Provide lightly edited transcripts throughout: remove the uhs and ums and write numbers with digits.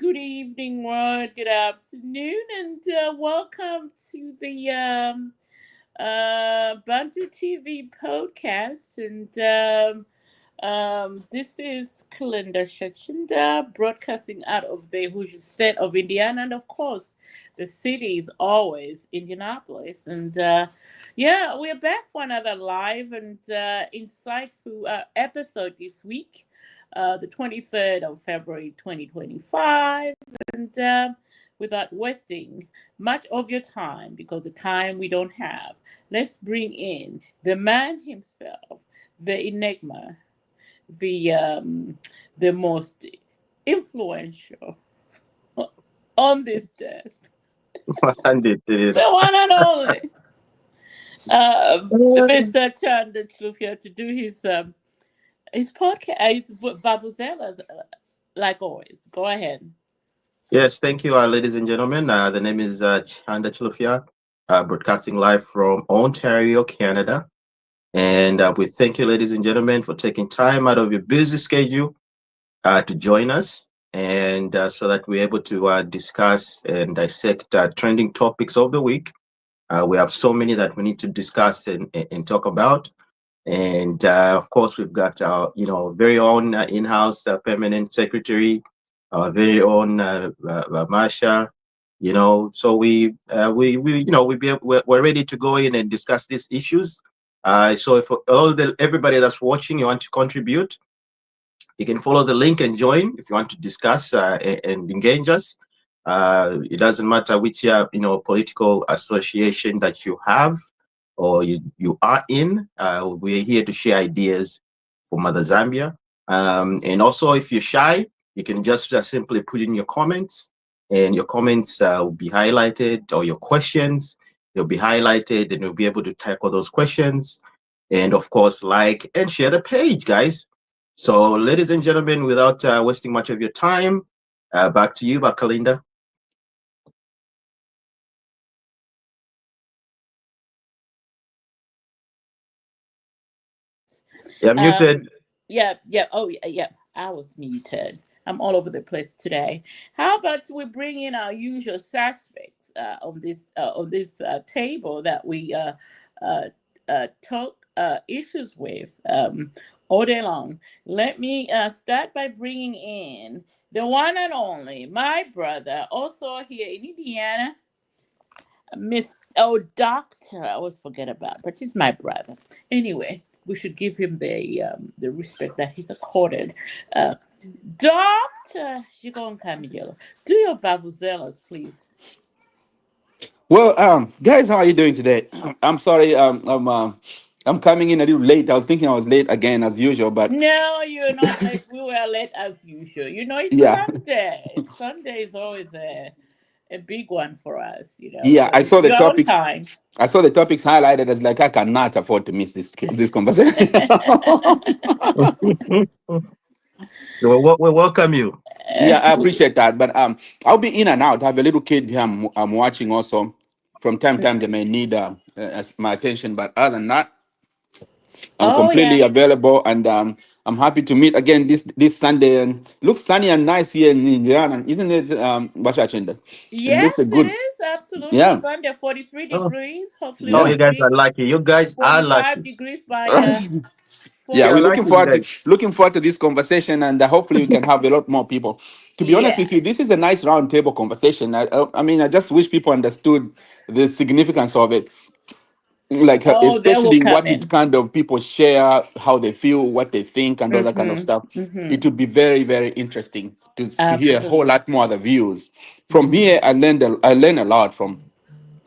good evening, world, good afternoon, and welcome to the Bantu TV podcast. And this is Kalinda Shachinda, broadcasting out of the Hoosier state of Indiana, and of course, the city is always Indianapolis. And yeah, we're back for another live and insightful episode this week, the 23rd of February 2025. And without wasting much of your time, because the time we don't have, let's bring in the man himself, the enigma, the most influential on this desk, Indeed, it is. the one and only Mr. Chanda Chufia, to do his podcast, his Vavuzelas, like always. Go ahead. Yes, thank you, ladies and gentlemen. The name is Chanda Chilufya, broadcasting live from Ontario, Canada. And we thank you, ladies and gentlemen, for taking time out of your busy schedule to join us, and so that we're able to discuss and dissect trending topics of the week. We have so many that we need to discuss and talk about. And of course, we've got our, very own in-house permanent secretary, our very own Masha. So we're ready to go in and discuss these issues. So if everybody that's watching, you want to contribute, you can follow the link and join if you want to discuss and engage us. It doesn't matter which political association that you have or you are in. We're here to share ideas for Mother Zambia. And also, if you're shy, you can just simply put in your comments, and your comments will be highlighted, or your questions, they'll be highlighted, and we'll be able to tackle those questions. And of course, like and share the page, guys. So, ladies and gentlemen, without wasting much of your time, back to you, Bakalinda. Yeah, muted. Yeah. Oh, yeah. I was muted. I'm all over the place today. How about we bring in our usual suspects on this table that we uh, talk issues with all day long. Let me start by bringing in the one and only, my brother, also here in Indiana, Miss Doctor. I always forget about, but he's my brother. Anyway, we should give him the respect that he's accorded. Uh, Doctor Shigon Camillo, do your vavuzelas, please. Well, guys, how are you doing today? I'm sorry, I'm coming in a little late. I was thinking I was late again as usual, but No, you're not late. We were late as usual. It's yeah, Sunday. Sunday is always a big one for us, yeah. so you're on time. I saw the topics highlighted as like I cannot afford to miss this conversation. We welcome you. Yeah, I appreciate that, but I'll be in and out. I have a little kid here. I'm watching also. From time to time, they may need my attention, but other than that, I'm Oh, completely yeah. available, and I'm happy to meet again this Sunday. And looks sunny and nice here in Indiana, isn't it? Bashachinda? It looks a Yes, it good, is. Absolutely. yeah. Sunday, 43 Oh, degrees. Hopefully, oh, we'll you Yeah. guys are reach lucky. You guys are 45 lucky. degrees by We Yeah, are we're 4 looking lucky, o'clock. you forward to guys. this conversation, and hopefully we can have a lot more people. To be honest Yeah. with you, this is a nice roundtable conversation. I mean, I just wish people understood the significance of it, like Oh, they will especially come what it in. kind of people share, how they feel, what they think, and all that kind of Mm-hmm. stuff. It Mm-hmm. would be very, very interesting to hear a whole Absolutely. lot more other views. From Mm-hmm. here, I learned a lot from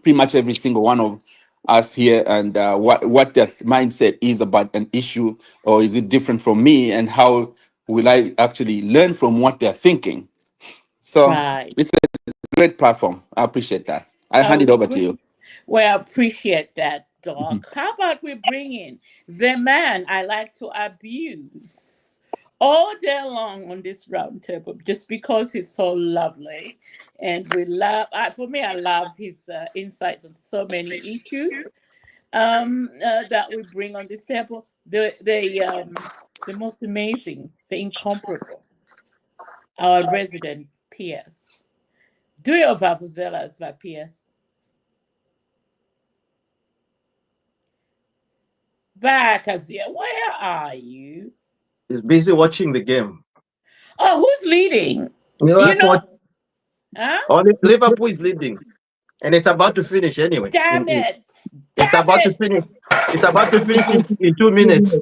pretty much every single one of us here, and what their mindset is about an issue, or is it different from me, and how will I actually learn from what they're thinking. So Right. it's a great platform. I appreciate that. I hand Oh, it we over to great. you. Well, I appreciate that, Mhm. Doc. How about we bring in the man I like to abuse all day long on this round table just because he's so lovely. And we love, for me, I love his insights on so many issues that we bring on this table. The most amazing, the incomparable, our resident PS. Do your vavuzelas by PS. Bakazia, where are you? He's busy watching the game. Oh, who's leading? You know You know, what? huh? Only Liverpool is leading, and it's about to finish anyway. Damn it! It's Damn about to it! finish. It's about to finish in 2 minutes.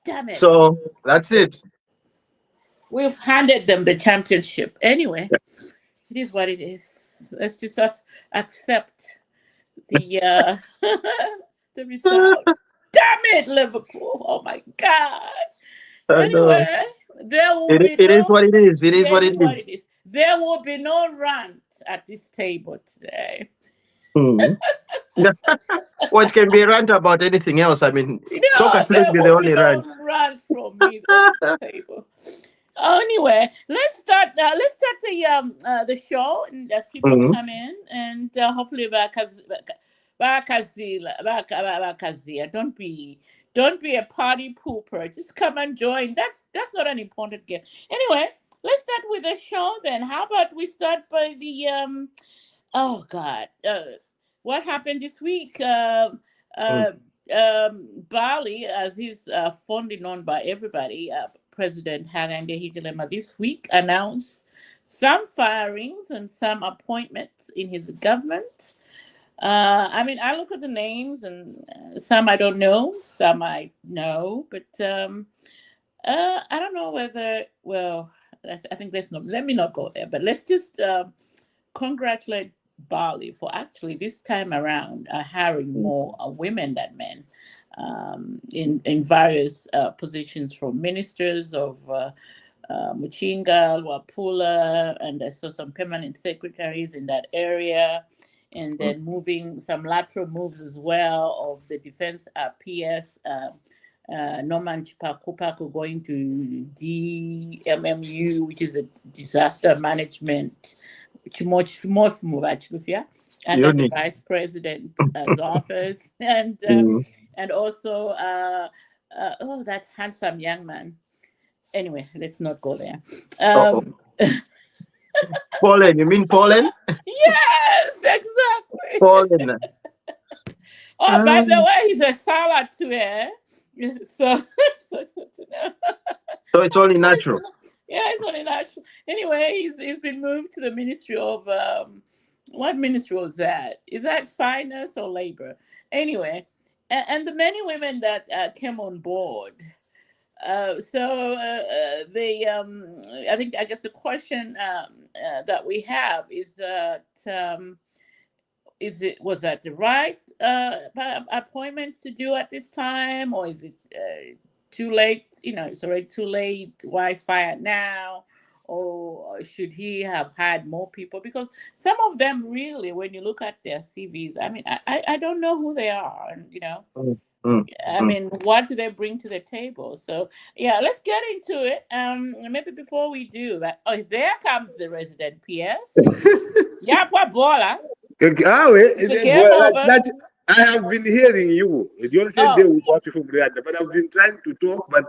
Damn it! So that's it. We've handed them the championship. Anyway, it is what it is. Let's just accept the the result. Damn it, Liverpool! Oh my God! No, Anyway, there will be it is no. what it is. It is Yeah, what it it is what is. it is. There will be no rant at this table today. Hmm. What can be rant about anything else? I mean, soccer No, shouldn't there be the will be only no rant. rant from me on this table. Anyway, let's start. Let's start the show, and as people Mhm. come in, and hopefully Bakazia, don't be a party pooper. Just come and join. That's not an important game. Anyway, let's start with the show then. How about we start by the oh God, what happened this week? Mm. Uh, Bali, as he's fondly known by everybody, President Hakainde Hichilema this week announced some firings and some appointments in his government. I mean, I look at the names, and some I don't know, some I know, but I don't know whether. Well, I think let me not go there, but let's just congratulate Bali for actually this time around hiring more women than men in various positions, from ministers of Muchinga, Wapula, and I saw some permanent secretaries in that area, and then moving some lateral moves as well of the defense PS. Norman Chipakupaku going to DMMU, which is a disaster management, under the Unit. vice president's office, Mm. and also oh, that handsome young man. Anyway, let's not go there. Uh-oh. Poland. You mean Poland? Yes, exactly. Poland. Oh, by the Um, way, he's a salad too, eh? So, to know. so it's only natural. Yeah, it's only natural. Anyway, he's been moved to the Ministry of what ministry was that? Is that finance or labor? Anyway, and the many women that came on board. They, I guess the question that we have is that was that the right appointments to do at this time, or is it too late? You know, it's already too late. Why fire now? Or should he have had more people? Because some of them really, when you look at their CVs, I mean, I don't know who they are, and you know. Mm, mm, I mm. mean, what do they bring to the table? So yeah, let's get into it. Maybe before we do that, oh, there comes the resident PS. Yeah, what baller? Okay, It's a boy, game over. I have been hearing you. You don't say they Oh, will watch you from Riyadh, but I've been trying to talk, but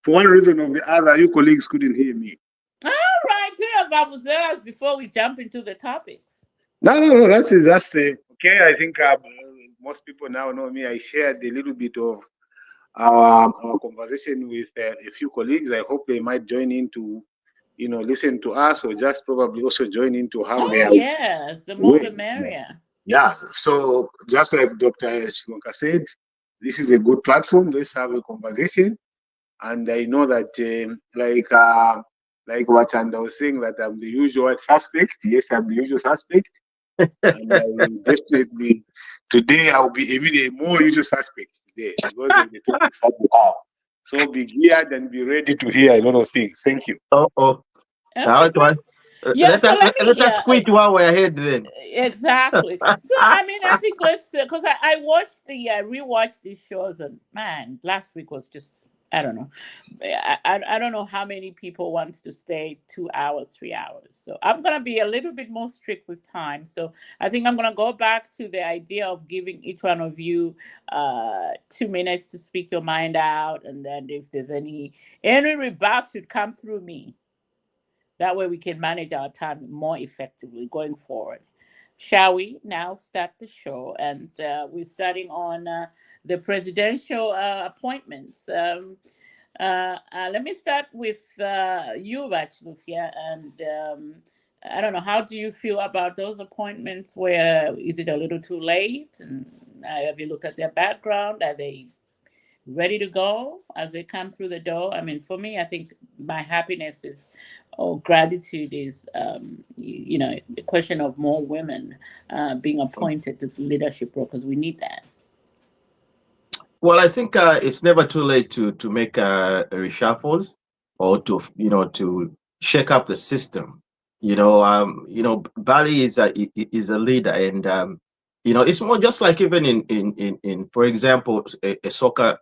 for one reason or the other, you colleagues couldn't hear me. all right. Do your babuzelas before we jump into the topics. No, that's just okay. I think most people now know me. I shared a little bit of our conversation with a few colleagues. I hope they might join in to, listen to us, or just probably also join in to have Oh their yes, the more the way. merrier. Yeah. So just like Dr. Shimonka said, this is a good platform. Let's have a conversation. And I know that, like what Chanda was saying, that I'm the usual suspect. Yes, I'm the usual suspect. And I will definitely, today I'll be even a more usual suspect today because of the topics that we have. So be geared and be ready to hear a lot of things. Thank you. Oh. How Okay, it great. was? Yeah. So let me. Let us quit while we're ahead then. Exactly. So I mean, I think let's because I watched I rewatched these shows, and man, last week was just I don't know. I don't know how many people want to stay 2 hours, 3 hours. So I'm gonna be a little bit more strict with time. So I think I'm gonna go back to the idea of giving each one of you 2 minutes to speak your mind out, and then if there's any rebuffs should come through me. That way we can manage our time more effectively going forward. Shall we now start the show? And we're starting on the presidential appointments. Let me start with you, Bachelufia, and I don't know, how do you feel about those appointments? Where is it a little too late? And have you looked at their background? Are they ready to go as they come through the door? I mean, for me, I think my happiness is, or gratitude is, the question of more women being appointed to leadership role, because we need that. Well, I think it's never too late to make reshuffles, or to shake up the system. Bali is a leader, and it's more just like even in for example, a soccer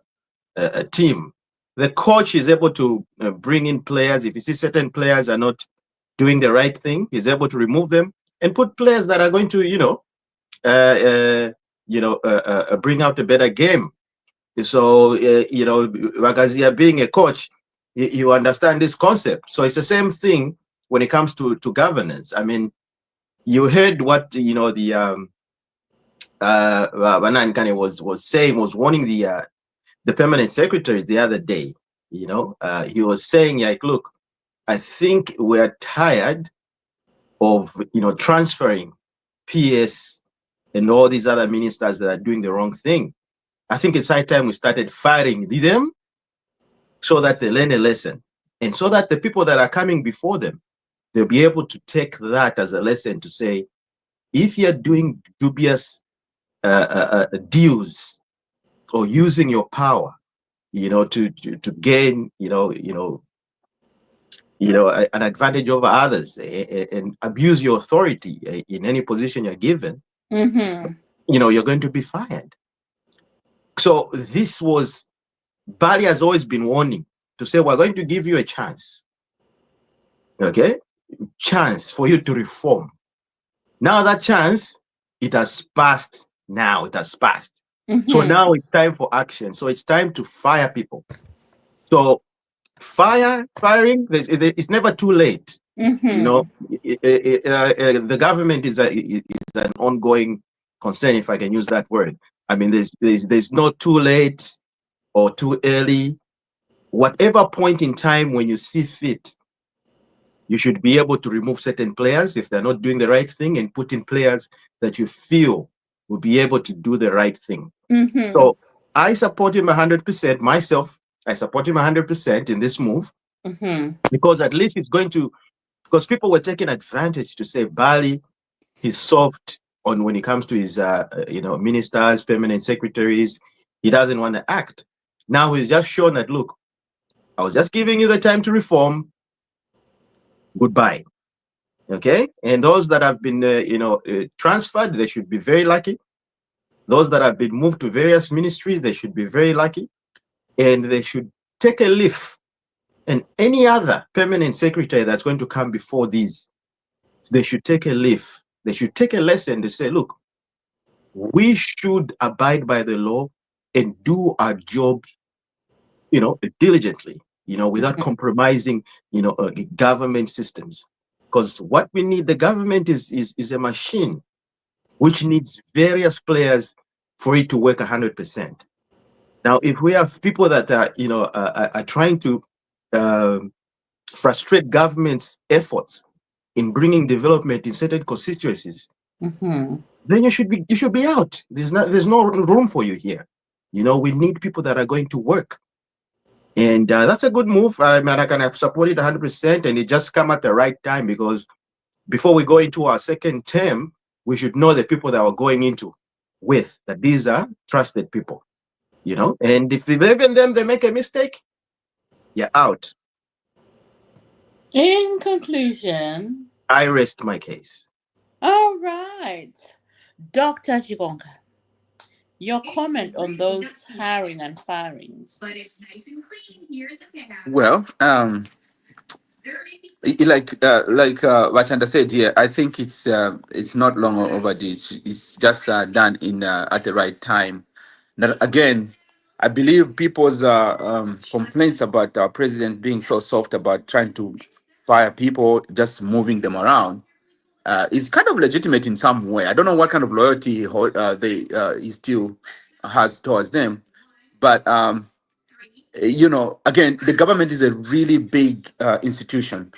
a team. The coach is able to bring in players. If you see certain players are not doing the right thing, he's able to remove them and put players that are going to bring out a better game. So, Wagazia being a coach, you understand this concept. So it's the same thing when it comes to governance. I mean, you heard what, the Banan Kane was saying, was warning the permanent secretaries the other day. He was saying, like, look, I think we're tired of, transferring PS and all these other ministers that are doing the wrong thing. I think it's high time we started firing them so that they learn a lesson, and so that the people that are coming before them, they'll be able to take that as a lesson to say, if you're doing dubious deals or using your power, to gain, an advantage over others, and abuse your authority in any position you're given, you're going to be fired. So this was, Bali has always been warning to say, we're going to give you a chance. Okay? Chance for you to reform. Now that chance, it has passed now. It has passed. So now it's time for action. So it's time to fire people. So firing, it's never too late. The government is an ongoing concern, if I can use that word. I mean, there's no too late or too early. Whatever point in time when you see fit, you should be able to remove certain players if they're not doing the right thing, and put in players that you feel will be able to do the right thing. So I support him 100%. Myself, I support him 100% in this move, because at least it's going to, because people were taking advantage to say Bali, he's soft on when it comes to his ministers, permanent secretaries. He doesn't want to act. Now he's just shown that, look, I was just giving you the time to reform. Goodbye. Okay? And those that have been transferred, they should be very lucky. Those that have been moved to various ministries, they should be very lucky. And they should take a leaf. And any other permanent secretary that's going to come before these, they should take a leaf. They should take a lesson to say, look, we should abide by the law and do our job, diligently, without compromising, government systems. Because what we need, the government is a machine which needs various players for it to work 100%. Now, if we have people that are trying to frustrate government's efforts in bringing development in certain constituencies, then you should be out. There's no room for you here. We need people that are going to work. And that's a good move. I mean, I can support it 100%, and it just come at the right time, because before we go into our second term, we should know the people that we're going into with, that these are trusted people, and if even them, they make a mistake, you're out. In conclusion, I rest my case. All right. Dr. Jigonga, your comment on those hiring and firings. Well, like Wachanda said here, I think it's not long overdue. It's just done in at the right time. Now, again, I believe people's complaints about our president being so soft about trying to fire people, just moving them around, is kind of legitimate in some way. I don't know what kind of loyalty he still has towards them, but again, the government is a really big institution,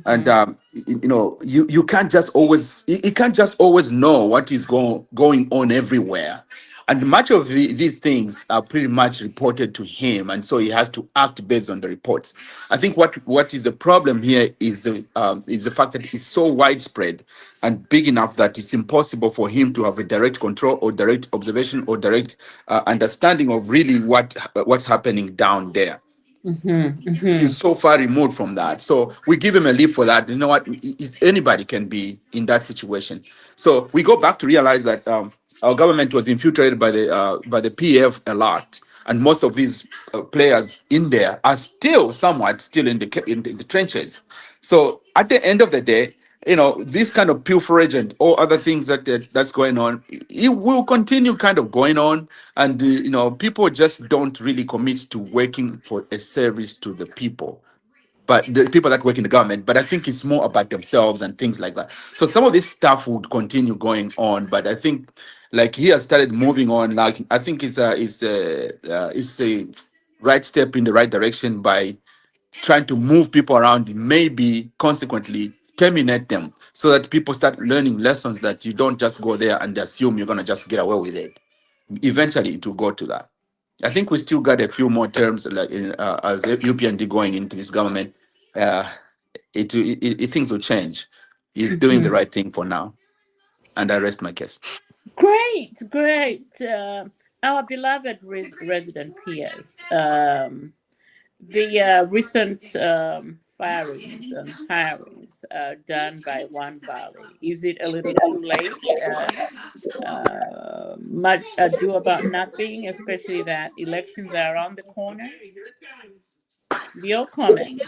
and Mm-hmm. you can't just always it can't just always know what is going on everywhere, and much of these things are pretty much reported to him, and so he has to act based on the reports. I think what is the problem here is the fact that it's so widespread and big enough that it's impossible for him to have a direct control or direct observation or direct understanding of really what's happening down there. Mm-hmm. Mm-hmm. He's so far removed from that. So we give him a leave for that. You know what? Anybody can be in that situation. So we go back to realize that our government was infiltrated by the PF a lot, and most of these players in there are still in the trenches. So at the end of the day, this kind of pilferage and all other things that's going on, it will continue kind of going on, and people just don't really commit to working for a service to the people, but the people that work in the government. But I think it's more about themselves and things like that. So some of this stuff would continue going on, but I think like he has started moving on. Like I think it's a right step in the right direction by trying to move people around, maybe consequently terminate them, so that people start learning lessons that you don't just go there and assume you're going to just get away with it. Eventually it will go to that. I think we still got a few more terms, like as UPND going into this government. uh things will change. He's doing the Mm-hmm. right thing for now, and I rest my case. Great, great. Our beloved resident peers. The recent firings and hirings done by One Valley. Is it a little too late? Much ado about nothing, especially that elections are around the corner. Your comment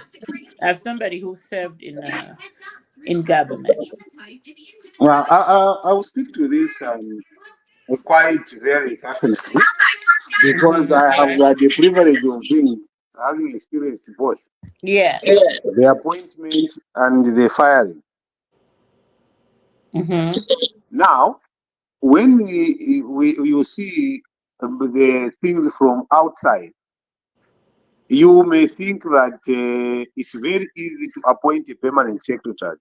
as somebody who served in government. Well, I will speak to this quite very carefully because Mm-hmm. I have had the privilege of having experienced both Yes. the appointment and the firing. Mm-hmm. Now, when we you see the things from outside, you may think that it's very easy to appoint a permanent secretary.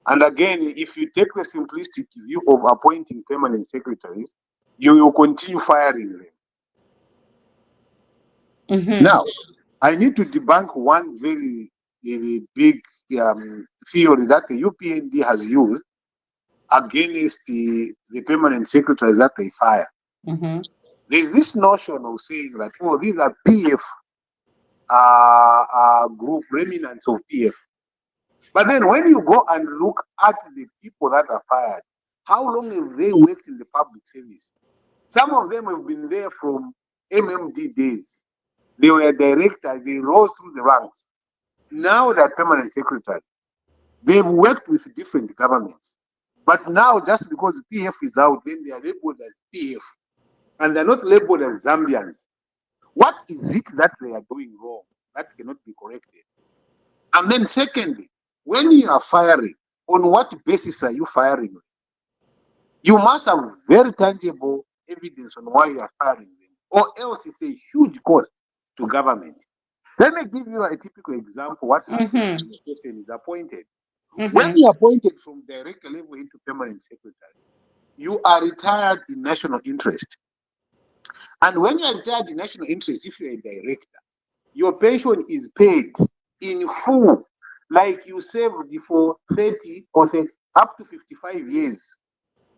And again, if you take the simplistic view of appointing permanent secretaries, you will continue firing them. Mm-hmm. Now, I need to debunk one very, very big theory that the UPND has used against the permanent secretaries that they fire. Mm-hmm. There's this notion of saying that, oh, these are PF group remnants of PF. But then when you go and look at the people that are fired, how long have they worked in the public service? Some of them have been there from MMD days. They were directors, they rose through the ranks. Now they're permanent secretary. They've worked with different governments. But now, just because PF is out, then they are labeled as PF. And they're not labeled as Zambians. What is it that they are doing wrong that cannot be corrected? And then, secondly, when you are firing, on what basis are you firing them? You must have very tangible evidence on why you are firing them, or else it's a huge cost to government. Let me give you a typical example what happens Mm-hmm. when a person is appointed. When Mm-hmm. you're appointed from director level into permanent secretary, you are retired in national interest. And when you're retired in national interest, if you're a director, your pension is paid in full, like you saved for 30 or 30, up to 55 years.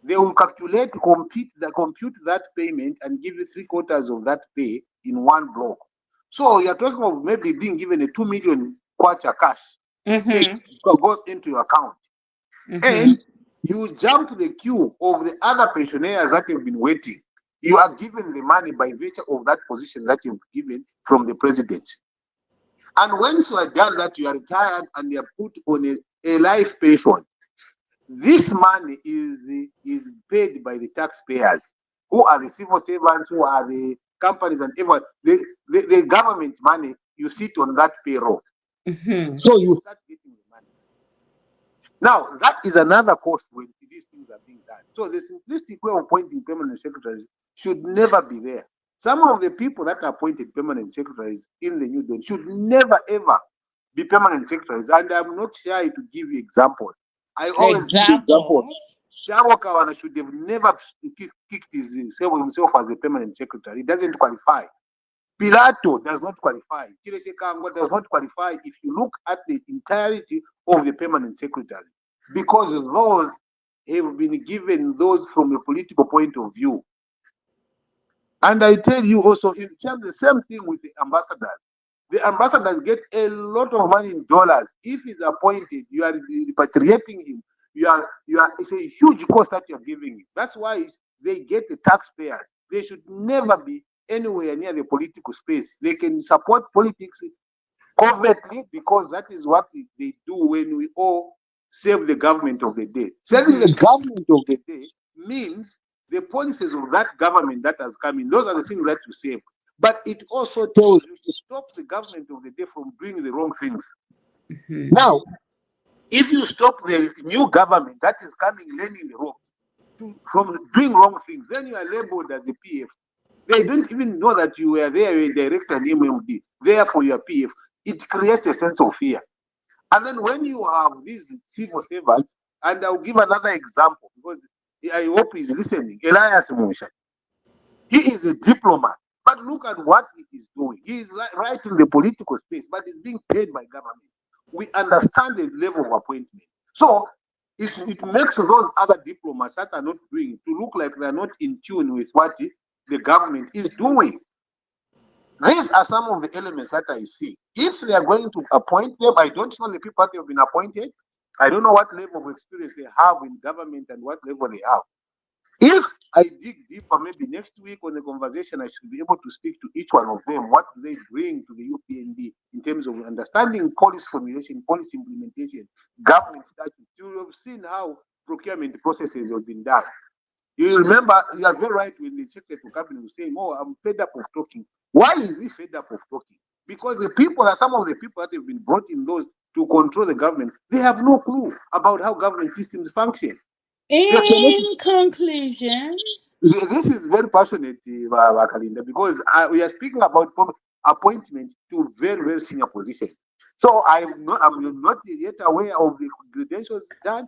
They will compute that payment and give you 3/4 of that pay in one block. So you're talking of maybe being given a 2 million kwacha cash, check Mm-hmm. goes into your account. Mm-hmm. And you jump the queue of the other pensioners that have been waiting. You are given the money by virtue of that position that you've given from the presidency. And once you are done that, you are retired and you are put on a life pension. This money is paid by the taxpayers, who are the civil servants, who are the companies and everyone. The government money, you sit on that payroll. Mm-hmm. So you start getting the money. Now, that is another cost when these things are being done. So the simplistic way of appointing permanent secretaries should never be there. Some of the people that are appointed permanent secretaries in the New Dawn should never, ever be permanent secretaries. And I'm not shy to give you examples. I always give the example. Example. Shamo Kawana should have never kicked himself as a permanent secretary. He doesn't qualify. Pilato does not qualify. Chirese Kango does not qualify if you look at the entirety of the permanent secretary, because those have been given those from a political point of view. And I tell you also, the same thing with the ambassadors. The ambassadors get a lot of money in dollars. If he's appointed, you are repatriating him. It's a huge cost that you're giving him. That's why they get the taxpayers. They should never be anywhere near the political space. They can support politics covertly because that is what they do when we all save the government of the day. Saving the government of the day means the policies of that government that has come in. Those are the things that you save. But it also tells you to stop the government of the day from doing the wrong things. Now, if you stop the new government that is coming, learning the ropes from doing wrong things, then you are labeled as a PF. They don't even know that you were there, you're a director and MMD, there for your PF. It creates a sense of fear. And then when you have these civil servants, and I'll give another example because I hope he's listening. Elias Musha. He is a diplomat, but look at what he is doing. He is right in the political space, but he's being paid by government. We understand the level of appointment. So it makes those other diplomats that are not doing it to look like they're not in tune with what the government is doing. These are some of the elements that I see. If they are going to appoint them, I don't know the people that have been appointed. I don't know what level of experience they have in government and what level they have. If I dig deeper, maybe next week on the conversation, I should be able to speak to each one of them. What do they bring to the UPND in terms of understanding policy formulation, policy implementation, government statute? You have seen how procurement processes have been done. You remember, you are very right when the Secretary to Cabinet was saying, "Oh, I'm fed up of talking." Why is he fed up of talking? Because some of the people that have been brought in those to control the government, they have no clue about how government systems function. In conclusion, This is very passionate, Kalinda, because we are speaking about appointment to very, very senior positions. So I'm not yet aware of the credentials done.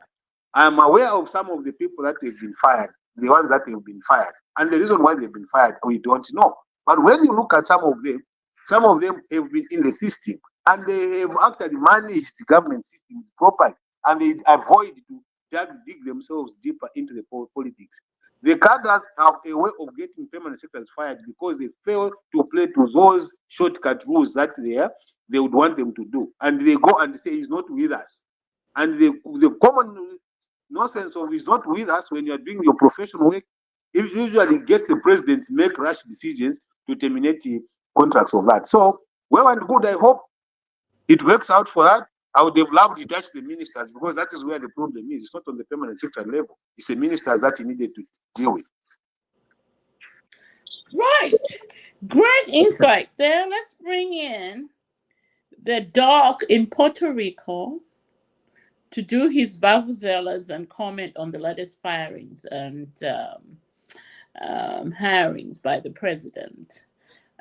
I'm aware of some of the people that have been fired, the ones that have been fired. And the reason why they've been fired, we don't know. But when you look at some of them have been in the system and they have actually managed the government systems properly and they avoid to dig themselves deeper into the politics. The cadres have a way of getting permanent secretaries fired because they fail to play to those shortcut rules that they would want them to do. And they go and say, he's not with us. And the common nonsense of he's not with us when you're doing your professional work, it usually gets the president to make rash decisions to terminate the contracts of that. So, well and good, I hope it works out for that. I would have loved to touch the ministers because that is where the problem is. It's not on the permanent secretary level. It's the ministers that he needed to deal with. right. Great insight there. Let's bring in the doc in Puerto Rico to do his vuvuzelas and comment on the latest firings and hirings by the president.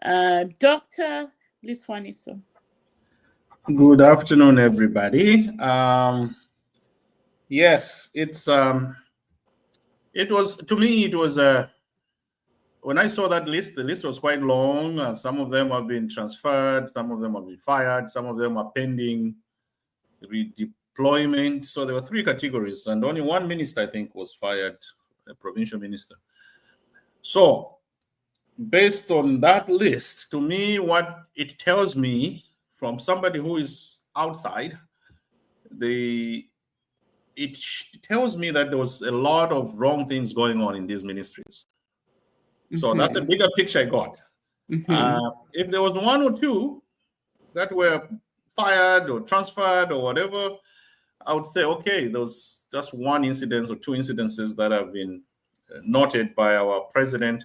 Dr. Liswaniso. Good afternoon, everybody. Yes, it was, to me, it was when I saw that list, the list was quite long. Some of them have been transferred, some of them have been fired, some of them are pending redeployment. So there were 3 categories, and only one minister, I think, was fired, a provincial minister. So based on that list, to me, what it tells me from somebody who is outside, it tells me that there was a lot of wrong things going on in these ministries. So that's a bigger picture I got. If there was 1 or 2 that were fired or transferred or whatever, I would say, okay, there was just 1 incident or 2 incidences that have been noted by our president.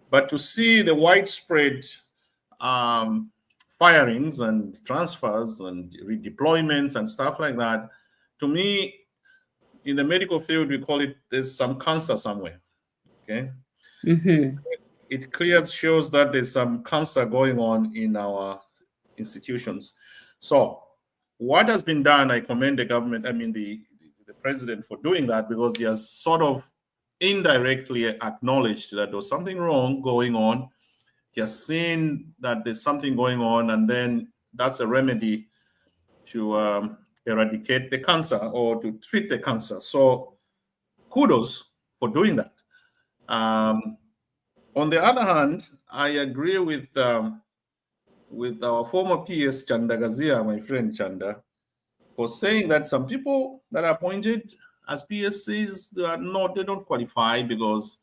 But to see the widespread firings and transfers and redeployments and stuff like that, to me, in the medical field, we call it there's some cancer somewhere. Okay. It clearly shows that there's some cancer going on in our institutions. So what has been done, I commend the government, I mean the president for doing that, because he has sort of indirectly acknowledged that there was something wrong going on. He has seen that there's something going on, and then that's a remedy to eradicate the cancer or to treat the cancer. So kudos for doing that. On the other hand, I agree with our former PS Chandagazia, my friend Chanda, for saying that some people that are appointed as PSCs, they don't qualify, because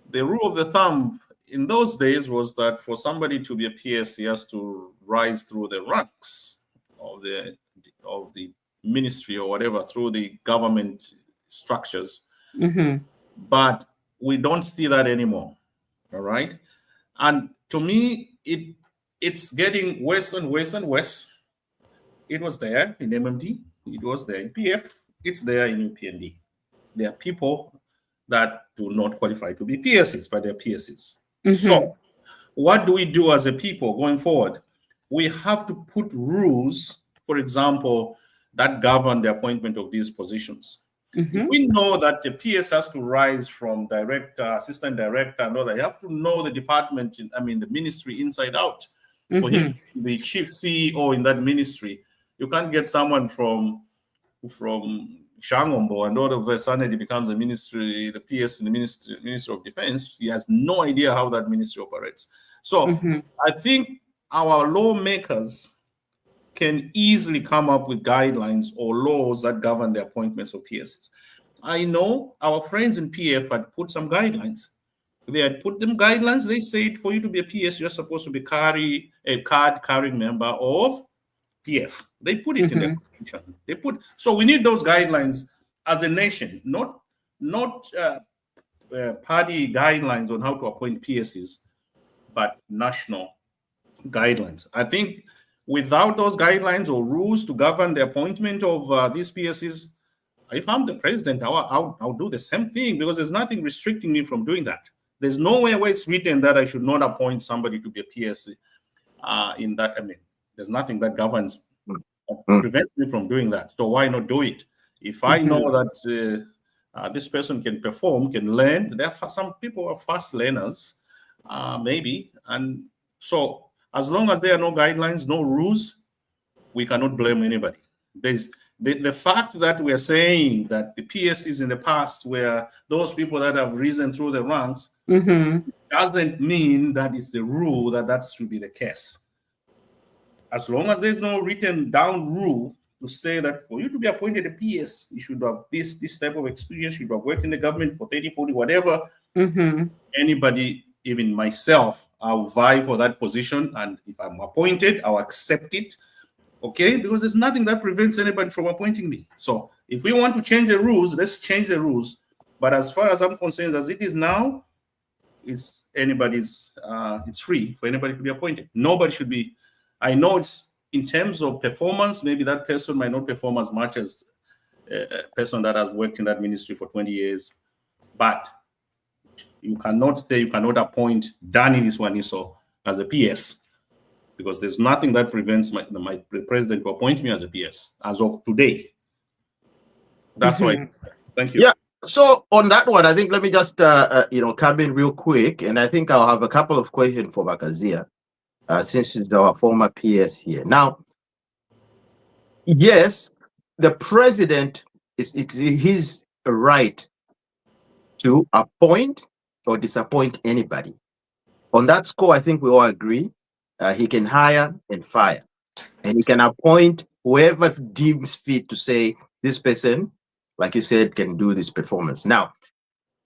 the rule of the thumb in those days was that for somebody to be a PS, he has to rise through the ranks of the ministry or whatever, through the government structures. But we don't see that anymore. All right. And to me, it's getting worse and worse and worse. It was there in MMD, it was there in PF, it's there in UPND. There are people that do not qualify to be PSCs, but they're PSCs. So what do we do as a people going forward? We have to put rules, for example, that govern the appointment of these positions. If we know that the PS has to rise from director, assistant director, and all that, you have to know the department, the ministry inside out. For him to be chief CEO in that ministry, you can't get someone from Shangombo and all of a sudden he becomes the PS in the Ministry of Defense. He has no idea how that ministry operates. So I think our lawmakers can easily come up with guidelines or laws that govern the appointments of PSs. I know our friends in PF had put some guidelines. They had put them guidelines. They said for you to be a PS, you're supposed to be a card-carrying member of PF. They put it in the constitution. So we need those guidelines as a nation, not party guidelines on how to appoint PSs, but national guidelines. I think without those guidelines or rules to govern the appointment of these PSs, if I'm the president, I'll do the same thing, because there's nothing restricting me from doing that. There's nowhere where it's written that I should not appoint somebody to be a PSC. In that, there's nothing that governs, prevents me from doing that. So why not do it? If I know that this person can perform, can learn, there are some people are fast learners, maybe. And so as long as there are no guidelines, no rules, we cannot blame anybody. There's the fact that we're saying that the PSCs in the past were those people that have risen through the ranks doesn't mean that it's the rule that should be the case. As long as there's no written down rule to say that for you to be appointed a PS, you should have this type of experience, you should have worked in the government for 30, 40, whatever. Anybody, even myself, I'll vie for that position. And if I'm appointed, I'll accept it. Okay, because there's nothing that prevents anybody from appointing me. So if we want to change the rules, let's change the rules. But as far as I'm concerned, as it is now, it's anybody's. It's free for anybody to be appointed. Nobody should be. I know it's in terms of performance. Maybe that person might not perform as much as a person that has worked in that ministry for 20 years. But you cannot say you cannot appoint Danny Niswaniso as a PS, because there's nothing that prevents my president to appoint me as a PS as of today. That's why. Thank you. Yeah. So on that one, I think let me just come in real quick, and I think I'll have a couple of questions for Bakazia, since he's our former PS here. Now, yes, the president it's his right to appoint or disappoint anybody. On that score, I think we all agree. He can hire and fire, and he can appoint whoever deems fit to say this person, like you said, can do this performance. Now,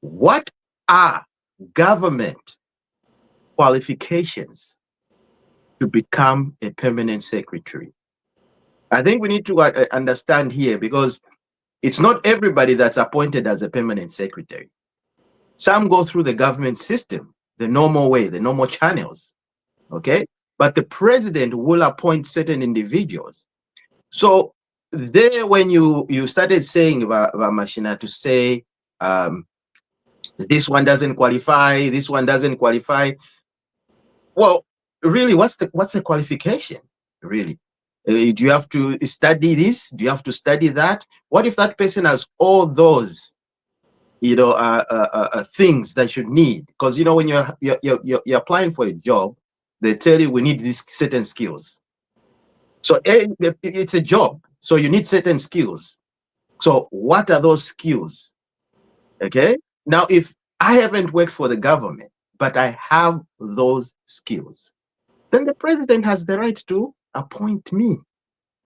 what are government qualifications to become a permanent secretary? I think we need to understand here, because it's not everybody that's appointed as a permanent secretary. Some go through the government system, the normal way, the normal channels. Okay, but the president will appoint certain individuals. So there, when you started saying about Machina to say this one doesn't qualify, this one doesn't qualify. Well, really, what's the qualification? Really, do you have to study this? Do you have to study that? What if that person has all those, things that you need? Because when you're applying for a job, they tell you we need these certain skills. So it's a job, so you need certain skills. So what are those skills? Okay. Now, if I haven't worked for the government, but I have those skills, then the president has the right to appoint me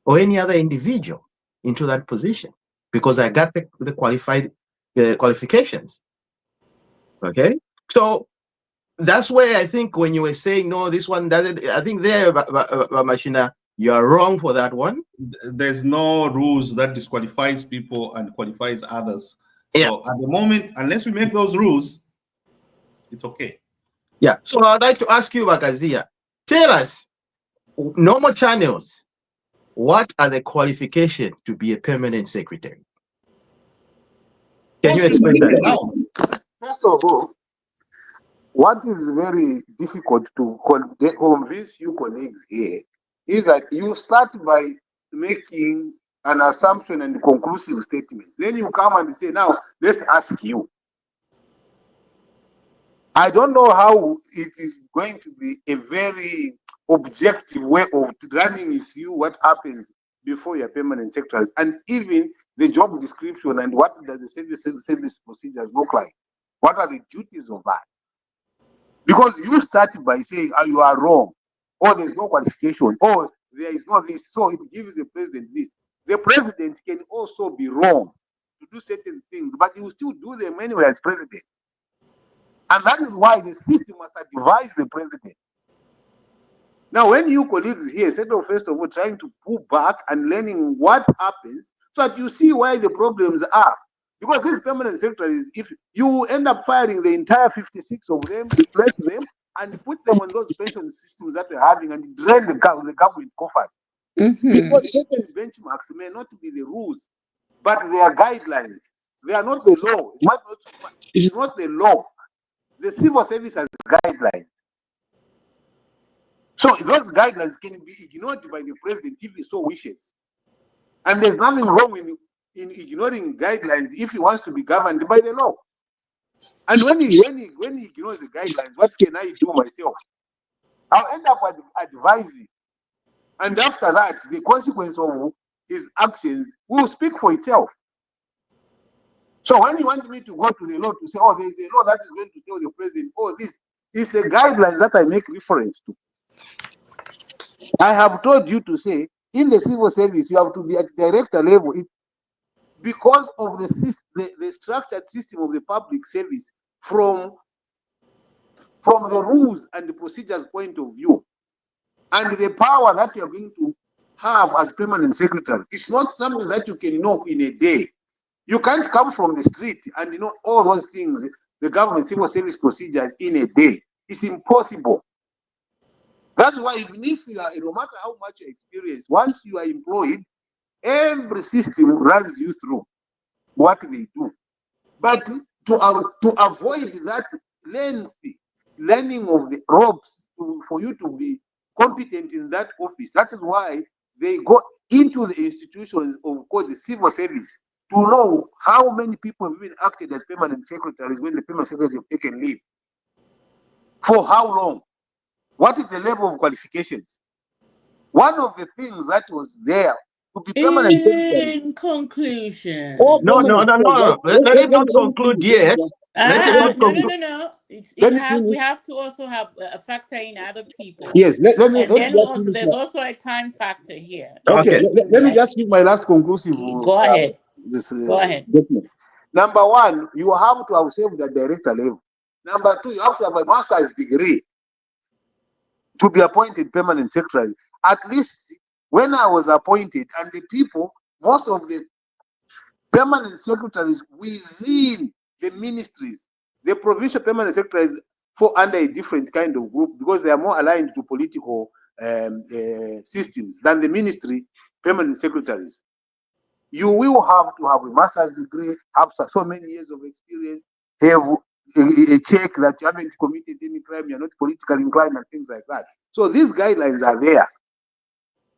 or any other individual into that position because I got the qualifications. Okay. So that's where I think when you were saying, no, this one doesn't, I think there, Machina, you are wrong for that one. There's no rules that disqualifies people and qualifies others. So at the moment, unless we make those rules, it's okay. Yeah. So I'd like to ask you, Bakazia, tell us, normal channels, what are the qualifications to be a permanent secretary? Can you explain that? First of all, what is very difficult to convince you colleagues here is that you start by making an assumption and conclusive statements. Then you come and say, now, let's ask you. I don't know how it is going to be a very objective way of running with you what happens before your permanent secretaries, and even the job description and what does the service procedures look like. What are the duties of that? Because you start by saying, oh, you are wrong, or there's no qualification, or there is no this, so it gives the president this. The president can also be wrong to do certain things, but he will still do them anyway as president. And that is why the system must advise the president. Now, when you colleagues here, instead of first of all trying to pull back and learning what happens, so that you see why the problems are. Because these permanent secretaries, if you end up firing the entire 56 of them, replace them, and put them on those pension systems that we're having and drain the government coffers. Because certain benchmarks may not be the rules, but they are guidelines. They are not the law. It is not the law. The civil service has guidelines. So those guidelines can be ignored by the president if he so wishes. And there's nothing wrong in ignoring guidelines if he wants to be governed by the law. And when he ignores the guidelines, what can I do myself? I'll end up advising. And after that, the consequence of his actions will speak for itself. So when you want me to go to the law to say, oh, there's a law that is going to tell the president, oh, this is the guidelines that I make reference to. I have told you to say, in the civil service, you have to be at director level. Because of the structured system of the public service from the rules and the procedures point of view, and the power that you're going to have as permanent secretary, it's not something that you can know in a day. You can't come from the street and know all those things, the government civil service procedures in a day. It's impossible. That's why even if you are, no matter how much you experience, once you are employed, every system runs you through what they do. But to avoid that lengthy learning of the ropes for you to be competent in that office, that is why they go into the institutions of called the civil service to know how many people have been acted as permanent secretaries when the permanent secretaries have taken leave. For how long? What is the level of qualifications? One of the things that was there to be permanent secretary. In conclusion. No. Let him not conclude yet. Let him not conclude. No. We have to also have a factor in other people. Yes, let me and there's also a time factor here. Okay, let me just give my last conclusive. Go ahead. Go ahead. Document. Number one, you have to have served at director level. Number two, you have to have a master's degree to be appointed permanent secretary. At least when I was appointed, and the people, most of the permanent secretaries within the ministries, the provincial permanent secretaries fall under a different kind of group because they are more aligned to political systems than the ministry permanent secretaries. You will have to have a master's degree, have so many years of experience, have a check that you haven't committed any crime, you're not politically inclined, and things like that. So these guidelines are there.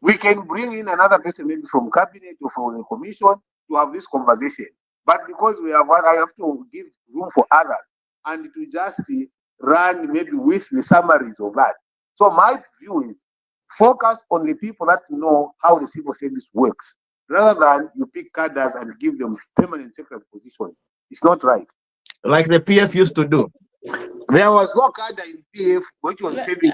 We can bring in another person, maybe from cabinet or from the commission, to have this conversation. But because I have to give room for others and to just run maybe with the summaries of that. So my view is focus on the people that know how the civil service works, rather than you pick cadres and give them permanent secretary positions. It's not right. Like the PF used to do. There was no cadre in PF which was serving.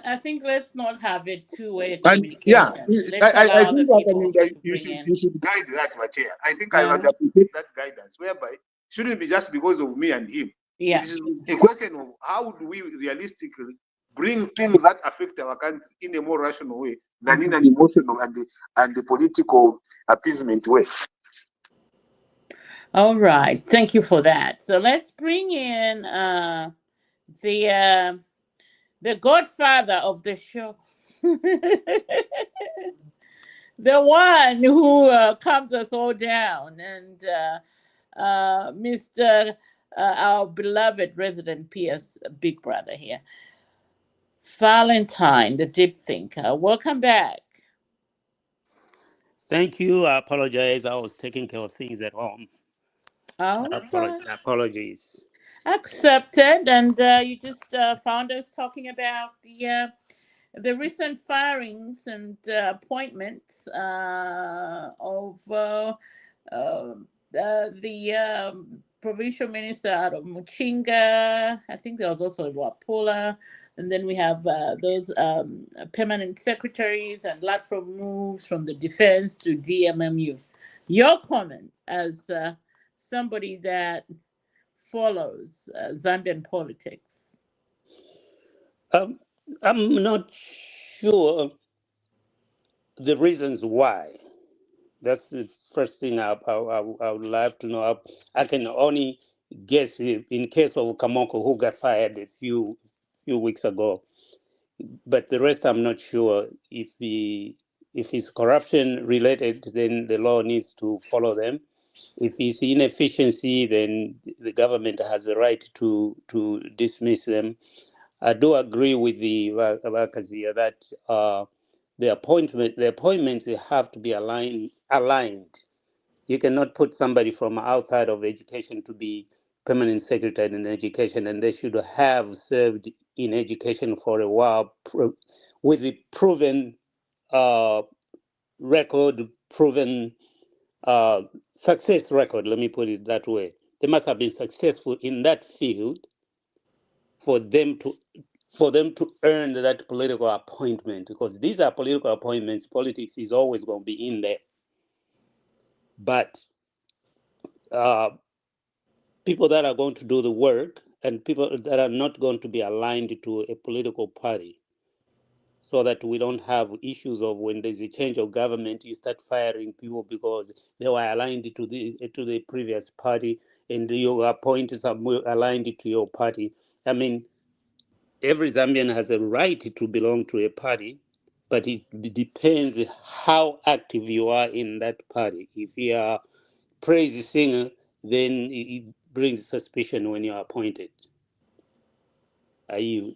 I think let's not have a two-way And yeah, communication. Let's I allow think other that people also to you bring in. should guide that, Chair. I think I Yeah. would appreciate that guidance, whereby it shouldn't be just because of me and him. Yeah. It is a question of how do we realistically bring things that affect our country in a more rational way than in an emotional and the political appeasement way. All right. Thank you for that. So let's bring in the godfather of the show. The one who calms us all down, and Mr. Our beloved resident PS Big Brother here, Valentine, the deep thinker. Welcome back. Thank you. I apologize. I was taking care of things at home. All right. Apologies. Accepted. And you just found us talking about the recent firings and appointments of the provincial minister out of Muchinga. I think there was also Wapula. And then we have those permanent secretaries and lateral moves from the defense to DMMU. Your comment as somebody that follows Zambian politics? I'm not sure the reasons why. That's the first thing I would like to know. I can only guess in case of Kamoko, who got fired a few weeks ago, but the rest I'm not sure. If it's corruption related, then the law needs to follow them. If it's inefficiency, then the government has the right to dismiss them. I do agree with the Vakazia that the appointments have to be aligned. You cannot put somebody from outside of education to be permanent secretary in education, and they should have served in education for a while with the proven record, proven success record. Let me put it that way. They must have been successful in that field for them to earn that political appointment, because these are political appointments. Politics is always going to be in there, but people that are going to do the work and people that are not going to be aligned to a political party, so that we don't have issues of when there's a change of government, you start firing people because they were aligned to the previous party, and your appointees are aligned to your party. I mean, every Zambian has a right to belong to a party, but it depends how active you are in that party. If you are praise singer, then it brings suspicion when you're appointed. Are you?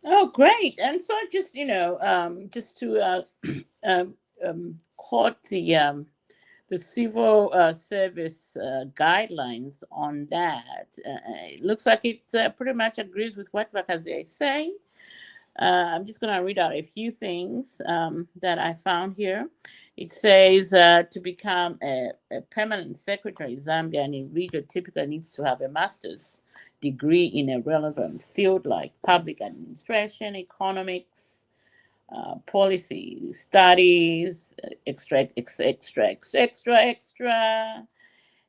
Oh, great! And so, just just to quote the civil service guidelines on that, it looks like it pretty much agrees with what Vakazi is saying. I'm just going to read out a few things that I found here. It says to become a permanent secretary, Zambia, an individual typically needs to have a master's degree in a relevant field like public administration, economics, policy studies, extra.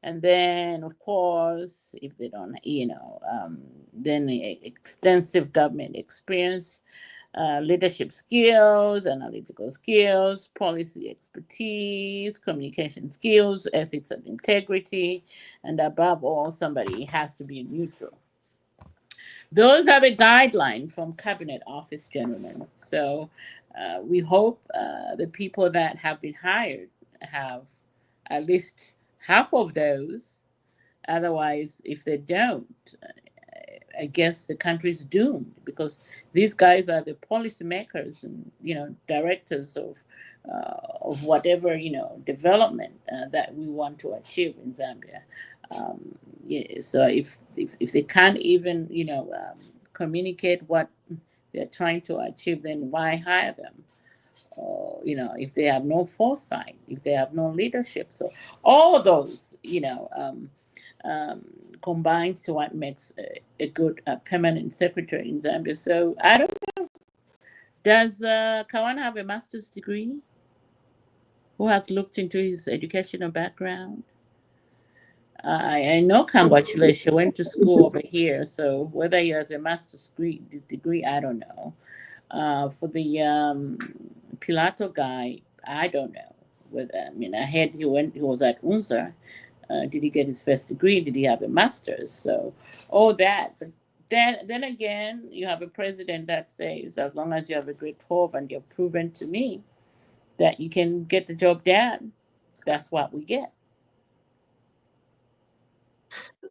And then, of course, if they don't, then extensive government experience, leadership skills, analytical skills, policy expertise, communication skills, ethics and integrity, and above all, somebody has to be neutral. Those are the guidelines from Cabinet Office, gentlemen. So we hope the people that have been hired have at least half of those. Otherwise, if they don't, I guess the country's doomed, because these guys are the policymakers and directors of whatever development that we want to achieve in Zambia. Yeah, so if they can't even communicate what they're trying to achieve, then why hire them? If they have no foresight, if they have no leadership, so all of those combines to what makes a good permanent secretary in Zambia. So I don't know. Does Kawana have a master's degree? Who has looked into his educational background? I know Kambachile, she went to school over here, so whether he has a master's degree, I don't know. For the Pilato guy, I don't know. I heard he was at UNZA. Did he get his first degree? Did he have a master's? So all that. But then again, you have a president that says, as long as you have a grade 12 and you're proven to me that you can get the job done, that's what we get.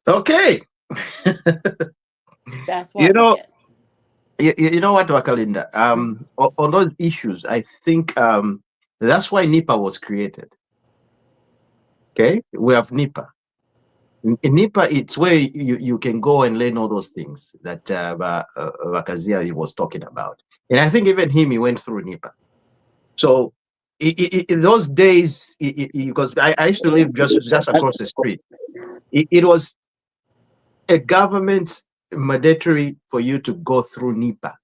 Okay. That's what we get. You know what, Wakalinda? On those issues, I think that's why NIPA was created. Okay, we have NIPA. In NIPA, it's where you can go and learn all those things that Wakazia was talking about. And I think even he went through NIPA. So in those days, because I used to live just across the street, it was a government's mandatory for you to go through NIPA.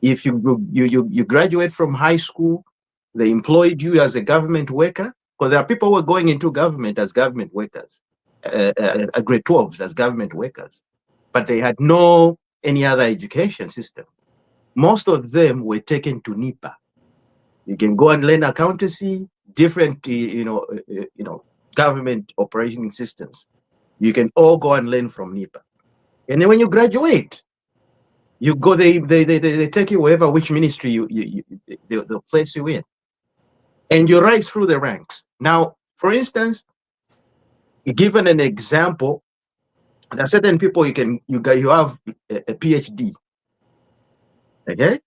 If you graduate from high school, they employed you as a government worker, because there are people who are going into government as government workers, grade 12s as government workers, but they had no any other education system. Most of them were taken to NIPA. You can go and learn accountancy, different government operating systems. You can all go and learn from NIPA. And then when you graduate, you go, they take you wherever, which ministry they'll place you in. And you rise through the ranks. Now, for instance, given an example, there are certain people you have a PhD. Okay?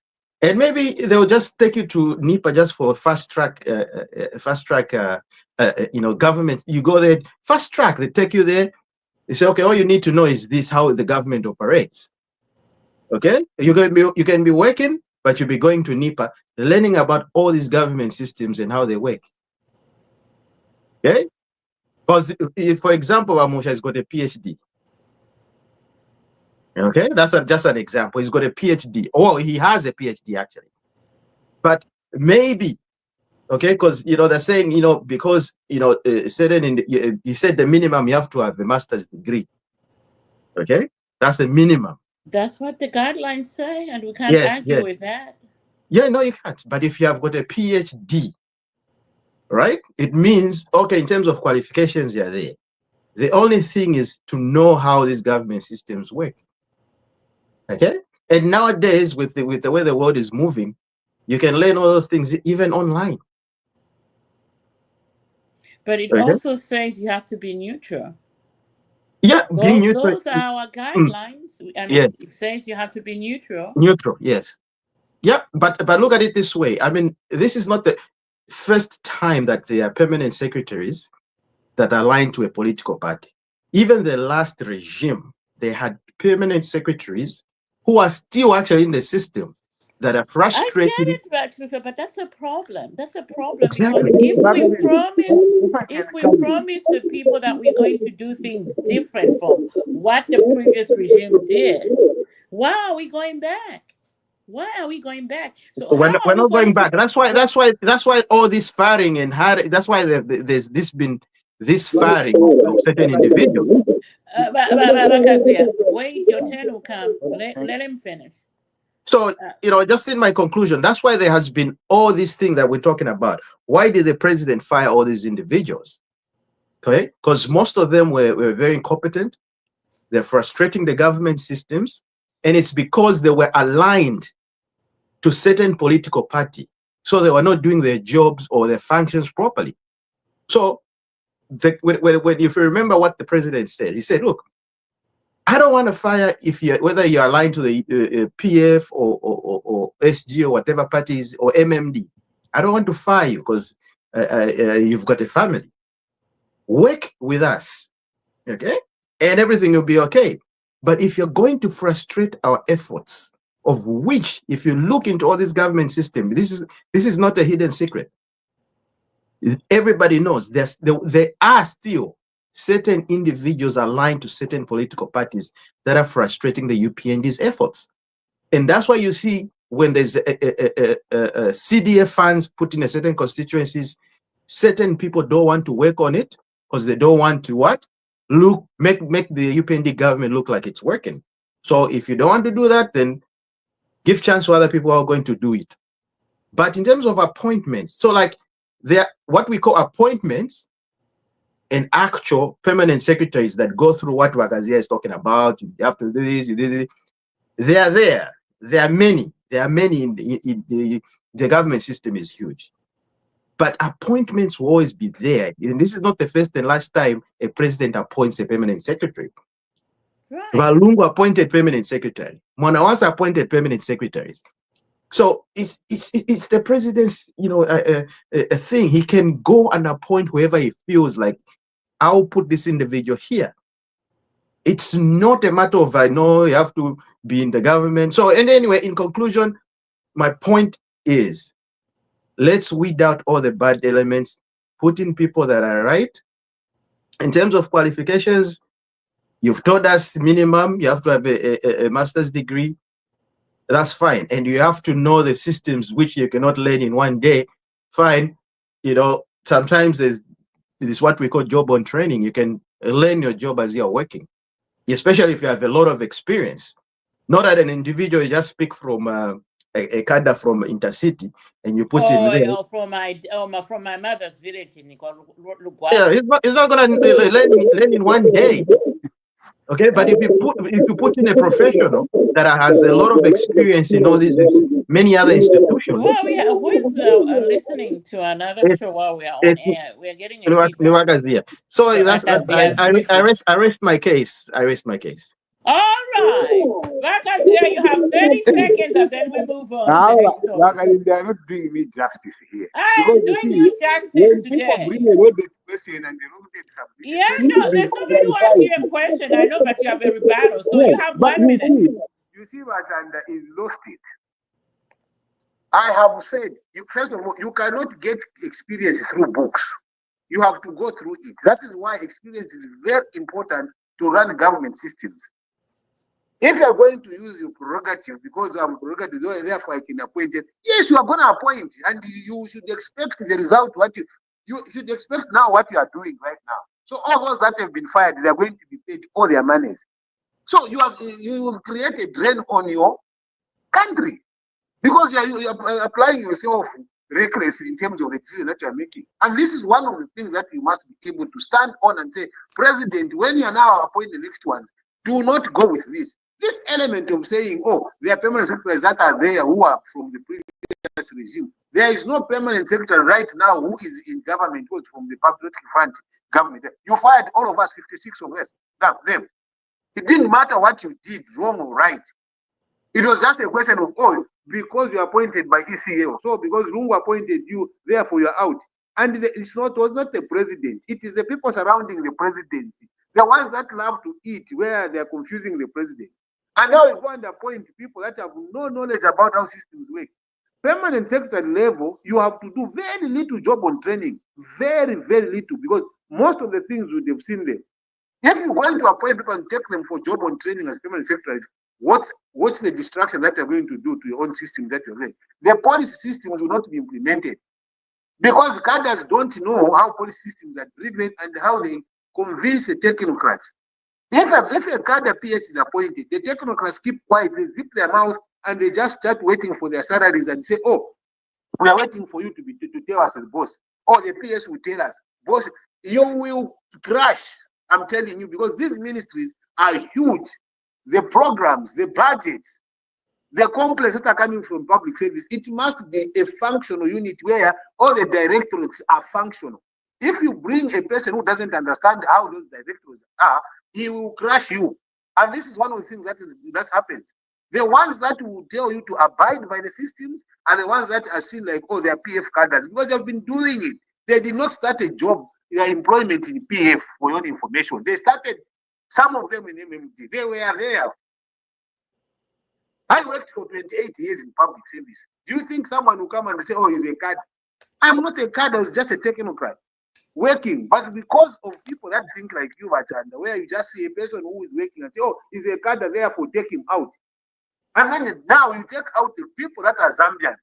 And maybe they'll just take you to NIPA just for fast track government. You go there, fast track, they take you there. They say, okay, all you need to know is this, how the government operates. Okay, you can be working, but you'll be going to NIPA, learning about all these government systems and how they work. Okay, because for example, Amusha has got a PhD. Okay, that's just an example. He's got a PhD. Oh, he has a PhD actually, but maybe, okay, because they're saying because certain he said the minimum you have to have a master's degree. Okay, that's the minimum. That's what the guidelines say, and we can't argue with that. Yeah, no, you can't. But if you have got a PhD, right, it means, okay, in terms of qualifications, you're there. The only thing is to know how these government systems work. Okay? And nowadays, with the way the world is moving, you can learn all those things even online. But it also says you have to be neutral. Yeah, being neutral. Those are our guidelines. It says you have to be neutral. Neutral, yes. Yeah, but look at it this way. I mean, this is not the first time that there are permanent secretaries that are aligned to a political party. Even the last regime, they had permanent secretaries who are still actually in the system that are frustrated. I get it, but that's a problem. That's a problem, because if we promise the people that we're going to do things different from what the previous regime did, why are we going back? Why are we going back? So we're not going back. That's why all this firing and hiring. That's why there's been this firing of certain individuals. Wait, your turn will come. Let him finish. So, just in my conclusion, that's why there has been all these things that we're talking about. Why did the president fire all these individuals? Okay, because most of them were very incompetent. They're frustrating the government systems, and it's because they were aligned to certain political party. So they were not doing their jobs or their functions properly. So when if you remember what the president said, he said, "Look, I don't want to fire whether you're aligned to the PF or SG or whatever parties or MMD. I don't want to fire you because you've got a family. Work with us, okay, and everything will be okay. But if you're going to frustrate our efforts, of which, if you look into all this government system, this is not a hidden secret. Everybody knows there are still certain individuals aligned to certain political parties that are frustrating the UPND's efforts. And that's why you see when there's CDF funds put in a certain constituencies, certain people don't want to work on it because they don't want to make the UPND government look like it's working. So if you don't want to do that, then give chance to other people who are going to do it. But in terms of appointments, so like there, what we call appointments and actual permanent secretaries that go through what Wagazia is talking about. You have to do this, you do this. They are there. There are many. There are many in the government system is huge. But appointments will always be there. And this is not the first and last time a president appoints a permanent secretary. Right. Valungu appointed permanent secretary. Mwana once appointed permanent secretaries. So it's the president's a thing. He can go and appoint whoever he feels like. I'll put this individual here. It's not a matter of I know you have to be in the government. So and anyway, in conclusion, my point is let's weed out all the bad elements, put in people that are right. In terms of qualifications, you've told us minimum, you have to have a master's degree. That's fine. And you have to know the systems which you cannot learn in one day. Fine. Sometimes there's what we call job on training. You can learn your job as you're working, especially if you have a lot of experience. Not that an individual, you just pick from a cadre from intercity and you put him there. From my mother's village in Yeah, it's not gonna learn in one day. Okay, but if you put in a professional that has a lot of experience in all these many other institutions. Well, who is listening to another show while we are on air? We are getting a feedback. So I rest my case. All right, Vakazia, you have 30 seconds, and then we move on to the next topic. They are not doing me justice here. I'm doing you justice today. People bring a loaded question and they don't get submission. Yeah, no, there's somebody who asked you a question. I know, but you have a rebuttal, so you have 1 minute. You see what is lost it. I have said, first of all, you cannot get experience through books. You have to go through it. That is why experience is very important to run government systems. If you are going to use your prerogative because I'm prerogative, therefore I can appoint it. Yes, you are going to appoint, and you should expect the result. What you should expect now what you are doing right now. So all those that have been fired, they are going to be paid all their monies. So you will create a drain on your country because you are applying yourself recklessly in terms of the decision that you are making. And this is one of the things that you must be able to stand on and say, President, when you are now appointing the next ones, do not go with this. This element of saying, oh, there are permanent secretaries that are there who are from the previous regime. There is no permanent secretary right now who is in government, who is from the Patriotic Front government. You fired all of us, 56 of us, them. It didn't matter what you did, wrong or right. It was just a question of, oh, because you're appointed by ECA, so because Lungu appointed you, therefore you're out. And it was not the president. It is the people surrounding the presidency. The ones that love to eat, where they're confusing the president. And now you go and appoint people that have no knowledge about how systems work. Permanent secretary level, you have to do very little job on training. Very, very little, because most of the things you would have seen there. If you're going to appoint people and take them for job on training as permanent secretaries, what's the distraction that you're going to do to your own system that you're doing? The policy systems will not be implemented because cadres don't know how policy systems are driven and how they convince the technocrats. If a cadre PS is appointed, the technocrats keep quiet, they zip their mouth, and they just start waiting for their salaries and say, oh, we are waiting for you to tell us as boss. Or the PS will tell us, boss, you will crash, I'm telling you, because these ministries are huge. The programs, the budgets, the complex that are coming from public service, it must be a functional unit where all the directorates are functional. If you bring a person who doesn't understand how those directives are, he will crush you. And this is one of the things that happens. The ones that will tell you to abide by the systems are the ones that are seen like, oh, they are PF cadres, because they've been doing it. They did not start a job, their employment in PF, for your information. They started, some of them in MMD. They were there. I worked for 28 years in public service. Do you think someone will come and say, oh, he's a cadre? I'm not a cadre, I was just a technocrat working. But because of people that think like you, Bachanda, where you just see a person who is working and say, oh, he's a cadre, therefore take him out. And then now you take out the people that are Zambian.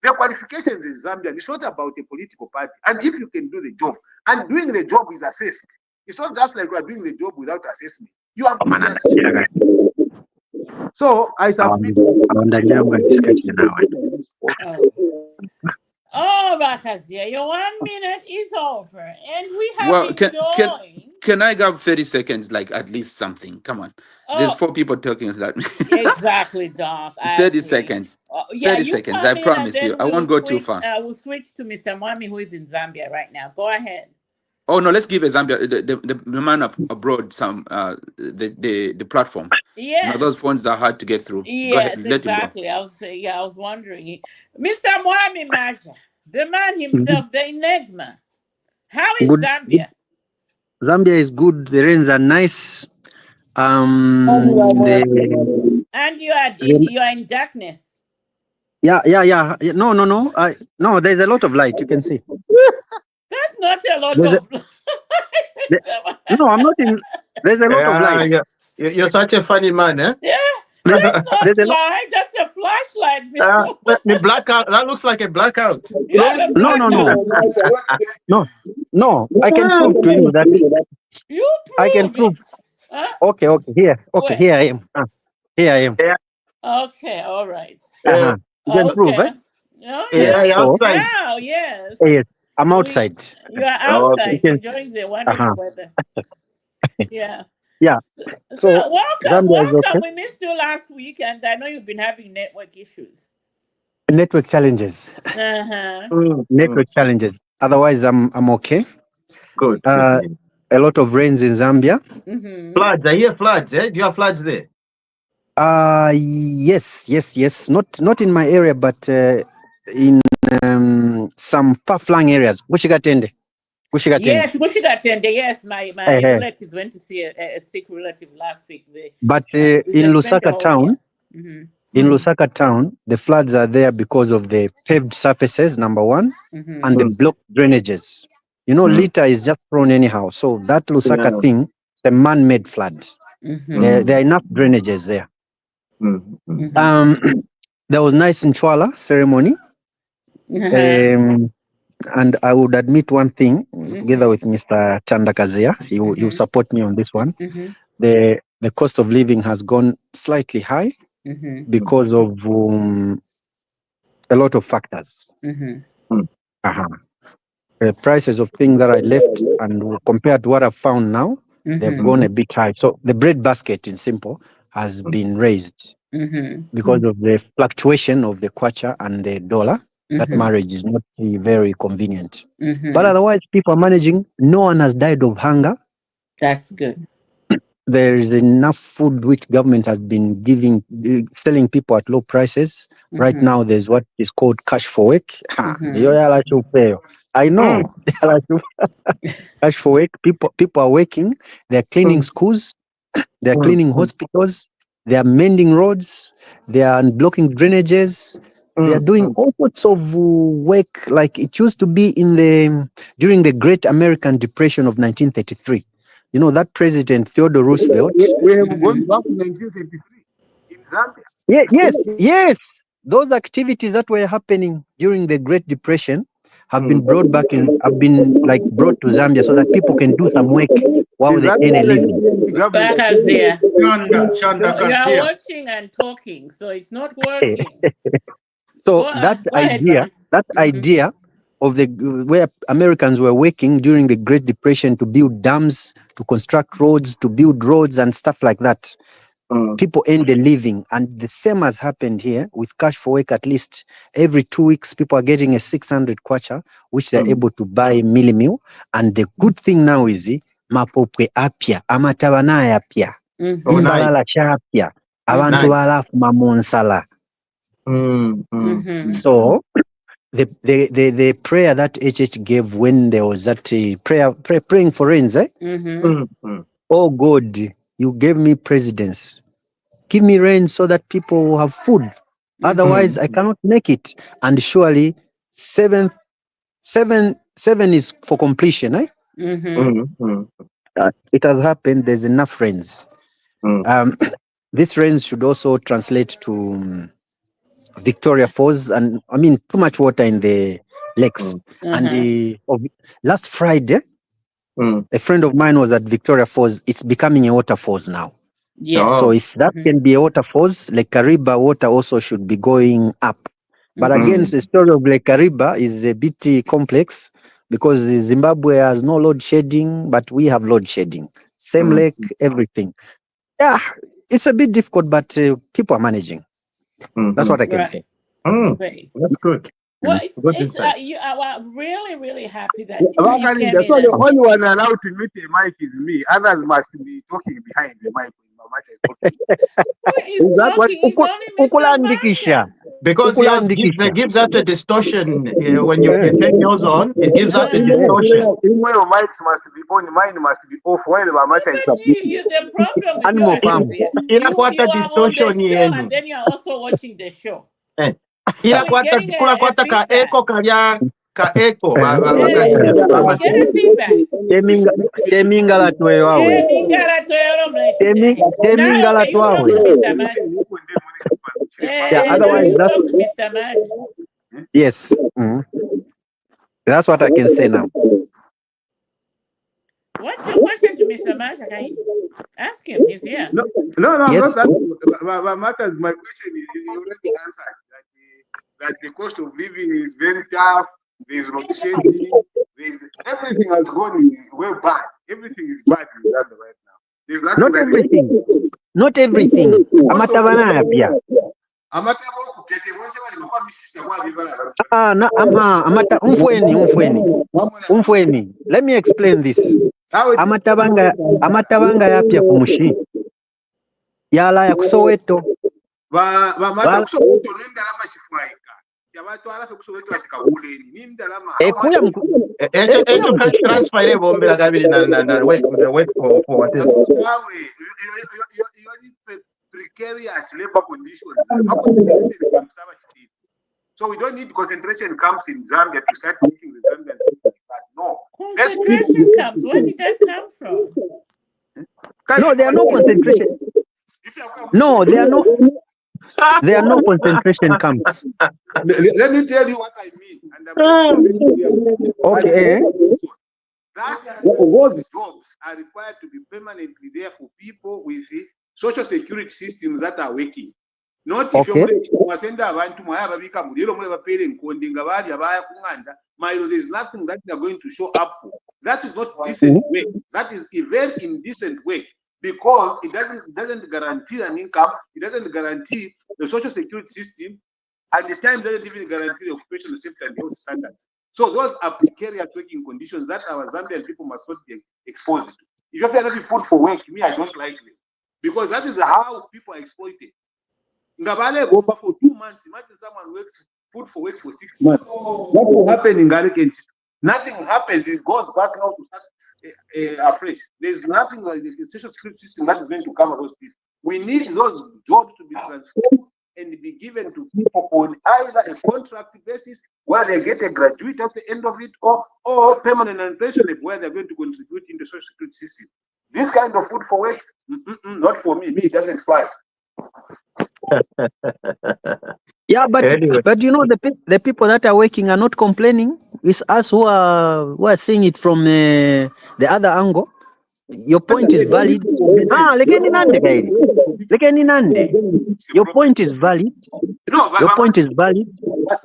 Their qualifications is Zambian. It's not about a political party. And if you can do the job, and doing the job is assessed. It's not just like you are doing the job without assessment. You have to be assessed. So I submit. Oh, Bakazia, your 1 minute is over, and we have Well, been can I have 30 seconds, like at least something? Come on. There's 4 people talking about me. Exactly, Doc. 30 seconds. 30 seconds. I promise you. I won't go too far. We'll switch to Mr. Mwami, who is in Zambia right now. Go ahead. Oh no, let's give a Zambia the man abroad some the platform. Yeah. Now those phones are hard to get through. Yes, exactly. I was wondering. Mr. Mwami Maja, the man himself, the enigma. How is Zambia? Zambia is good. The rains are nice. And you are in darkness. Yeah. No. No, there's a lot of light. You can see. That's not a lot of light. No, I'm not in. There's a lot of light. You're such a funny man, eh? Yeah. That's not light. That's a flashlight, Mr. The blackout. That looks like a blackout. No. I can prove to you that. I can prove. Huh? Okay. Here. Okay, here I am. Here I am. Yeah. Okay. All right. You can prove, eh? Oh, yes. Now, yes. Yes. I'm outside. You are outside enjoying the wonderful weather. Yeah. Yeah. So welcome. Okay. We missed you last week, and I know you've been having network issues. Network challenges. Network challenges. Otherwise, I'm okay. Good. A lot of rains in Zambia. Floods. I hear floods. Eh? Do you have floods there? Yes. Not in my area, but in some far-flung areas. Bushigatende. Yes, Bushigatende. Yes, my relatives went to see a sick relative last week. But in Lusaka town, Lusaka town, the floods are there because of the paved surfaces, number one, and the blocked drainages. You know, litter is just thrown anyhow. So that Lusaka thing, it's a man-made flood. There are enough drainages there. There was nice Nchwala ceremony. And I would admit one thing, together with Mr. Chandakazia, he will support me on this one. The cost of living has gone slightly high because of a lot of factors. The prices of things that I left and compared to what I've found now, they've gone a bit high. So the bread basket, in simple, has been raised because of the fluctuation of the kwacha and the dollar. That marriage is not very convenient. But otherwise, people are managing. No one has died of hunger. That's good. There is enough food which government has been selling people at low prices. Right now, there's what is called cash for work. I know. Cash for work. People are working. They're cleaning schools. They're cleaning hospitals. They are mending roads. They are unblocking drainages. They are doing all sorts of work like it used to be during the Great American Depression of 1933. You know, that President Theodore Roosevelt. We have gone back to 1933 in Zambia. Yes. Those activities that were happening during the Great Depression have been brought to Zambia so that people can do some work while they earn a living. You are watching and talking, so it's not working. So that idea of where Americans were working during the Great Depression to build dams, to construct roads, to build roads and stuff like that. People earn a living, and the same has happened here with cash for work. At least every 2 weeks, people are getting a 600 kwacha, which they're able to buy meal meal. And the good thing now is mapopwe apya, amatabana apya, imbalala chapya, abantu balafu mamonsala. So the prayer that HH gave when there was that praying for rains, oh God, you gave me presidents. Give me rain so that people will have food. Otherwise, I cannot make it. And surely, seven is for completion. It has happened. There's enough rains. This rains should also translate to Victoria Falls, and I mean too much water in the lakes. And last Friday, a friend of mine was at Victoria Falls. It's becoming a waterfalls now. Yeah. So if that can be a waterfalls, Lake Kariba water also should be going up. But again, the story of Lake Kariba is a bit complex because Zimbabwe has no load shedding, but we have load shedding. Same lake, everything. Yeah, it's a bit difficult, but people are managing. That's what I can say. Great. That's good. Well, Good it's insight. you are really, really happy that you Bakari, came so in. the only one allowed to mute the mic is me. Others must be talking behind the mic when Mamacha is talking. Who is that what- talking? It's only Mr. Masha. Because yours gives out a distortion when you turn yours on. It gives out a distortion. When your mics must be on, mine must be off while Mamacha is But submitting. you the problem with Animal you farm. is here. Inakwata You are on the distortion show yenu. and then you are also watching the show. Ila So we're getting kuna kwata ka feedback. echo ka echo We get a feedback. Temingala twewawe. Ningara toyoro mlete. Temingala Now, okay, you talk to twawe. Mr. Masha. Yeah, Now otherwise you that's talk to Mr. Masha. yes. That's what I can say now. What's your question to Mr. Masha? Can you ask him? He's here. No, Yes. not matters. My question is you already answered that the cost of living is very tough. There's load shedding. There's everything has gone way bad. Everything is bad in Uganda right now. There's nothing Not everything. Not everything. Amatabana apya. Amata umfweni. Let me explain this. Amatabanga yapya kumushi. Yala ya kusoweto. Echo transfer bombela kabiri na wait for whatever. Precarious labor conditions. So we don't need concentration camps in Zambia to start making the Zambian people like that. No. Concentration camps. Where did that come from? No, there are no concentration. No, there are no concentration camps. Let me tell you what I mean. And Okay. Those jobs are required to be permanently there for people with social security systems that are working. Not if Okay. there's nothing that they're going to show up for. That is not decent work. That is a very indecent work because it doesn't guarantee an income, it doesn't guarantee the social security system, and the time doesn't even guarantee the occupational safety and health standards. So those are precarious working conditions that our Zambian people must not be exposed to. If you have enough food for work, me, I don't like them. Because that is how people are exploited. Ngabale Boba for 2 months. Imagine someone works food for work for 6 months. What will happen in Garikent? Nothing happens. It goes back now to start afresh. There's nothing like the social security system that is going to cover those people. We need those jobs to be transformed and be given to people on either a contract basis where they get a graduate at the end of it or permanent and pensionable where they're going to contribute in the social security system. This kind of food for work, not for me. Me, it doesn't fly. Yeah, but Anyway. but you know the people that are working are not complaining. It's us who are seeing it from the other angle. Your point is valid. Lekeni nande guys. Lekeni nande. Your point is valid. No, but Your point is valid.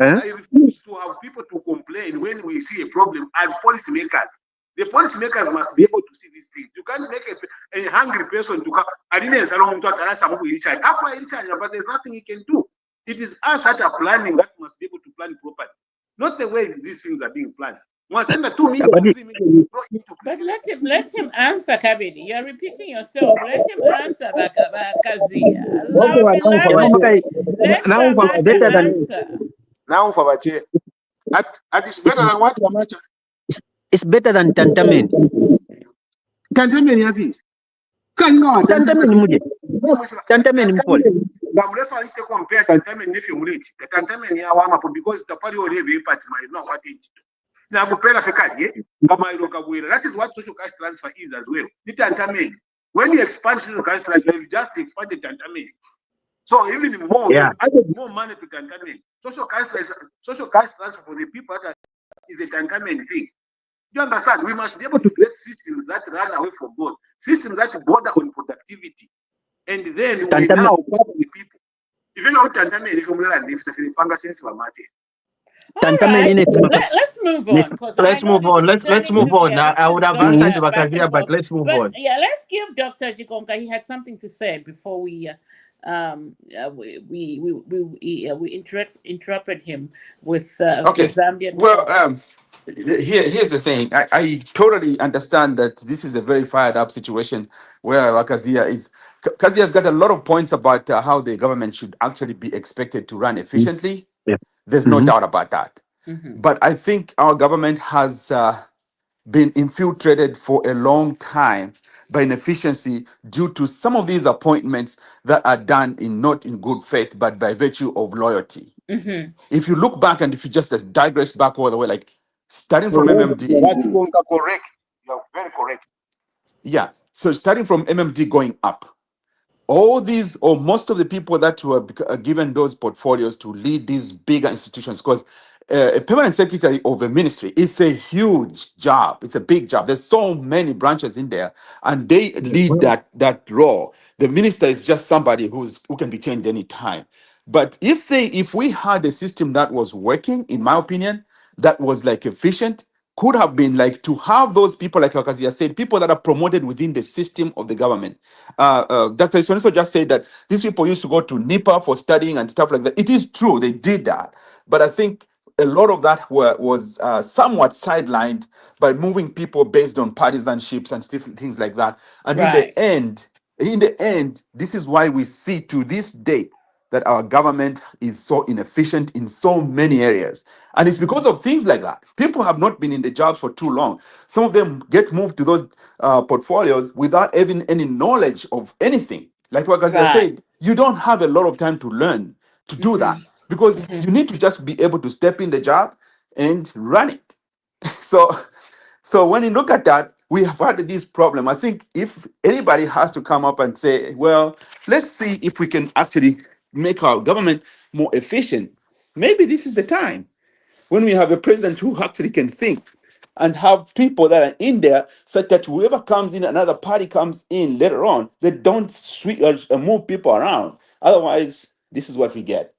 I refuse to have people to complain when we see a problem as policymakers. The policymakers must be able to see these things. You can't make a hungry person to come. But there's nothing he can do. It is us that are planning that must be able to plan properly. Not the way these things are being planned. Must send the 2 million, 3 million. But let him answer, Kabidi. You're repeating yourself. Let him answer, Kazia. Allow him. Let him answer. Now for Bache. At is better than what Yamacha. It's better than Tantamen. Tantamen yapi. Kanga Tantamen muje. Tantamen mpole. Gamrefa is to compare Tantamen if you reach. The Tantamen ya wama because the party already part might not what it. Now kupela fekali, that is what social cash transfer is as well. The Tantamen. When you expand social cash transfer, you just expand the Tantamen. So even more, added more money to Tantamen. Social cash transfer for the people that is a Tantamen thing. You understand? We must be able to create systems that run away from both, systems that border on productivity, and then we now cover the people. Even though Tantamen, if you panga sense for matter. Let's move on. Let's move on. Let's move on. I would have answered to Bakazia, but let's move on. Yeah, let's give Dr. Chikonka. He had something to say before we interrupted him with Okay. Zambian. Well, here's the thing. I totally understand that this is a very fired up situation where Kazia's got a lot of points about how the government should actually be expected to run efficiently. There's no doubt about that. But I think our government has been infiltrated for a long time by inefficiency due to some of these appointments that are done not in good faith, but by virtue of loyalty. If you look back and if you just digress back all the way, like starting from MMD. Correct. You're very correct. Yeah. So starting from MMD going up, all these or most of the people that were given those portfolios to lead these bigger institutions, because a permanent secretary of a ministry is a huge job. It's a big job. There's so many branches in there, and they lead that role. The minister is just somebody who can be changed anytime. But if we had a system that was working, in my opinion, that was like efficient, could have been like to have those people, like Wakazia said, people that are promoted within the system of the government. Dr. Isoniso just said that these people used to go to NIPA for studying and stuff like that. It is true, they did that. But I think a lot of that was somewhat sidelined by moving people based on partisanships and different things like that. And in the end, this is why we see to this day that our government is so inefficient in so many areas. And it's because of things like that. People have not been in the jobs for too long. Some of them get moved to those portfolios without having any knowledge of anything. Like what Gazia said, you don't have a lot of time to learn to do that because you need to just be able to step in the job and run it. So when you look at that, we have had this problem. I think if anybody has to come up and say, well, let's see if we can actually make our government more efficient, maybe this is the time when we have a president who actually can think and have people that are in there such that whoever comes in, another party comes in later on, they don't move people around. Otherwise, this is what we get.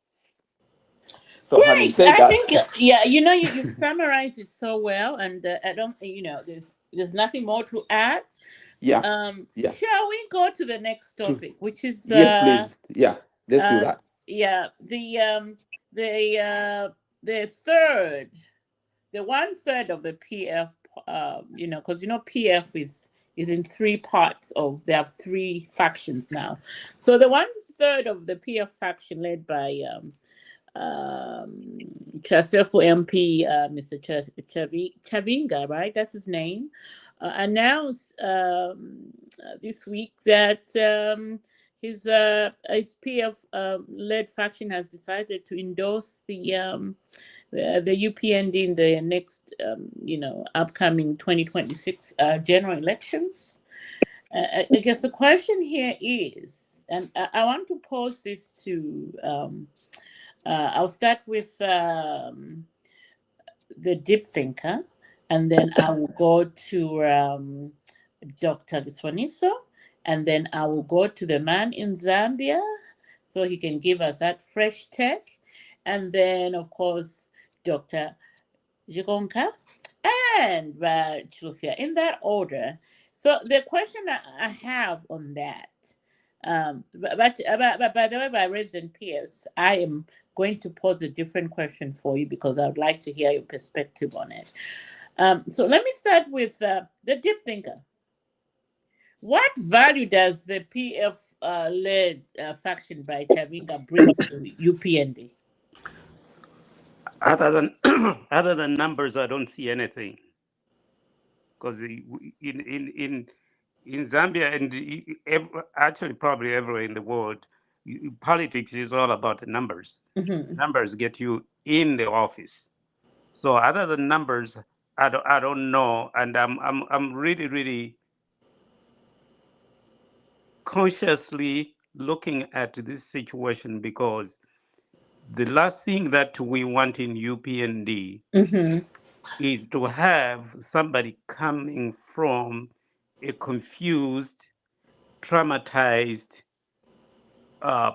So having said that, think you summarized it so well, and I don't there's nothing more to add. Shall we go to the next topic, which is yes, please. Yeah, let's do that. Yeah, the 1/3 of the PF, because PF is in 3 parts of. There are 3 factions now. So the 1/3 of the PF faction, led by Chasefo MP, Mr. Chavinga, right? That's his name. Announced this week that his PF led faction has decided to endorse the UPND in the next upcoming 2026 general elections. I guess the question here is, and I want to pose this to I'll start with the deep thinker, and then I will go to Dr. Giswaniso, and then I will go to the man in Zambia so he can give us that fresh take, and then of course Dr. Jikonka, and Chilufia, in that order. So the question that I have on that, but by the way, by Resident Pierce, I am going to pose a different question for you because I would like to hear your perspective on it. So let me start with the deep thinker. What value does the PF led faction by Chavinga brings to UPND? Other than other than numbers, I don't see anything. Because in Zambia and actually probably everywhere in the world, politics is all about the numbers. Mm-hmm. Numbers get you in the office. So other than numbers, I don't know, and I'm really consciously looking at this situation because the last thing that we want in UPND Mm-hmm. is to have somebody coming from a confused, traumatized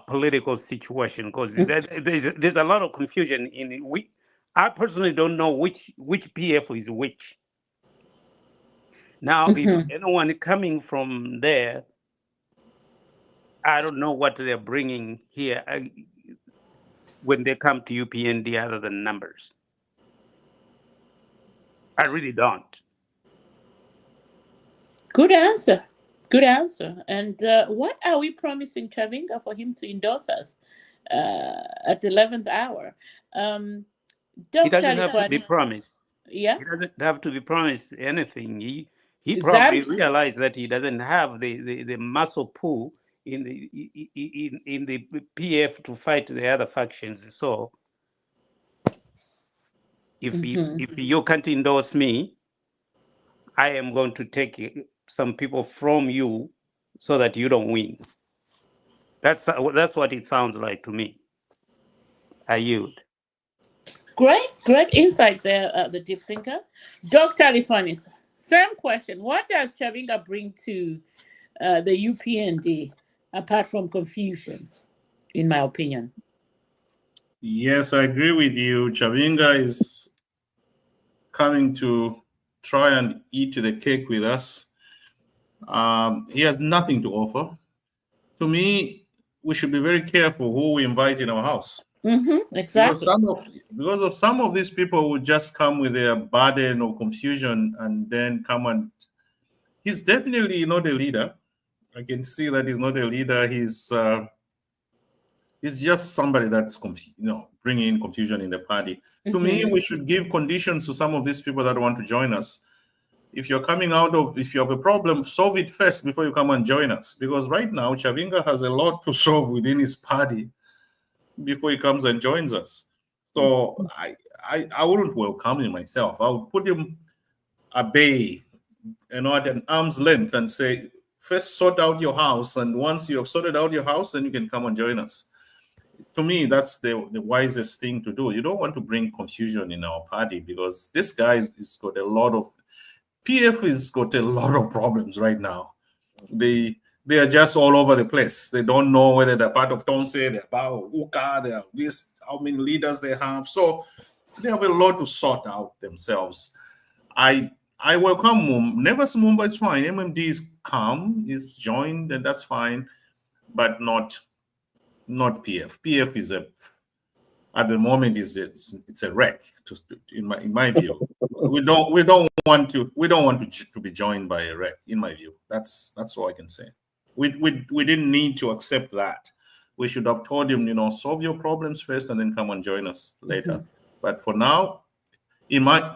political situation, because there's a lot of confusion in it. I personally don't know which PF is which. Now, if Mm-hmm. anyone coming from there, I don't know what they're bringing here when they come to UPND other than numbers. I really don't. Good answer. Good answer. And what are we promising Chavinga for him to endorse us at the 11th hour? He Dr. doesn't have to be Liswani, promised. yeah, He doesn't have to be promised anything. He probably Zam- realized that he doesn't have the muscle pull in the PF to fight the other factions. So if you can't endorse me, I am going to take some people from you so that you don't win. That's what it sounds like to me. I yield. great insight there, the deep thinker. Dr. Liswani, same question. What does Chavinga bring to the UPND apart from confusion, in my opinion? Yes, I agree with you. Chavinga is coming to try and eat the cake with us. He has nothing to offer. To me, we should be very careful who we invite in our house. Mm-hmm, Because exactly. some of these people would just come with their burden of confusion and then come and he's definitely not a leader. I can see that he's not a leader. He's just somebody that's bringing in confusion in the party. To me, we should give conditions to some of these people that want to join us. If you have a problem, solve it first before you come and join us. Because right now, Chavinga has a lot to solve within his party before he comes and joins us. So I wouldn't welcome him myself. I would put him at bay, at an arm's length and say, first sort out your house. And once you have sorted out your house, then you can come and join us. To me, that's the wisest thing to do. You don't want to bring confusion in our party because this guy has got a lot of PF has got a lot of problems right now. They are just all over the place. They don't know whether they're part of Tonse, they're part of Uka, they're this, how many leaders they have. So they have a lot to sort out themselves. I welcome Mumba. Nevers Mumba is fine. MMD is calm, is joined, and that's fine, but not PF. PF is at the moment it's a wreck. In my view, we don't want to be joined by a wreck. In my view, that's all I can say. We didn't need to accept that. We should have told him, solve your problems first and then come and join us later. But for now,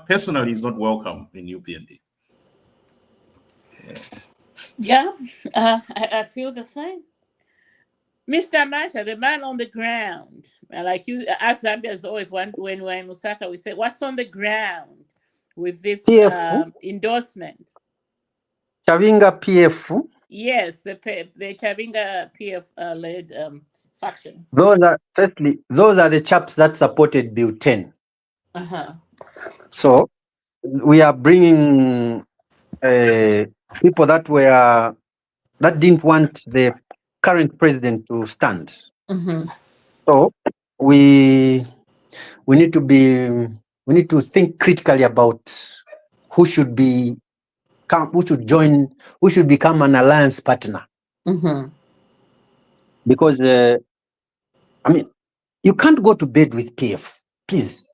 personally, he's not welcome in UPND. Yeah, I feel the same. Mr. Masha, the man on the ground, like you, as Zambians always want, when we're in Lusaka, we say, what's on the ground with this PF, endorsement? Chavinga PF. Yes, the Chavinga PF led factions. Those are the chaps that supported Bill 10. Uh-huh. So we are bringing people that didn't want the current president to stand. Mm-hmm. So we need to think critically about who should become an alliance partner. Mm-hmm. Because I mean, you can't go to bed with PF, please.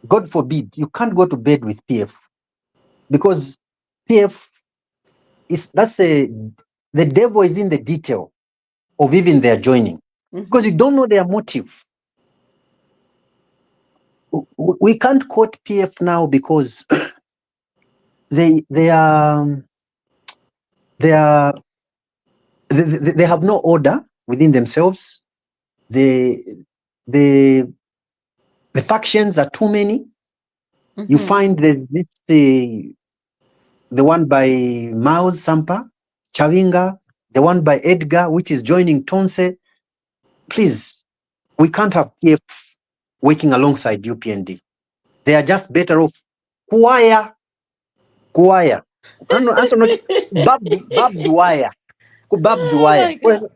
God forbid, you can't go to bed with PF, because PF the devil is in the detail of even their joining, because you don't know their motive. We can't quote PF now because they have no order within themselves. The factions are too many. You find the one by Miles Sampa, Chavinga, the one by Edgar, which is joining Tonse. Please, we can't have PF working alongside UPND. They are just better off Kuaya. Answer not Bab Dwyer. Kubab Oh Dwyer. my God.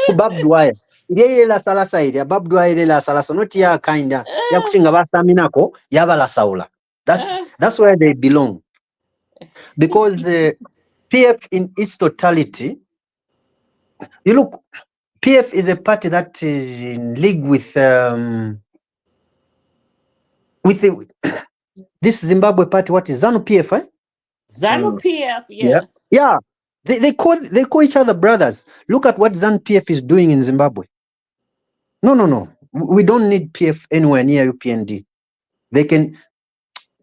Kubab Dwyer. Ile la salasa ile Bab Dwyer ile la salasa not ya kinda ya kuchinga basaminako yabala saula. That's where they belong. Because PF in its totality, you look, PF is a party that is in league with this Zimbabwe party. What is ZANU PF? ZANU PF, Yeah. yes. Yeah. They call each other brothers. Look at what ZANU PF is doing in Zimbabwe. No. We don't need PF anywhere near UPND. They can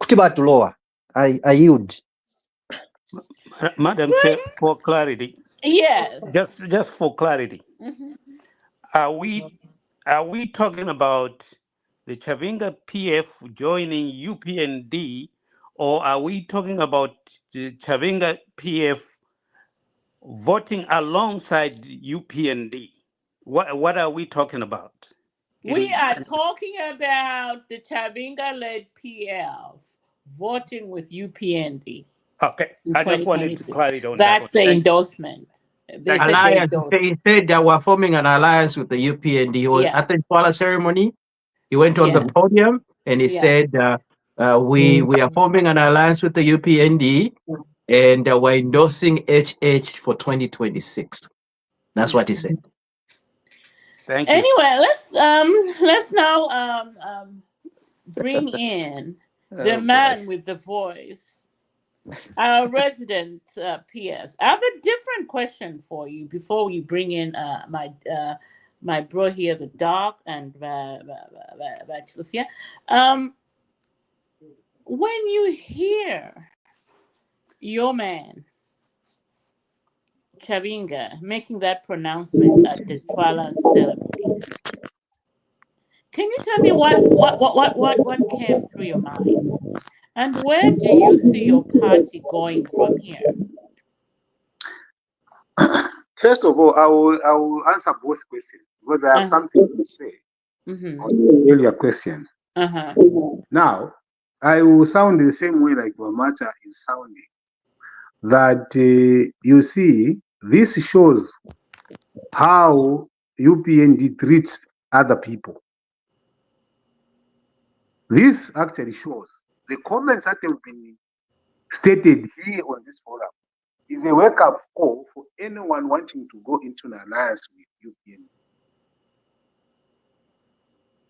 Kutiba to lower. I yield. Madam Chair, for clarity. Yes. Just for clarity. Mm-hmm. Are we talking about the Chavinga PF joining UPND, or are we talking about the Chavinga PF voting alongside UPND? What are we talking about? We are talking about the Chavinga-led PF voting with UPND. Okay, in I just wanted 2026. clarity on that one. That's the endorsement. They said they Alliance. endorsed. He said they were forming an alliance with the UPND. He was Yeah. at the Kuala ceremony. He went on the Yeah. podium and he Yeah. said, "We are forming an alliance with the UPND, and we're endorsing HH for 2026." That's what he said. Thank you. Anyway, let's now bring in the man with the voice, our resident PS. I have a different question for you before we bring in my bro here, the dog, and Chilufia. When you hear your man Chavinga making that pronouncement at the Twilight ceremony, can you tell me what came through your mind, and where do you see your party going from here? First of all, I will answer both questions because I have something to say on the earlier question. Now, I will sound the same way like Wamata is sounding. That you see, this shows how UPND treats other people. This actually shows the comments that have been stated here on this forum is a wake-up call for anyone wanting to go into an alliance with UPND.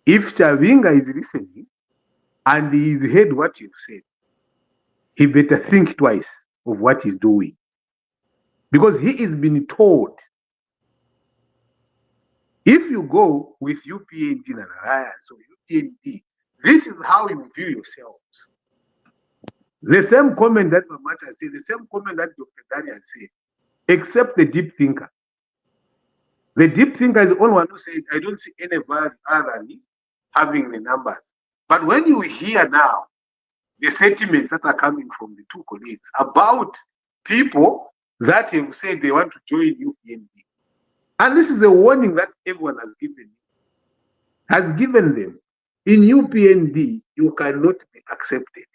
If Chavinga is listening and he's heard what you've said, he better think twice of what he's doing. Because he is being told, if you go with UPND in an alliance or UPND, this is how you view yourselves. The same comment that Mamacha said, the same comment that Dr. Daniel said, except the deep thinker. The deep thinker is the only one who said, I don't see any value other than having the numbers. But when you hear now the sentiments that are coming from the two colleagues about people that have said they want to join UPND, and this is a warning that everyone has given them. In UPND, you cannot be accepted.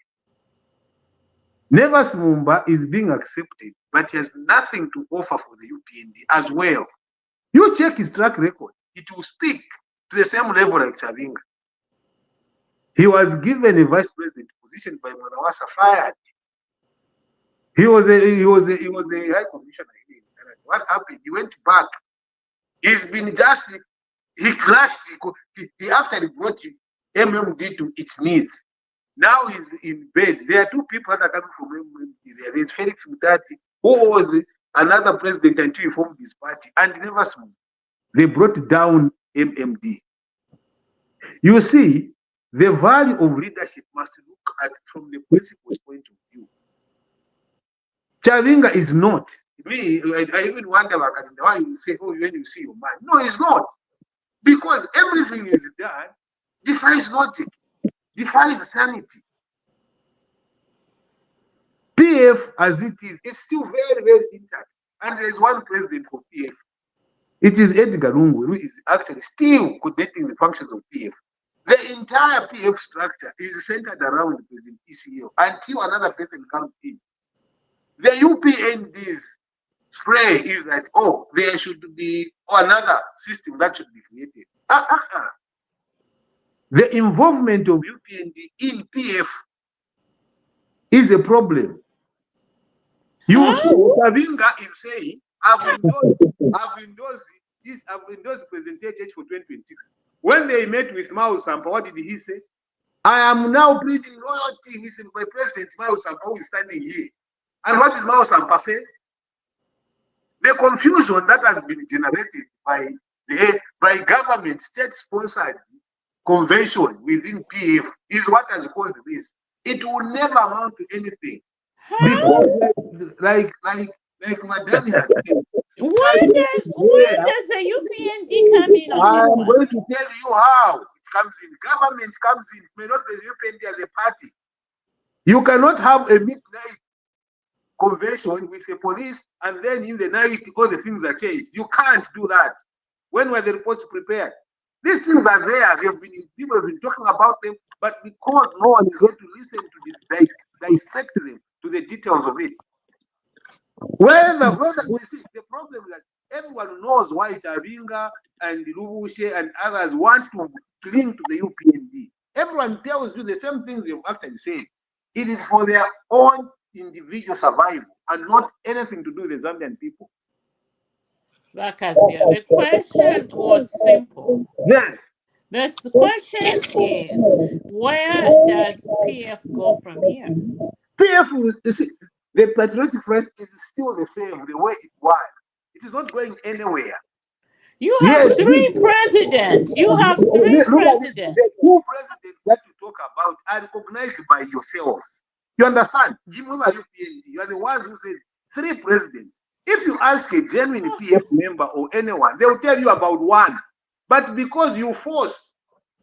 Nevas Mumba is being accepted, but he has nothing to offer for the UPND as well. You check his track record, it will speak to the same level like Chavinga. He was given a vice president position by Mwanawasa, fired. He was a high commissioner here in Canada. What happened? He went back. He's been just, he crashed. He actually brought MMD to its needs. Now he's in bed. There are two people that are coming from MMD. There's Felix Mutati, who was another president until he formed his party and never smoked. They brought down MMD. You see, the value of leadership must look at from the principal's point of view. Chavinga is not. Me, I even wonder why you say, oh, when you see your man. No, it's not. Because everything is done, defies logic, defies sanity. PF as it is still very, very intact. And there is one president for PF. It is Edgar Lungu, who is actually still coordinating the functions of PF. The entire PF structure is centered around President ECO until another person comes in. The UPND's pray is that, oh, there should be another system that should be created. The involvement of UPND in PF is a problem. You saw Chavinga is saying, I've endorsed President HH for 2026. When they met with Mao Sampa, what did he say? I am now pleading loyalty with my president Mao Sampa, who is standing here. And what did Mao Sampa say? The confusion that has been generated by government state-sponsored convention within PF is what has caused this. It will never amount to anything. Because like Madame has said, where does the UPND come in on this one? I'm going to tell you how it comes in. Government comes in. It may not be the UPND as a party. You cannot have a midnight convention with the police and then in the night all the things are changed. You can't do that. When were the reports prepared? These things are there. People have been talking about them, but because no one is going to listen to dissect them to the details of it. Whether we see the problem is that everyone knows why Chavinga and Lubushe and others want to cling to the UPND. Everyone tells you the same things you've actually said. It is for their own individual survival and not anything to do with the Zambian people. Bakasia, the question was simple. Then The question is, where does PF go from here? PF, you see, the Patriotic Front is still the same, the way it was. It is not going anywhere. You have three presidents. You have three presidents. The two presidents that you talk about are recognized by yourselves. You understand? You are the ones who said 3 presidents. If you ask a genuine PF member or anyone, they will tell you about one. But because you force,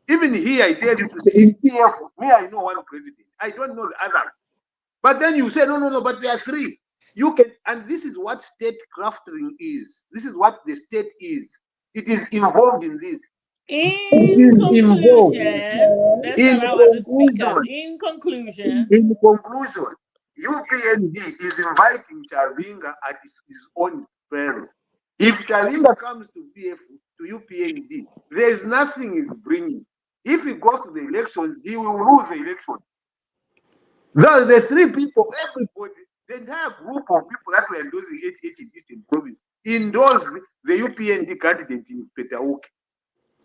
even here I tell you to say in PF, me I know one president. I don't know the others. But then you say, no, but there are 3. You can, and this is what state crafting is. This is what the state is. It is involved in this. In conclusion, in conclusion, UPND is inviting Chavinga at his own peril. If Chavinga comes to PF, to UPND, there is nothing he's bringing. If he goes to the elections, he will lose the election. The 3 people, everybody, the entire group of people that were endorsing HH in Eastern Province endorsed the UPND candidate in Petauke.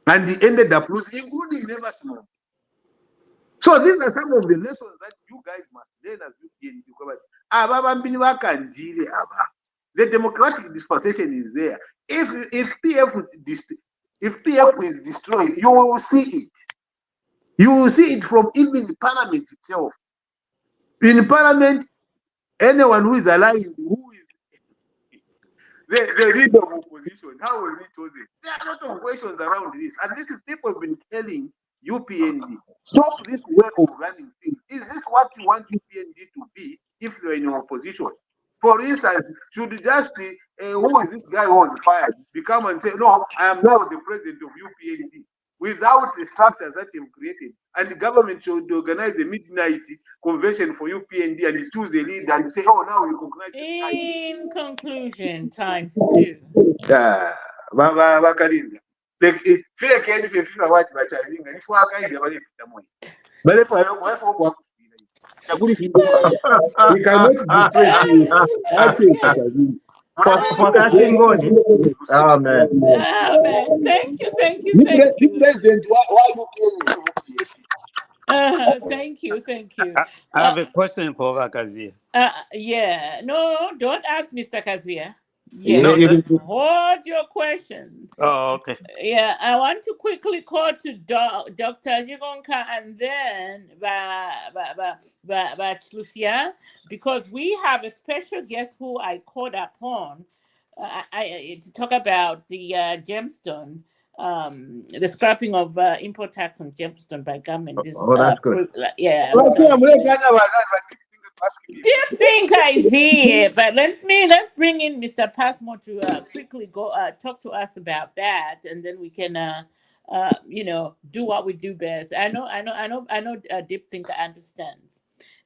And he ended up losing, including Never Small. So these are some of the lessons that you guys must learn as UPND. The democratic dispensation is there. If PF is destroyed, you will see it. You will see it from even the parliament itself. In parliament, anyone who is alive, who is the leader of opposition, how was he chosen? There are a lot of questions around this. And this is people have been telling UPND, stop this way of running things. Is this what you want UPND to be if you're in opposition? For instance, should just who is this guy who was fired become and say, no, I am now the president of UPND, without the structures that they've created? And the government should organize a midnight convention for UPND and choose a leader and say, oh, now we recognize this guy. In conclusion, times 2. Bakalinda. Feel like anything what Chavinga. If I can't But if I work, we cannot betray you. That's it. For catching on. Oh man. Ah, man. Thank you. The president, why you Thank you. I have a question for Vakazia. Yeah. No, don't ask Mr. Kazia. You Yeah. No, that, Hold your questions. oh, okay. Yeah, I want to quickly call to Dr. Jigonka and then Lucia, because we have a special guest who I called upon to talk about the gemstone, the scrapping of import tax on gemstone by government. This, Oh, that's good. Deep think I see it, but let's bring in Mr. Passmore to quickly go talk to us about that, and then we can do what we do best. I know Deep Thinker understands,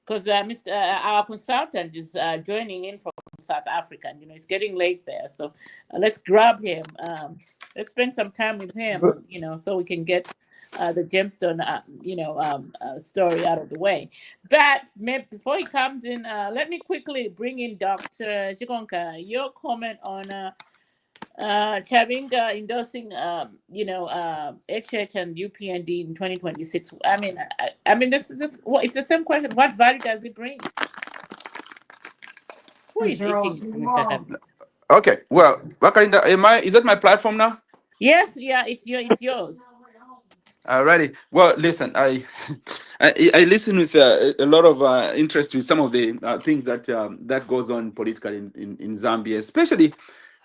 because Mr. Our consultant is joining in from South Africa, and it's getting late there, so let's grab him. Let's spend some time with him, so we can get the gemstone, story out of the way. But before he comes in, let me quickly bring in Dr. Jigonka. Your comment on Chavinga endorsing, HH and UPND in 2026. I mean, it's the same question. What value does it bring? Who is HH, Mr. Chavinga? Okay, well, Wakalinda, is that my platform now? Yes, yeah, it's yours. Alrighty. Well, listen, I listen with a lot of interest with some of the things that goes on politically in Zambia, especially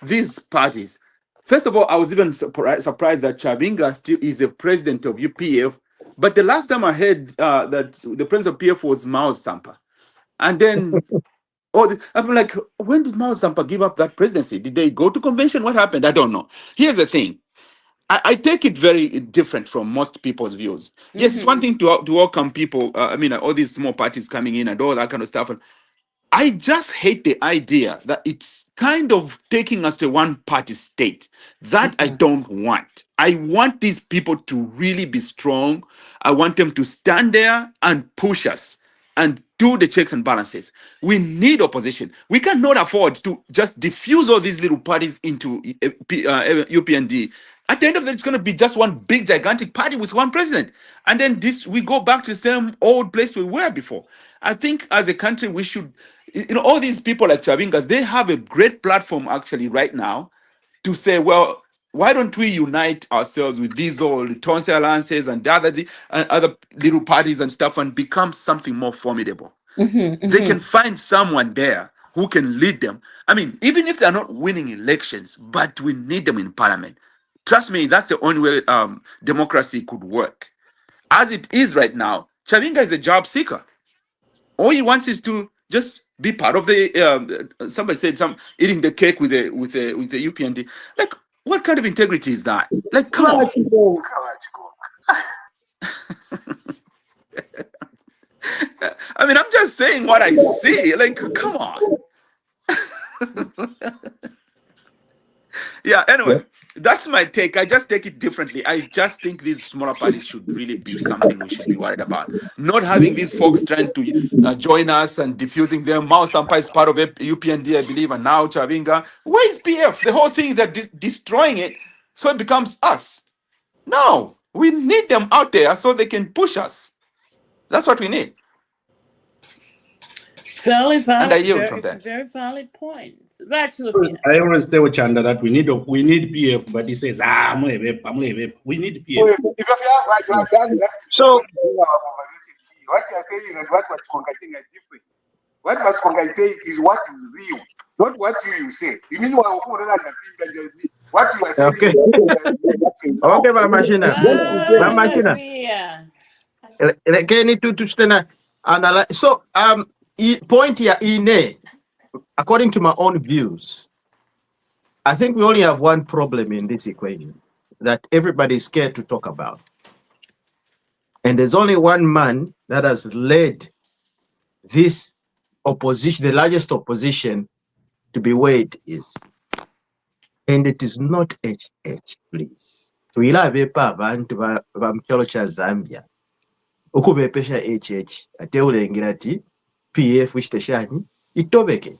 these parties. First of all, I was even surprised that Chavinga still is a president of UPF. But the last time I heard that the president of PF was Mao Sampa, and then I'm like, when did Mao Sampa give up that presidency? Did they go to convention? What happened? I don't know. Here's the thing. I take it very different from most people's views. Yes, it's one thing to welcome people. All these small parties coming in and all that kind of stuff. And I just hate the idea that it's kind of taking us to one party state. That I don't want. I want these people to really be strong. I want them to stand there and push us and do the checks and balances. We need opposition. We cannot afford to just diffuse all these little parties into UPND. At the end of it, it's going to be just one big, gigantic party with one president. And then we go back to the same old place we were before. I think as a country, we should, all these people like Chavingas, they have a great platform actually right now to say, well, why don't we unite ourselves with these old Tonse alliances and other little parties and stuff and become something more formidable? They can find someone there who can lead them. I mean, even if they're not winning elections, but we need them in parliament. Trust me, that's the only way democracy could work. As it is right now, Chavinga is a job seeker. All he wants is to just be part of the. Somebody said eating the cake with the UPND. Like, what kind of integrity is that? Like, come on. I mean, I'm just saying what I see. Like, come on. Yeah. Anyway. That's my take. I just take it differently. I just think these smaller parties should really be something we should be worried about. Not having these folks trying to join us and diffusing them. Mao Sampa is part of UPND, I believe, and now Chavinga. Where's PF? The whole thing, they're destroying it so it becomes us. No, we need them out there so they can push us. That's what we need. Very valid, and I yield from there. Very valid points. Right, I always tell Chanda that we need PF, but he says, I'm gonna have we need PF. So what you are saying and what Konga saying are different. What Konga is saying is what is real, not what you say. You mean what you are saying? Okay. Okay, Machina. Kenny to stand and so point here in according to my own views, I think we only have one problem in this equation that everybody is scared to talk about. And there's only one man that has led this opposition, the largest opposition, to be where it is. And it is not HH, please. Tuilabyepa abantu bamkyalo kya Zambia. okubepesha HH ate ulengera ati PF wishiteshani itobeke.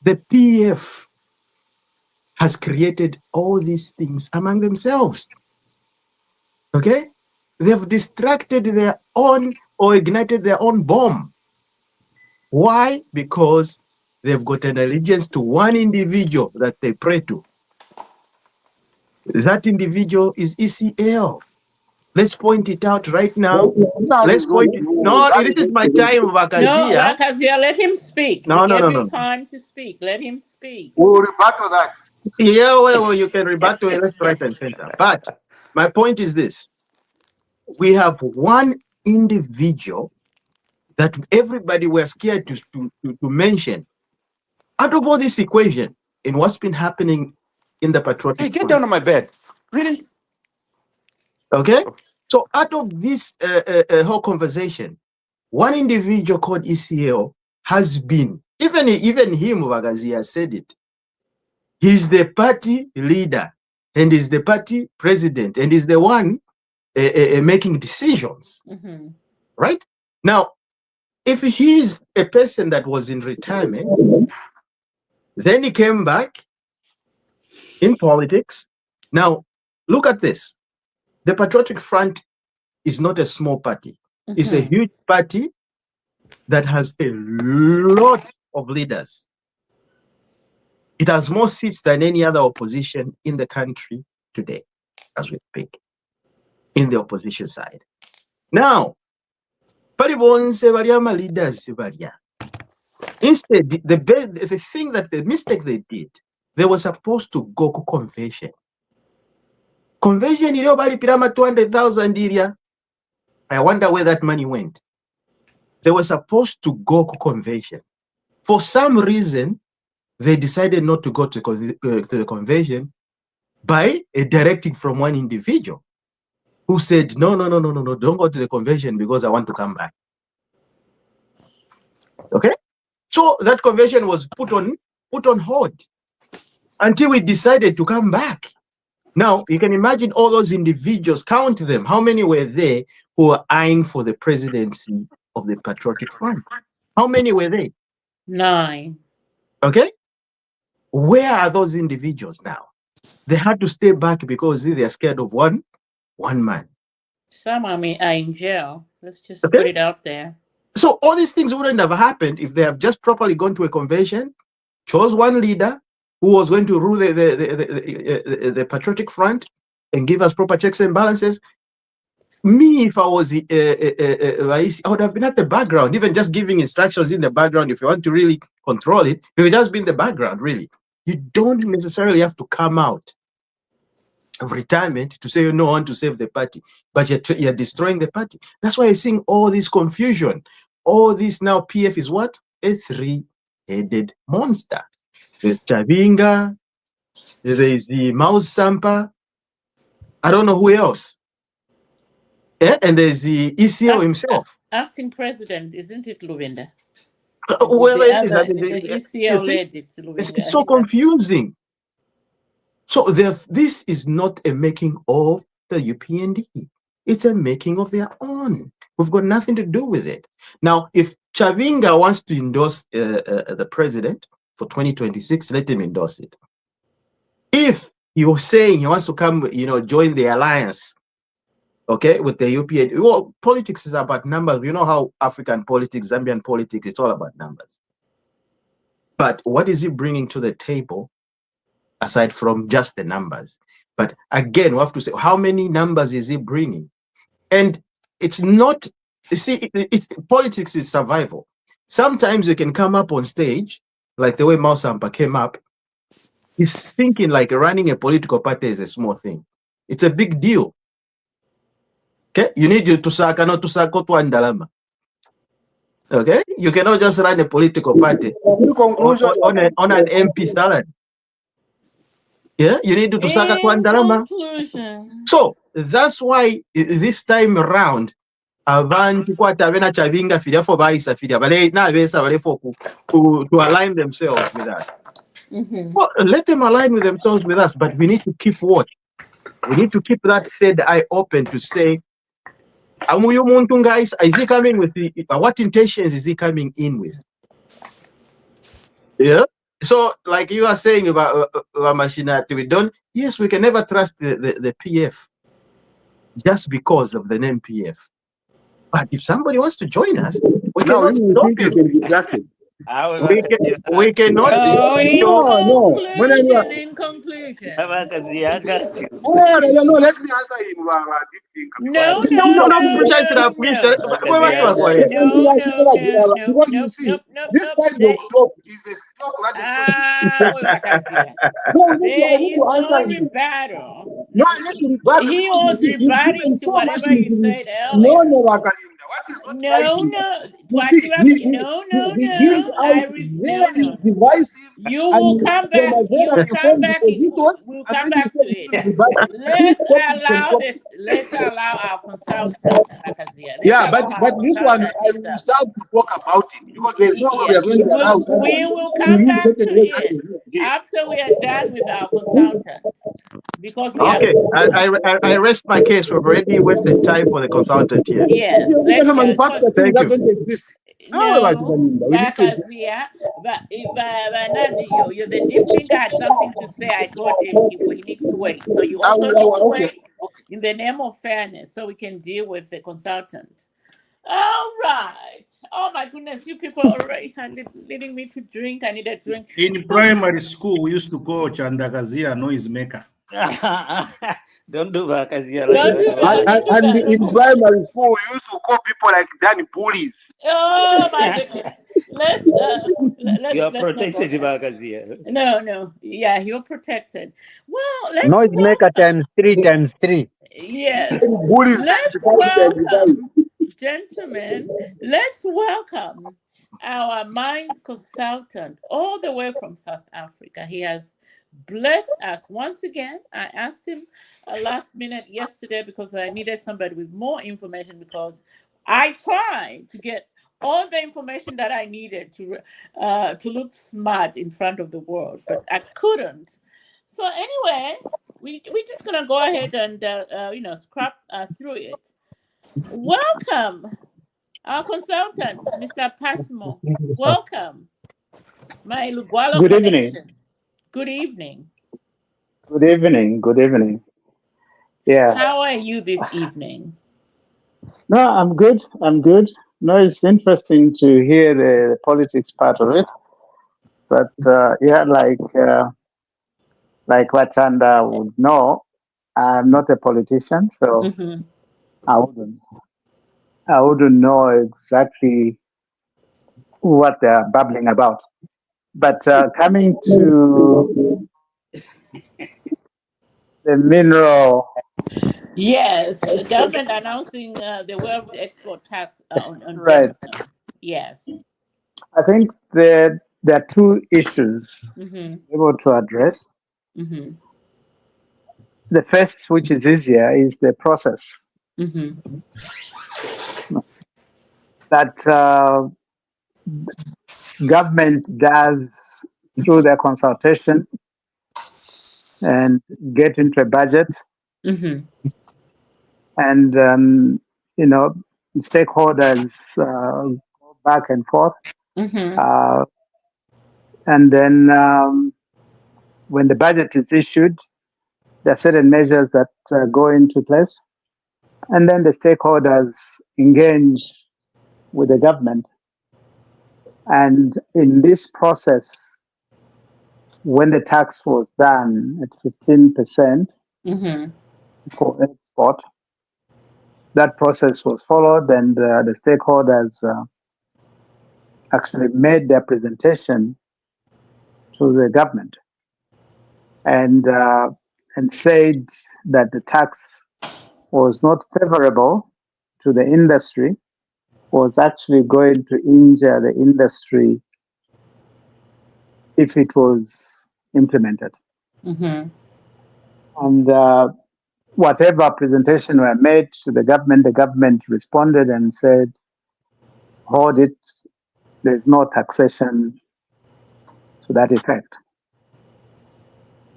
The PF has created all these things among themselves. Okay? They've distracted their own or ignited their own bomb. Why? Because they've got an allegiance to one individual that they pray to. That individual is ECL. Let's point it out right now. Let's point it. No, this is my time, No, Vakazia. Rakazia, let him speak. No, We no, gave no, you no. time to speak. Let him speak. We'll rebut to that. Yeah, well, you can rebut to it left, right, and center. But my point is this. We have one individual that everybody were scared to mention. Out of all this equation, in what's been happening in the patriotic Hey, get front, down on my bed. Really? okay? So out of this whole conversation, one individual called ECL has been, even him, Wagazia said it, he's the party leader and is the party president and is the one making decisions, right? Now, if he's a person that was in retirement, then he came back in politics. Now, look at this. The Patriotic Front is not a small party. It's a huge party that has a lot of leaders. It has more seats than any other opposition in the country today, as we speak, in the opposition side. Now, leaders. Instead, the mistake they did, they were supposed to go to convention. Convention, pirama 200,000 area. I wonder where that money went. They were supposed to go to convention. For some reason, they decided not to go to the convention by a directive from one individual who said, no, don't go to the convention because I want to come back. Okay? So that convention was put on hold until we decided to come back. Now, you can imagine all those individuals, count them. How many were there who were eyeing for the presidency of the Patriotic Front? How many were they? 9. Okay? Where are those individuals now? They had to stay back because they are scared of one man. Some are in jail. Let's just put it out there. So all these things wouldn't have happened if they have just properly gone to a convention, chose one leader who was going to rule the Patriotic Front and give us proper checks and balances. Me, if I was I would have been at the background, even just giving instructions in the background. If you want to really control it, it would just be in the background, really. You don't necessarily have to come out of retirement to say you know want to save the party, but you're destroying the party. That's why you're seeing all this confusion. All this now, PF is what? A three-headed monster. There's Chavinga, there is the Mouse Sampa, I don't know who else. Yeah? And there's the ECO himself. Acting president, isn't it, Luvinda? Well, the ECO led, it's Luvinda. It's so confusing. So this is not a making of the UPND. It's a making of their own. We've got nothing to do with it. Now, if Chavinga wants to endorse the president for 2026, let him endorse it. If you're saying he wants to come, join the alliance, okay, with the UPND, well, politics is about numbers. You know how African politics, Zambian politics, it's all about numbers. But what is he bringing to the table aside from just the numbers? But again, we have to say, how many numbers is he bringing? And it's not, you see, politics is survival. Sometimes you can come up on stage, like the way Mausampa came up. He's thinking like running a political party is a small thing. It's a big deal. Okay, you need to saka not to saka to andalama. Okay, you cannot just run a political party on an MP salary. Yeah, you need to saka to andalama. So that's why this time around, abantu kwatavena Chavinga filia for baisa filia bale na besa bale for to align themselves with us. Well, let them align with themselves with us, but we need to keep watch. We need to keep that third eye open to say, Amuyu muntu guys, is he coming with what intentions is he coming in with? Yeah. So, like you are saying about Mashinati, yes, we can never trust the PF just because of the name PF. But if somebody wants to join us, we Now cannot you stop think you him. can be trusted. We cannot So No. in conclusion. Oh, no, let me answer him. This thing, No, because No, no, no, no, no, no, please. no. No, no, no, no, because you nope, see, nope, nope, this nope. kind of talk is a talk that is so Ah, wait, Wakasia. no, There I need is to no answer him. rebuttal. No, I need to rebut He because you was see, he's rebutting given to so much whatever you said no, earlier. Wakalinda. What is not right No, is that, no, you see, no, no, he gives no. out No, very no. divisive You will and come back. You will demagogically come formed back. position, We'll and come then you back say to you it. should rebut. This topic can talk. Let's allow our consultant, Lakazia. Let's Yeah, but allow our this one consultant. I will start to talk about it because there's no way we Yeah, are going to allow somebody we will to come use back to certain words that it is not there. after we are done with our consultant because we are. Okay, I rest my case. We've already wasted time for the consultant here. Yes, You're let's going to manufacture things Thank that you. don't exist. no, We need to. Bakazia, but you're the deep thinker had something to say. I told him he needs to wait. So you also need to Okay. wait in the name of fairness so we can deal with the consultant. All right. Oh my goodness, you people already are leading me to drink. I need a drink. In primary school, we used to call Chandagazia noise maker. Don't do Bakazia like Don't do that. that. Don't do And that. Don't in do that. primary school, we used to call people like Danny bullies. Oh my goodness. Let's You are let's not go protected, there. Bakazia. No. Yeah, you're protected. Well, let's Noisemaker welcome. times 3 times 3. Yes. Bullies Let's welcome, gentlemen. Let's welcome our minds consultant all the way from South Africa. He has blessed us once again. I asked him last minute yesterday because I needed somebody with more information because I tried to get all the information that I needed to look smart in front of the world, but I couldn't. So anyway, we're just gonna go ahead and scrap through it. Welcome, our consultant, Mr. Passmo. Welcome, my Lugwalo Good evening. connection. Good evening. Good evening. Good evening. Yeah. How are you this evening? No, I'm good. I'm good. No, it's interesting to hear the politics part of it. But yeah, like Wachanda would know, I'm not a politician, so Mm-hmm. I wouldn't I wouldn't know exactly what they're babbling about. But coming to the mineral, Yes, the government announcing the wealth export tax on right? gemstone. Yes. I think there are two issues Mm-hmm. able to address. Mm-hmm. The first, which is easier, is the process Mm-hmm. that government does through their consultation and get into a budget, Mm-hmm. and you know stakeholders go back and forth, Mm-hmm. uh, and then when the budget is issued, there are certain measures that go into place, and then the stakeholders engage with the government. And in this process, when the tax was done at 15% Mm-hmm. for export, that process was followed, and the stakeholders actually made their presentation to the government and said that the tax was not favorable to the industry, was actually going to injure the industry if it was implemented. Mm-hmm. And whatever presentation were made to the government responded and said, hold it, there's no taxation to that effect.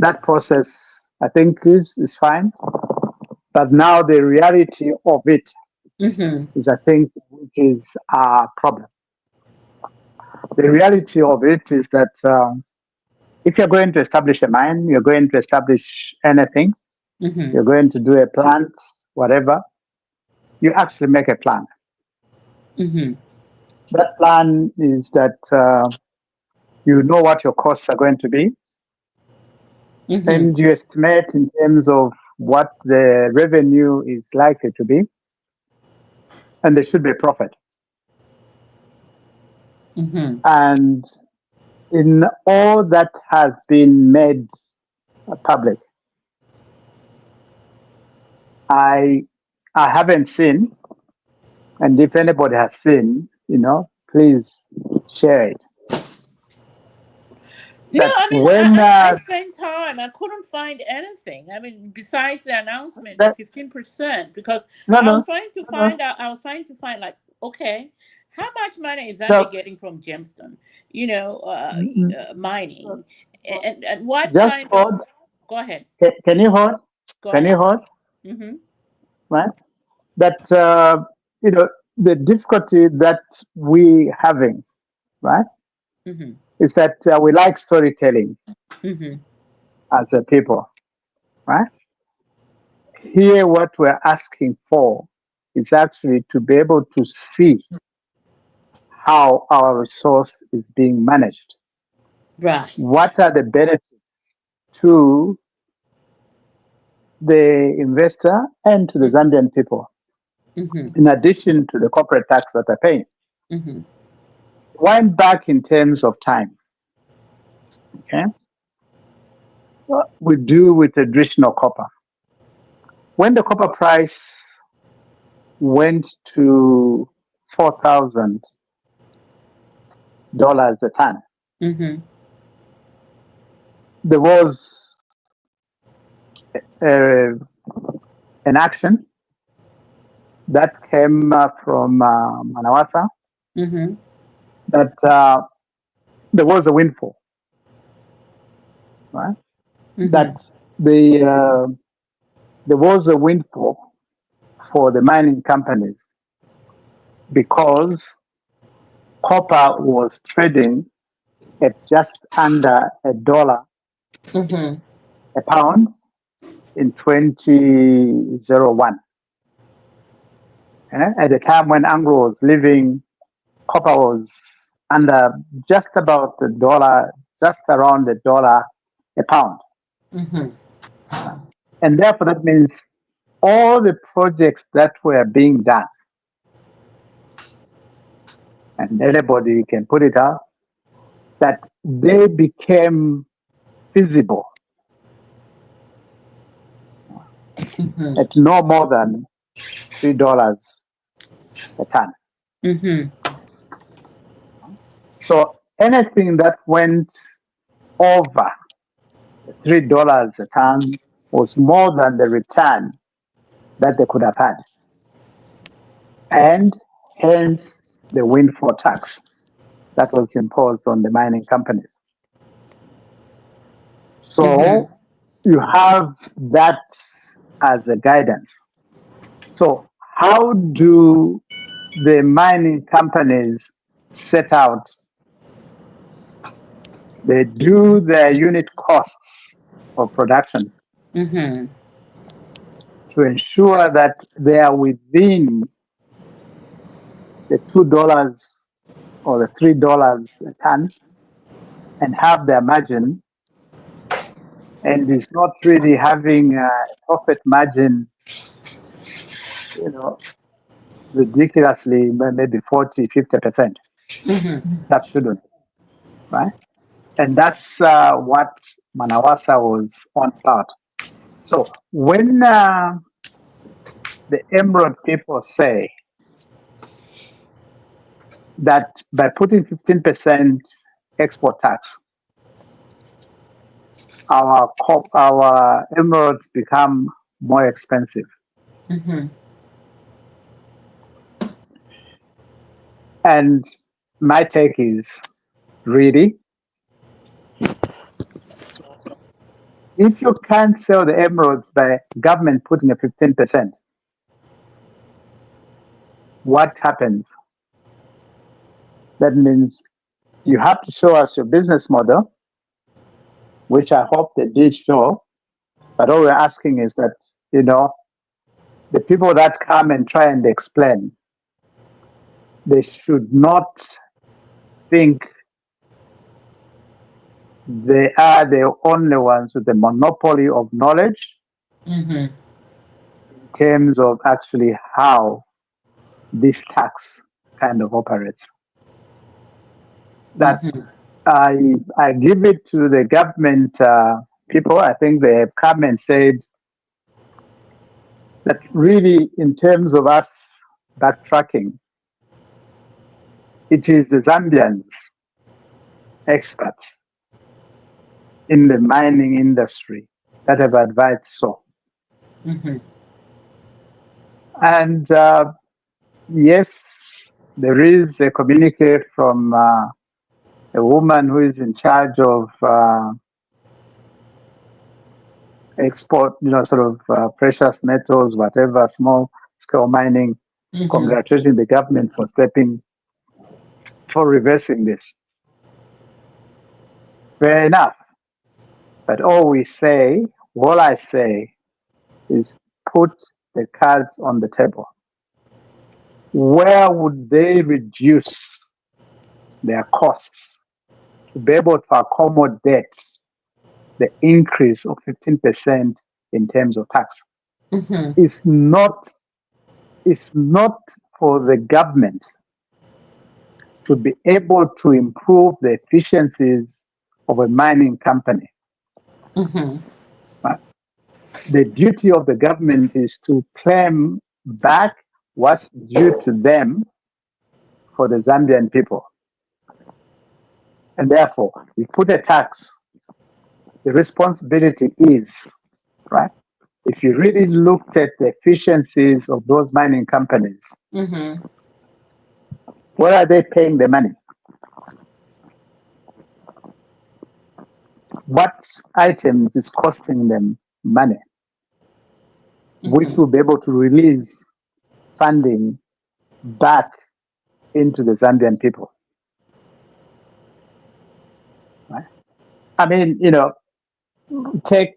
That process, I think, is fine. But now the reality of it Mm-hmm. is, I think, which is a problem. The reality of it is that if you're going to establish a mine, you're going to establish anything, Mm-hmm. you're going to do a plant, whatever, you actually make a plan. Mm-hmm. That plan is that you know what your costs are going to be, Mm-hmm. and you estimate in terms of what the revenue is likely to be, and there should be a profit. Mm-hmm. And in all that has been made public, I haven't seen, and if anybody has seen, please share it. No, That I mean, when I spent time. I couldn't find anything. I mean, besides the announcement, the that 15%, because no I was no trying to no find out. I was trying to find, like, okay, how much money is no, Zambia getting from gemstone? no, Mining, and what just kind of? hold. Go ahead. Can you hold? Go Can you ahead. hold? Mm-hmm. Right. That the difficulty that we having, right, Mm-hmm. is that we like storytelling Mm-hmm. as a people, right? Here, what we're asking for is actually to be able to see how our resource is being managed. Right. What are the benefits to the investor and to the Zambian people, Mm-hmm. in addition to the corporate tax that they're paying? Mm-hmm. Wind back in terms of time, okay? What we do with traditional copper. When the copper price went to $4,000 a ton, Mm-hmm. there was uh, an action that came from Manawasa Mm-hmm. that there was a windfall, right? Mm-hmm. That there was a windfall for the mining companies because copper was trading at just under $1 Mm-hmm. a pound in 2001. At the time when Anglo was living, copper was under just about $1, just around $1 a pound. Mm-hmm. And therefore, that means all the projects that were being done, and anybody can put it out, that they became feasible Mm-hmm. at no more than $3 a ton. Mm-hmm. So anything that went over $3 a ton was more than the return that they could have had, and hence the windfall tax that was imposed on the mining companies. Mm-hmm. So you have that as a guidance. So how do the mining companies set out? They do their unit costs of production Mm-hmm. to ensure that they are within the $2 or the $3 a ton, and have their margin, and is not really having a profit margin, ridiculously, maybe 40, 50%. Mm-hmm. That shouldn't, right? And that's what Manawasa was on about. So when the Emerald people say that by putting 15% export tax, our emeralds become more expensive. Mm-hmm. And my take is, really, if you can't sell the emeralds by government putting a 15%, what happens? That means you have to show us your business model, which I hope they did show. But all we're asking is that, the people that come and try and explain, they should not think they are the only ones with the monopoly of knowledge Mhm. in terms of actually how this tax kind of operates. That Mhm. I give it to the government people. I think they have come and said that really, in terms of us backtracking, it is the Zambians, experts in the mining industry, that have advised so. Mhm. And yes, there is a communique from a woman who is in charge of export, sort of precious metals, whatever, small scale mining, Mhm. congratulating the government for reversing this. Fair enough. But all I say is put the cards on the table. Where would they reduce their costs to be able to accommodate the increase of 15% in terms of tax? Mhm. It's not for the government to be able to improve the efficiencies of a mining company. Mhm. But the duty of the government is to claim back what's due to them for the Zambian people. And therefore, we put a tax. The responsibility is, right? If you really looked at the efficiencies of those mining companies, Mhm. where are they paying the money? What items is costing them money, which Mhm. will be able to release funding back into the Zambian people? Right? I mean, take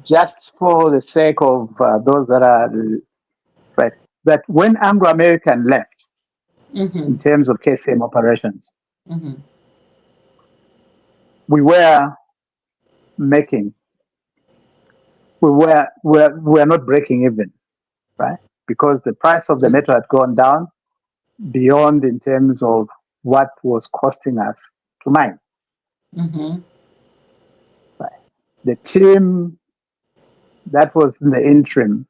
just for the sake of those that are right, that when Anglo American left in Mhm. terms of KCM operations, Mhm. we were making, we were not breaking even, right? Because the price of the metal had gone down beyond in terms of what was costing us to mine. Mhm. Right? The team that was in the interim,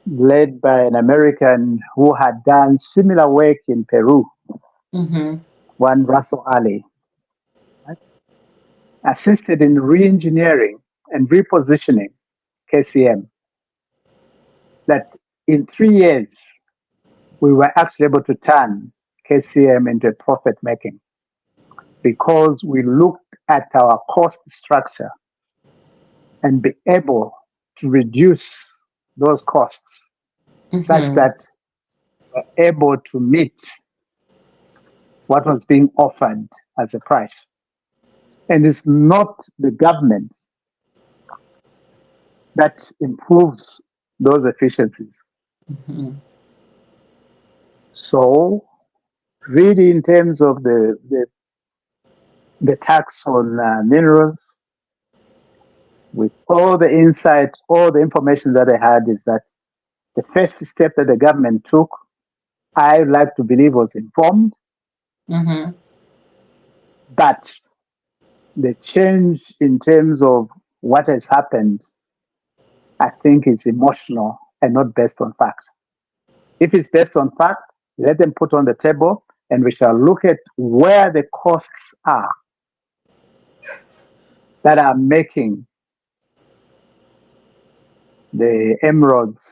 led by an American who had done similar work in Peru, Mhm. one Russell Ali, right, assisted in re-engineering and repositioning KCM. That in 3 years, we were actually able to turn KCM into a profit making because we looked at our cost structure and be able to reduce those costs such Mhm. that we're able to meet what was being offered as a price. And it's not the government that improves those efficiencies. Mhm. So, really, in terms of the tax on minerals, with all the insight, all the information that I had, is that the first step that the government took, I like to believe, was informed, Mhm. but the change in terms of what has happened, I think, is emotional and not based on fact. If it's based on fact, let them put on the table and we shall look at where the costs are that are making the emeralds,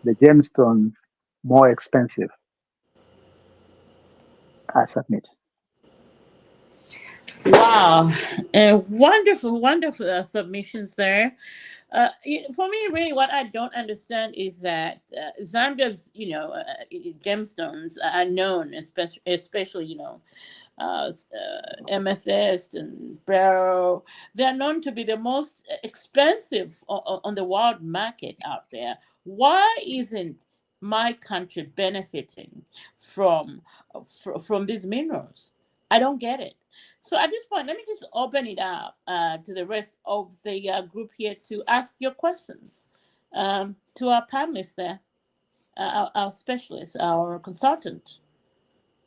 the gemstones more expensive. I submit. Wow, wonderful, wonderful submissions there. For me, really, what I don't understand is that Zambia's, gemstones are known, especially, amethyst and beryl. They're known to be the most expensive on the world market out there. Why isn't my country benefiting from from these minerals? I don't get it. So at this point, let me just open it up to the rest of the group here to ask your questions to our panelists there, our specialist, our consultant,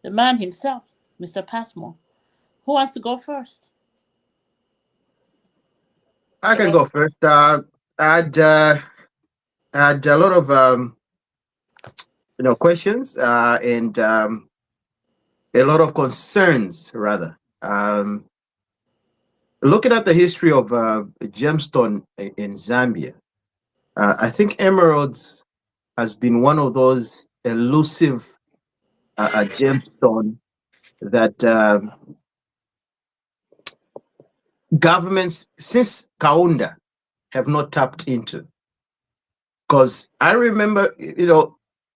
the man himself, Mr. Passmore. Who wants to go first? I can go first. I'd had a lot of questions and a lot of concerns rather. Looking at the history of gemstone in Zambia, I think emeralds has been one of those elusive gemstone that governments since Kaunda have not tapped into. Because I remember,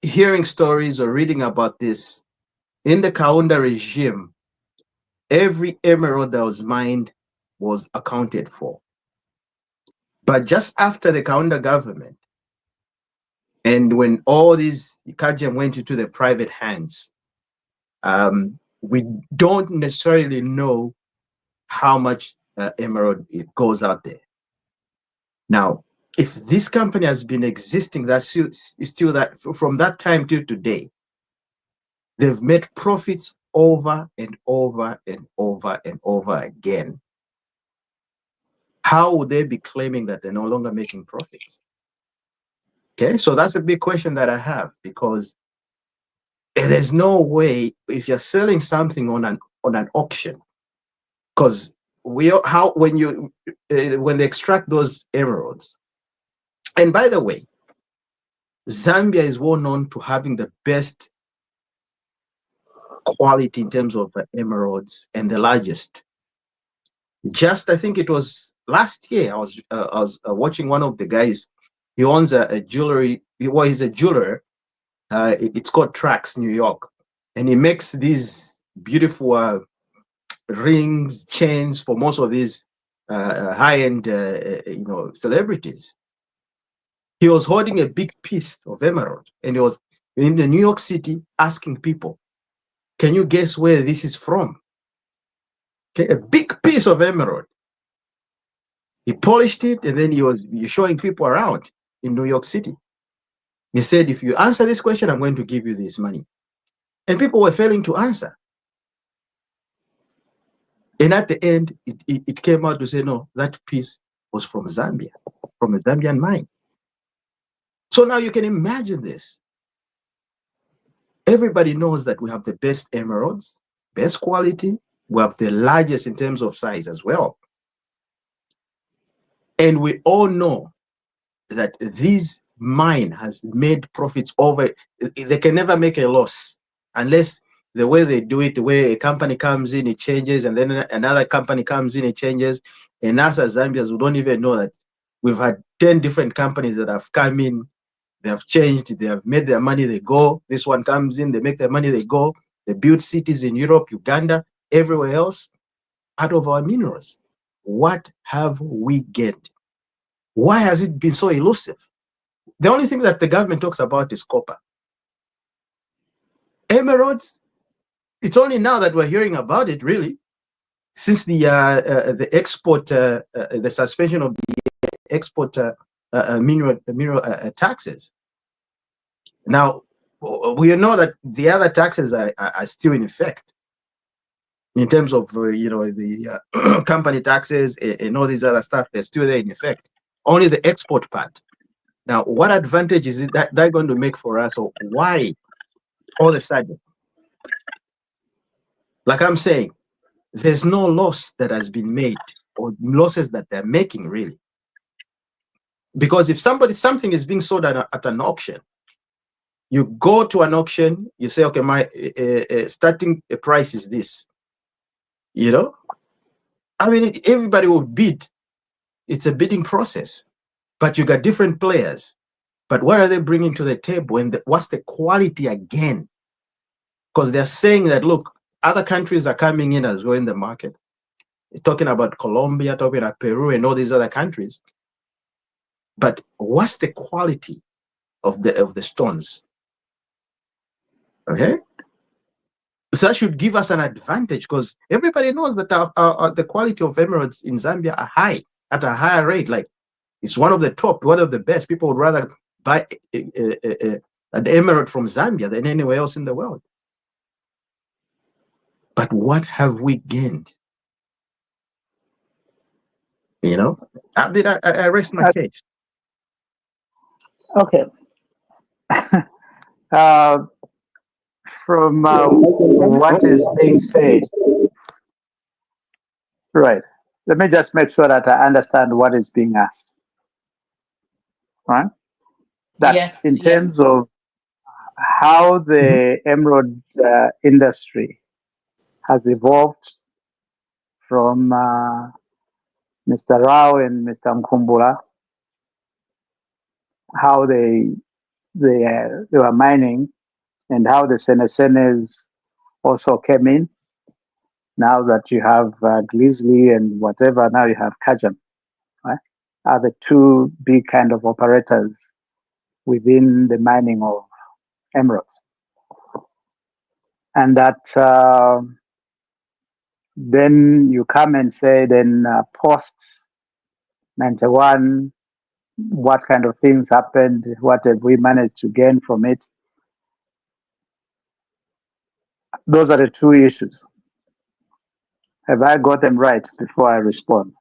hearing stories or reading about this in the Kaunda regime. Every emerald that was mined was accounted for. But just after the Kaunda government, and when all these Kajem went into the private hands, we don't necessarily know how much emerald it goes out there. Now, if this company has been existing, that's still that from that time till today, they've made profits over and over and over and over again. How would they be claiming that they're no longer making profits? Okay, so that's a big question that I have, because there's no way if you're selling something on an auction, because when they extract those emeralds, and by the way, Zambia is well known to having the best quality in terms of emeralds and the largest. Just I think it was last year I was watching one of the guys. He owns a jewelry. Well, he's a jeweler. It's called Trax New York, and he makes these beautiful rings, chains for most of these high-end celebrities. He was holding a big piece of emerald, and he was in the New York City asking people, "Can you guess where this is from?" Okay, a big piece of emerald. He polished it, and then he was showing people around in New York City. He said, "If you answer this question, I'm going to give you this money." And people were failing to answer. And at the end, it came out to say, no, that piece was from Zambia, from a Zambian mine. So now you can imagine this. Everybody knows that we have the best emeralds, best quality. We have the largest in terms of size as well. And we all know that this mine has made profits over, they can never make a loss unless the way they do it, the way a company comes in, it changes, and then another company comes in, it changes. And us as Zambians, we don't even know that we've had 10 different companies that have come in, they have changed, they have made their money, they go. This one comes in, they make their money, they go. They build cities in Europe, Uganda, everywhere else out of our minerals. What have we gained? Why has it been so elusive? The only thing that the government talks about is copper. Emeralds, it's only now that we're hearing about it, really, since the export, the suspension of the export mineral taxes. Now, we know that the other taxes are still in effect in terms of the company taxes and all these other stuff. They're still there in effect. Only the export part. Now, what advantage is it that they're going to make for us, or why all of a sudden? Like I'm saying, there's no loss that has been made, or losses that they're making, really. Because if something is being sold at an auction, you go to an auction, you say, okay, my starting price is this. I mean, everybody will bid. It's a bidding process. but you got different players. But what are they bringing to the table? And what's the quality again? Because they're saying that, look, other countries are coming in as well in the market. Talking about Colombia, talking about Peru and all these other countries. But what's the quality of the stones? Okay? So that should give us an advantage, because everybody knows that the quality of emeralds in Zambia are high, at a higher rate. Like, it's one of the top, one of the best. People would rather buy an emerald from Zambia than anywhere else in the world. But what have we gained? You know, I rest my case. Okay. From what is being said, right? Let me just make sure that I understand what is being asked. Right? That Yes, in yes. terms of how the emerald industry has evolved from Mr. Rao and Mr. Mkumbula, how they were mining, and how the Senesenes also came in. Now that you have Glizzly and whatever, now you have Kajam, right? Are the two big kind of operators within the mining of emeralds. And that then you come and say, then post 91, what kind of things happened? What have we managed to gain from it? Those are the two issues. Have I got them right before I respond?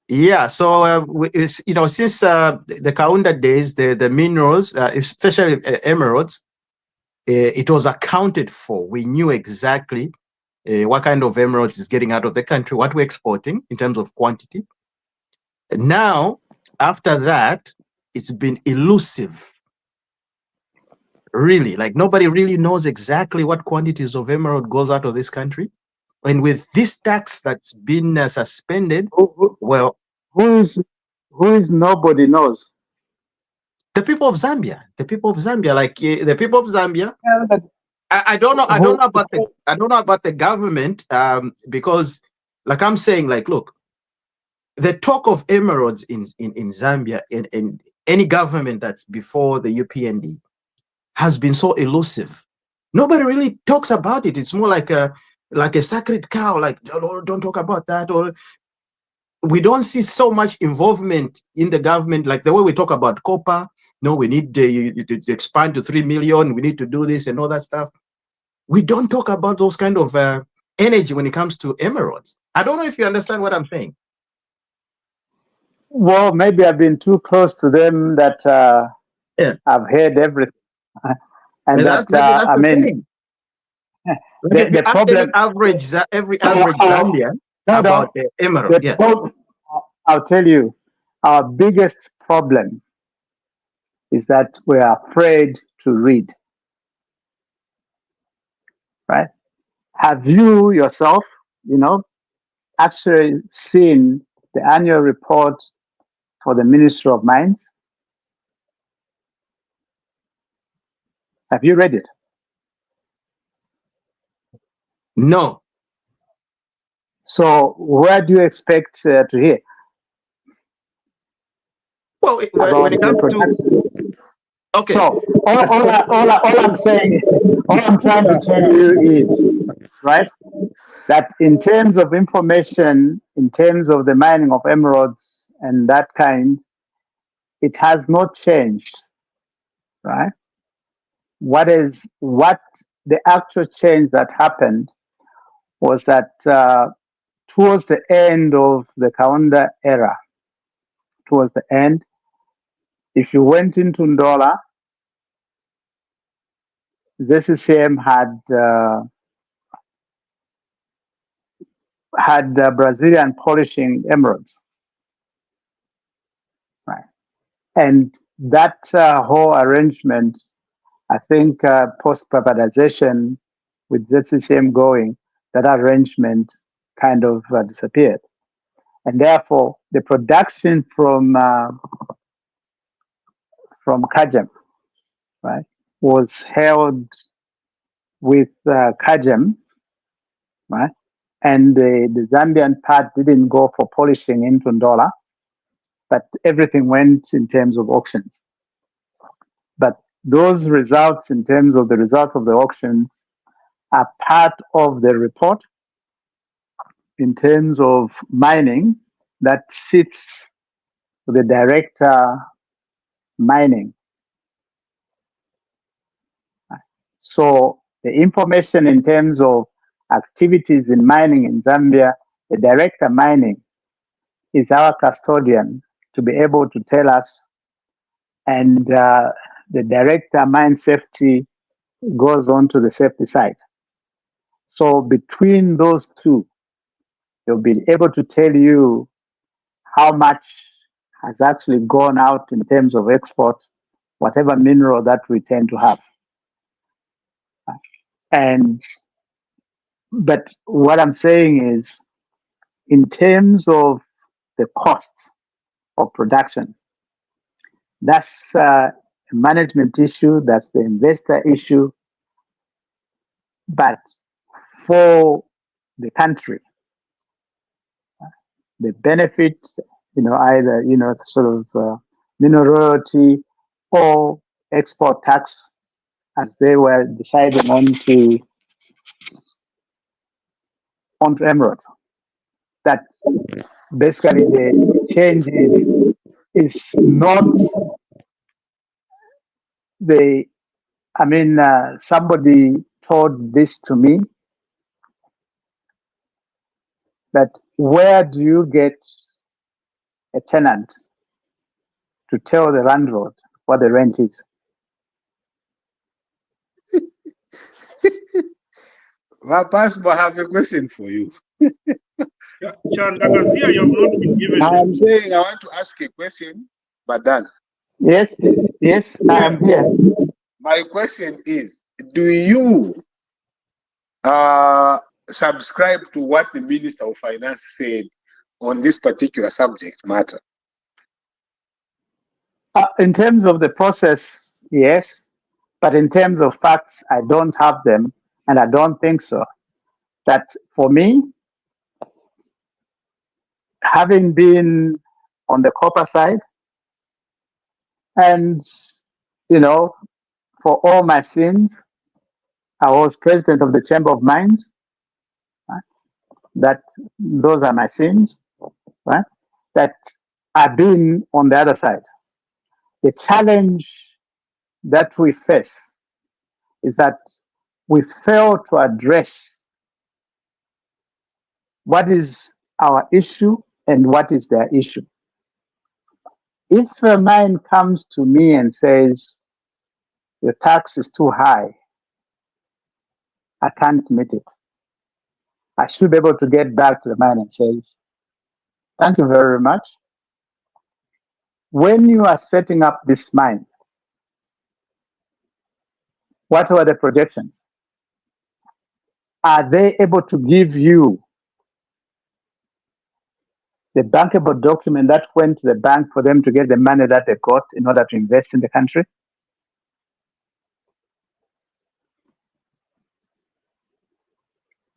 Yeah, so since the Kaunda days, the minerals, especially emeralds, it was accounted for. We knew exactly what kind of emeralds is getting out of the country, what we're exporting in terms of quantity. Now, after that, it's been elusive. Really, like nobody really knows exactly what quantities of emerald goes out of this country. And with this tax that's been suspended, well, who is nobody knows? The people of Zambia, like the people of Zambia. Yeah, but I don't know. I don't know about the government, because, like I'm saying, like, look, the talk of emeralds in Zambia and any government that's before the UPND has been so elusive. Nobody really talks about it. It's more like a sacred cow. Like, don't talk about that. Or we don't see so much involvement in the government, like the way we talk about copper. No, we need to expand to 3 million. We need to do this and all that stuff. We don't talk about those kind of energy when it comes to emeralds. I don't know if you understand what I'm saying. Well, maybe I've been too close to them that I've heard everything. And that's I mean, the problem, every average Zambian about the emerald. Yeah. I'll tell you, our biggest problem is that we are afraid to read. Right? Have you yourself, actually seen the annual report for the Ministry of Mines? Have you read it? No. So where do you expect to hear? Well, when it comes to, okay. So all I'm saying, all I'm trying to tell you is, right, that in terms of information, in terms of the mining of emeralds and that kind, it has not changed, right? What the actual change that happened was that towards the end of the Kaunda era, towards the end, if you went into Ndola, ZCCM had Brazilian polishing emeralds, right? And that whole arrangement, I think, post-privatization with ZCCM going, that arrangement kind of disappeared. And therefore, the production from from Kajem, right, was held with Kajem, right, and the Zambian part didn't go for polishing into Ndola, but everything went in terms of auctions. But those results, in terms of the results of the auctions, are part of the report in terms of mining that sits with the director mining. So the information in terms of activities in mining in Zambia, the director mining is our custodian to be able to tell us, and the director mine safety goes on to the safety side. So between those two, they'll be able to tell you how much has actually gone out in terms of export, whatever mineral that we tend to have. And but what I'm saying is, in terms of the cost of production, that's a management issue, that's the investor issue. But for the country, the benefit, either, sort of mineral royalty or export tax, as they were deciding onto emeralds. That basically the change is not the. I mean, somebody told this to me, that where do you get a tenant to tell the landlord what the rent is? Pastor, I have a question for you. Chandagazia, you have not been given the I'm floor. saying I want to ask a question, but then Yes, yes, I am here. my question is, do you subscribe to what the Minister of Finance said on this particular subject matter? In terms of the process, yes, but in terms of facts, I don't have them, and I don't think so. That for me, having been on the copper side, and for all my sins, I was president of the Chamber of Mines. Right? That those are my sins, right? That I've been on the other side. The challenge that we face is that we fail to address what is our issue and what is their issue. If a mine comes to me and says, your tax is too high, I can't meet it, I should be able to get back to the mine and say, thank you very much. When you are setting up this mine, what were the projections? Are they able to give you the bankable document that went to the bank for them to get the money that they got in order to invest in the country?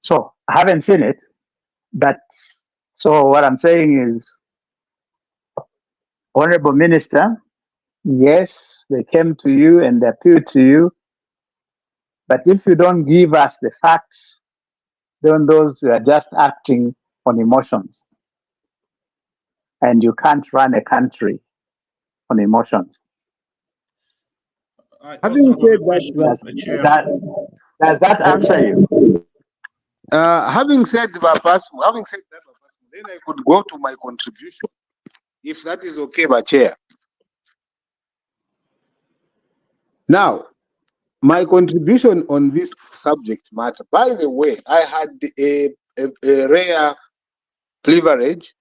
So I haven't seen it, but so what I'm saying is, Honorable Minister, yes, they came to you and they appealed to you, but if you don't give us the facts, then those are just acting on emotions. And you can't run a country on emotions. I Having also have said a question, Chair. Does that answer you? having said that, then I could go to my contribution, if that is okay, but Chair. Now, my contribution on this subject matter, by the way, I had a rare privilege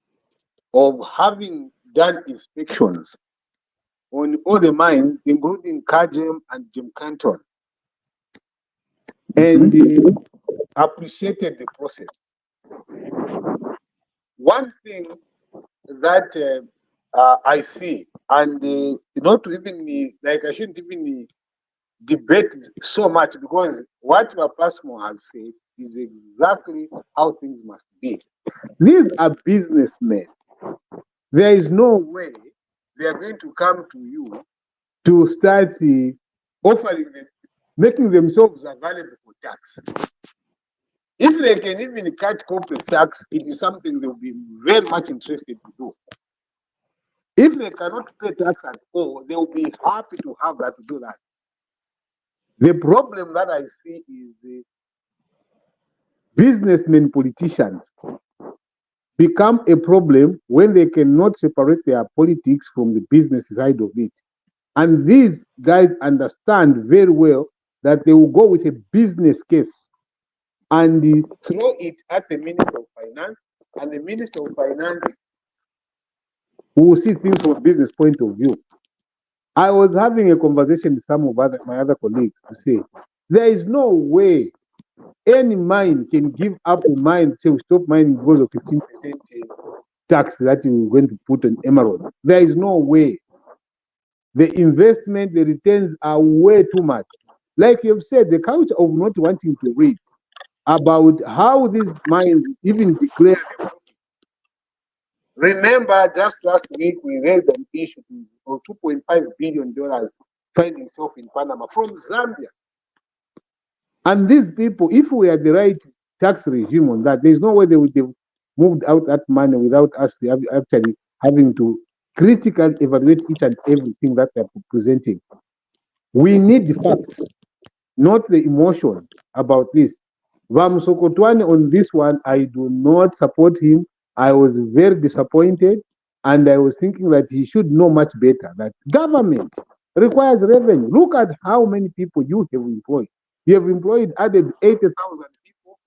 of having done inspections on all the mines, including Kajem and Jim Canton, and appreciated the process. One thing that I see, and not to even like I shouldn't even debate so much, because what Pasmo has said is exactly how things must be. These are businessmen. There is no way they are going to come to you to start offering them, making themselves available for tax. If they can even cut corporate tax, it is something they'll be very much interested to do. If they cannot pay tax at all, they will be happy to have that to do that. The problem that I see is the businessmen, politicians become a problem when they cannot separate their politics from the business side of it. And these guys understand very well that they will go with a business case and throw it at the Minister of Finance, and the Minister of Finance will see things from a business point of view. I was having a conversation with some of my other colleagues to say, there is no way any mine can give up a mine, say we stop mining because of 15% tax that we're going to put on emeralds. There is no way. The investment, the returns are way too much. Like you have said, the culture of not wanting to read about how these mines even declare them. Remember, just last week we raised an issue of $2.5 billion finding itself in Panama from Zambia. And these people, if we had the right tax regime on that, there's no way they would have moved out that money without us actually having to critically evaluate each and everything that they're presenting. We need the facts, not the emotions about this. Vam Sokotwane on this one, I do not support him. I was very disappointed, and I was thinking that he should know much better that government requires revenue. Look at how many people you have employed. You have added 80,000 people.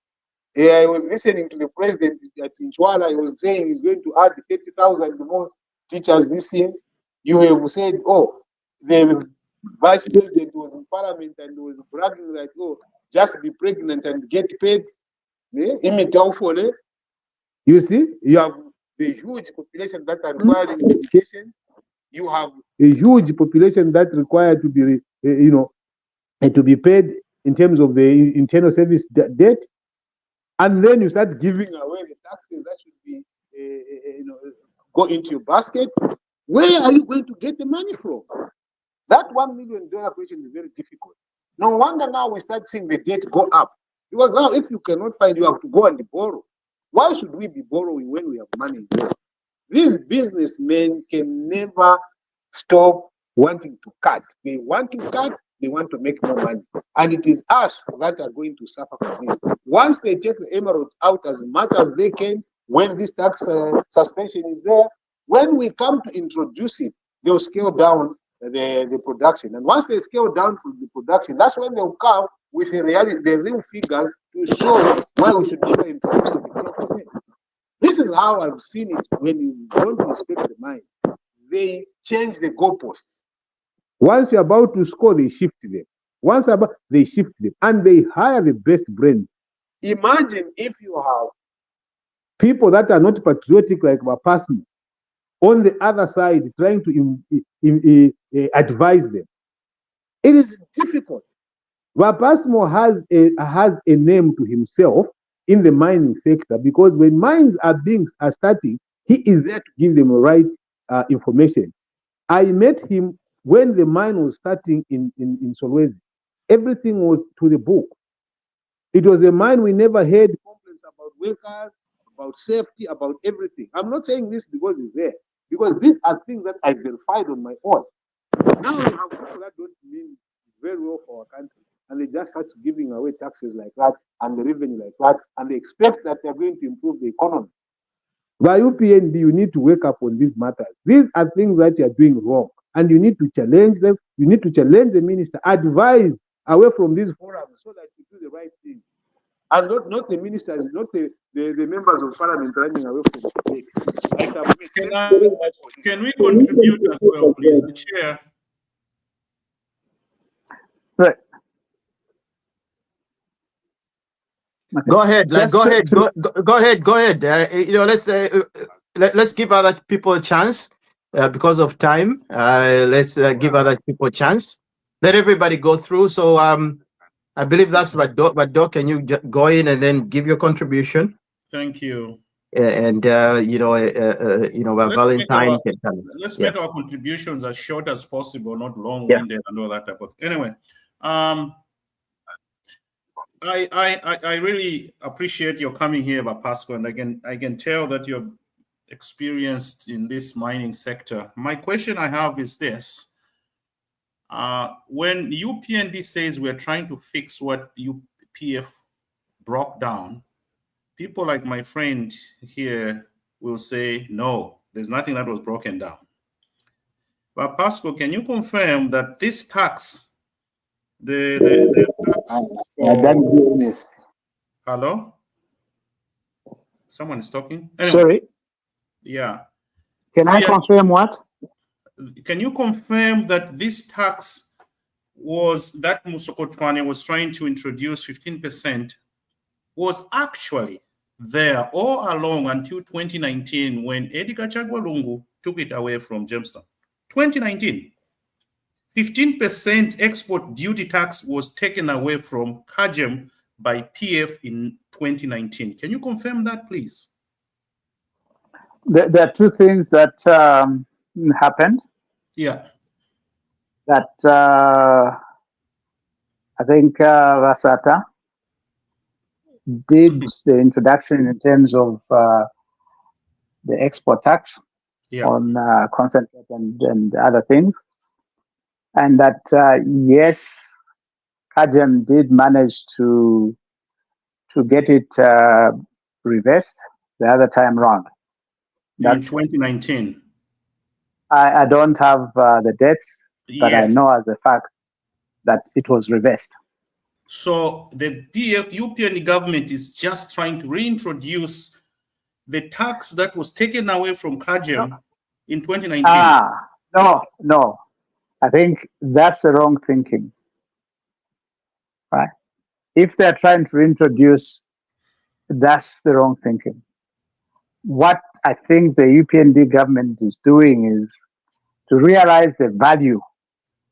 I was listening to the president at Inchwala. He was saying he's going to add 30,000 more teachers this year. You have said, oh, the vice president was in parliament and was bragging like, oh, just be pregnant and get paid. You see, you have the huge population that are requiring education. You have a huge population that require to be, to be paid in terms of the internal service debt, and then you start giving away the taxes that should be, go into your basket. Where are you going to get the money from? That $1 million question is very difficult. No wonder now we start seeing the debt go up, because now if you cannot find, you have to go and borrow. Why should we be borrowing when we have money here? These businessmen can never stop wanting to cut. They want to cut, they want to make more money. And it is us that are going to suffer for this. Once they take the emeralds out as much as they can, when this tax suspension is there, when we come to introduce it, they'll scale down the production. And once they scale down the production, that's when they'll come with the real figures to show why we should never introduce it at 10%. This is how I've seen it when you don't respect the mine. They change the goalposts. Once you're about to score, they shift them. Once they shift them, and they hire the best brains. Imagine if you have people that are not patriotic like Wapasmo on the other side trying to advise them. It is difficult. Wapasmo has a name to himself in the mining sector, because when mines are starting, he is there to give them the right information. I met him when the mine was starting in Solwezi. Everything was to the book. It was a mine we never heard complaints about workers, about safety, about everything. I'm not saying this because it's there, because these are things that I verified on my own. Now we have people that don't mean very well for our country, and they just start giving away taxes like that and the revenue like that, and they expect that they're going to improve the economy. By UPND, you need to wake up on these matters. These are things that you are doing wrong, and you need to challenge them. You need to challenge the minister, advise away from these forums so that you do the right thing. And not the ministers, not the members of parliament running away from the debate. Can we contribute as well, please? The chair. Right. Okay. Go ahead, go ahead. Let's give other people a chance. because of time, let's give other people a chance. Let everybody go through. So I believe that's what Doc, can you go in and then give your contribution? Thank you. And Valentine can come. Let's Yeah. make our contributions as short as possible, not long-winded and all that type of. Anyway, I really appreciate your coming here, Pasco, and I can tell that you're experienced in this mining sector. My question I have is this: when UPND says we're trying to fix what UPF broke down, people like my friend here will say, no, there's nothing that was broken down. But Pasco, can you confirm that this tax, the tax for... Hello? Someone is talking? Anyway, Sorry? Yeah. Can I confirm what? Can you confirm that this tax was, that Musokotwane was trying to introduce 15%, was actually there all along until 2019 when Edgar Chagwa Lungu took it away from Jamestown? 2019. 15% export duty tax was taken away from Kajem by PF in 2019. Can you confirm that, please? There are two things that happened. Yeah. That I think Vasata did the introduction in terms of the export tax on concentrate and other things. And that, yes, Kajem did manage to get it reversed the other time round. In 2019. I don't have the dates, but I Yes. know as a fact that it was reversed. So the UPN government is just trying to reintroduce the tax that was taken away from Kajem in 2019. No. I think that's the wrong thinking. Right? If they're trying to reintroduce, that's the wrong thinking. What I think the UPND government is doing is to realize the value,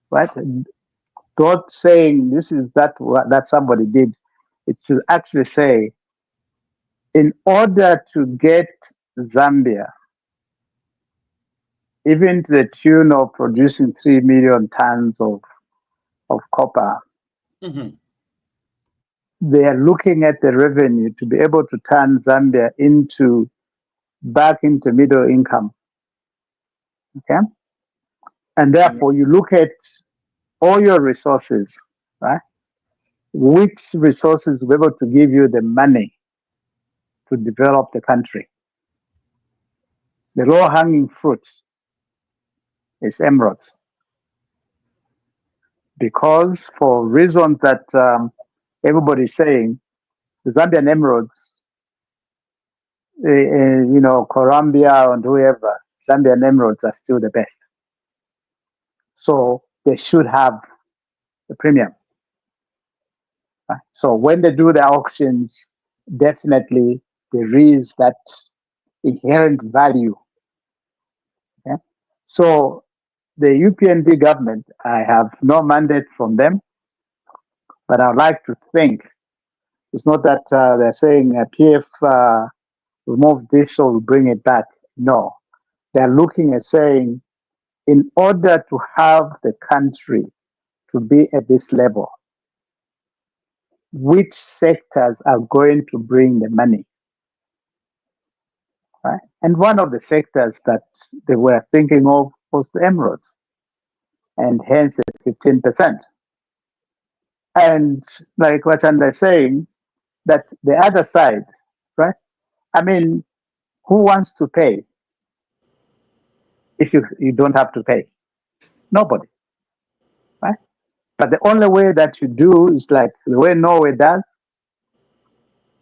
right? Not saying this is that somebody did. It should actually say, in order to get Zambia, even to the tune of producing 3 million tons of copper, they are looking at the revenue to be able to turn Zambia back into middle income. Okay? And therefore, you look at all your resources, right? Which resources will be able to give you the money to develop the country? The low-hanging fruit is emeralds. Because for reasons that everybody's saying, the Zambian emeralds, Colombia and whoever, Zambian emeralds are still the best. So they should have the premium. So when they do the auctions, definitely there is that inherent value. Okay? So the UPND government, I have no mandate from them, but I'd like to think it's not that they're saying PF remove this or we bring it back. No, they're looking at saying, in order to have the country to be at this level, which sectors are going to bring the money? Right? And one of the sectors that they were thinking of was the emeralds, and hence the 15%. And like what Chanda is saying, that the other side, right? I mean, who wants to pay if you don't have to pay? Nobody, right? But the only way that you do is like the way Norway does,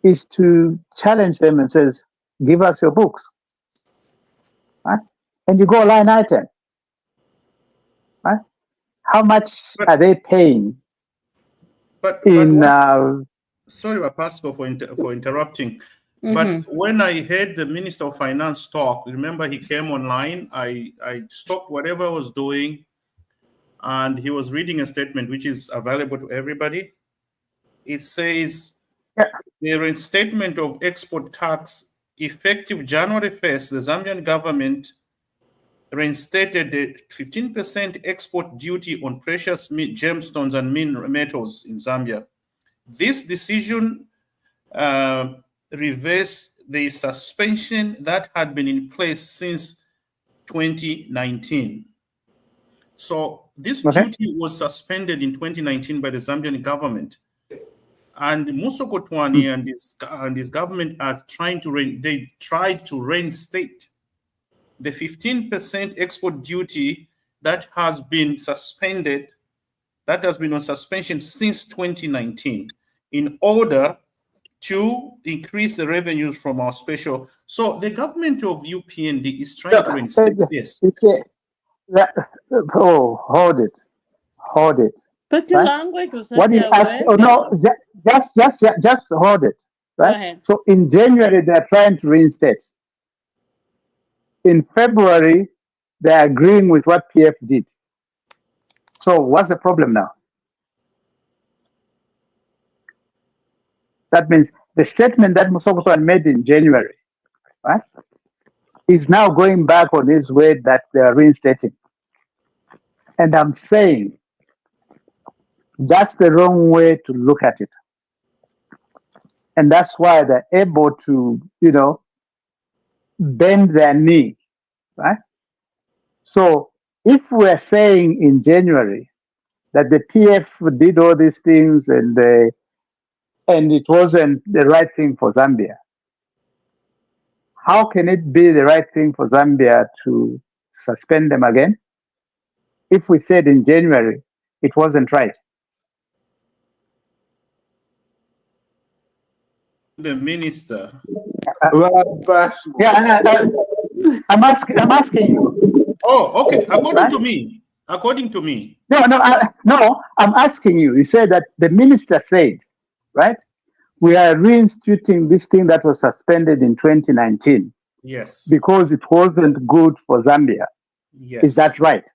is to challenge them and says, give us your books, right? And you go line item, right? How much are they paying? Sorry, Pasco, for interrupting. But when I heard the Minister of Finance talk, remember he came online, I stopped whatever I was doing, and he was reading a statement which is available to everybody. It says, the reinstatement of export tax effective January 1st, the Zambian government reinstated the 15% export duty on precious gemstones and metals in Zambia. This decision reversed the suspension that had been in place since 2019. So this duty was suspended in 2019 by the Zambian government. And Muso Kotwani and his government are trying to they tried to reinstate the 15% export duty that has been suspended, that has been on suspension since 2019, in order to increase the revenues from our special. So the government of UPND is trying to reinstate this. Hold it. But the right? language was What that is they are no, just hold it, right? Go ahead. So in January they're trying to reinstate. In February they're agreeing with what PF did. So what's the problem now? That means the statement that Musokoto made in January, right, is now going back on his word that they are reinstating. And I'm saying that's the wrong way to look at it. And that's why they're able to, bend their knee, right? So if we're saying in January that the PF did all these things and it wasn't the right thing for Zambia, how can it be the right thing for Zambia to suspend them again? If we said in January it wasn't right. The minister. Yeah, I'm asking you. Oh, okay. According to me. No, I'm asking you. You said that the minister said, right? We are reinstituting this thing that was suspended in 2019. Yes. Because it wasn't good for Zambia. Yes. Is that right?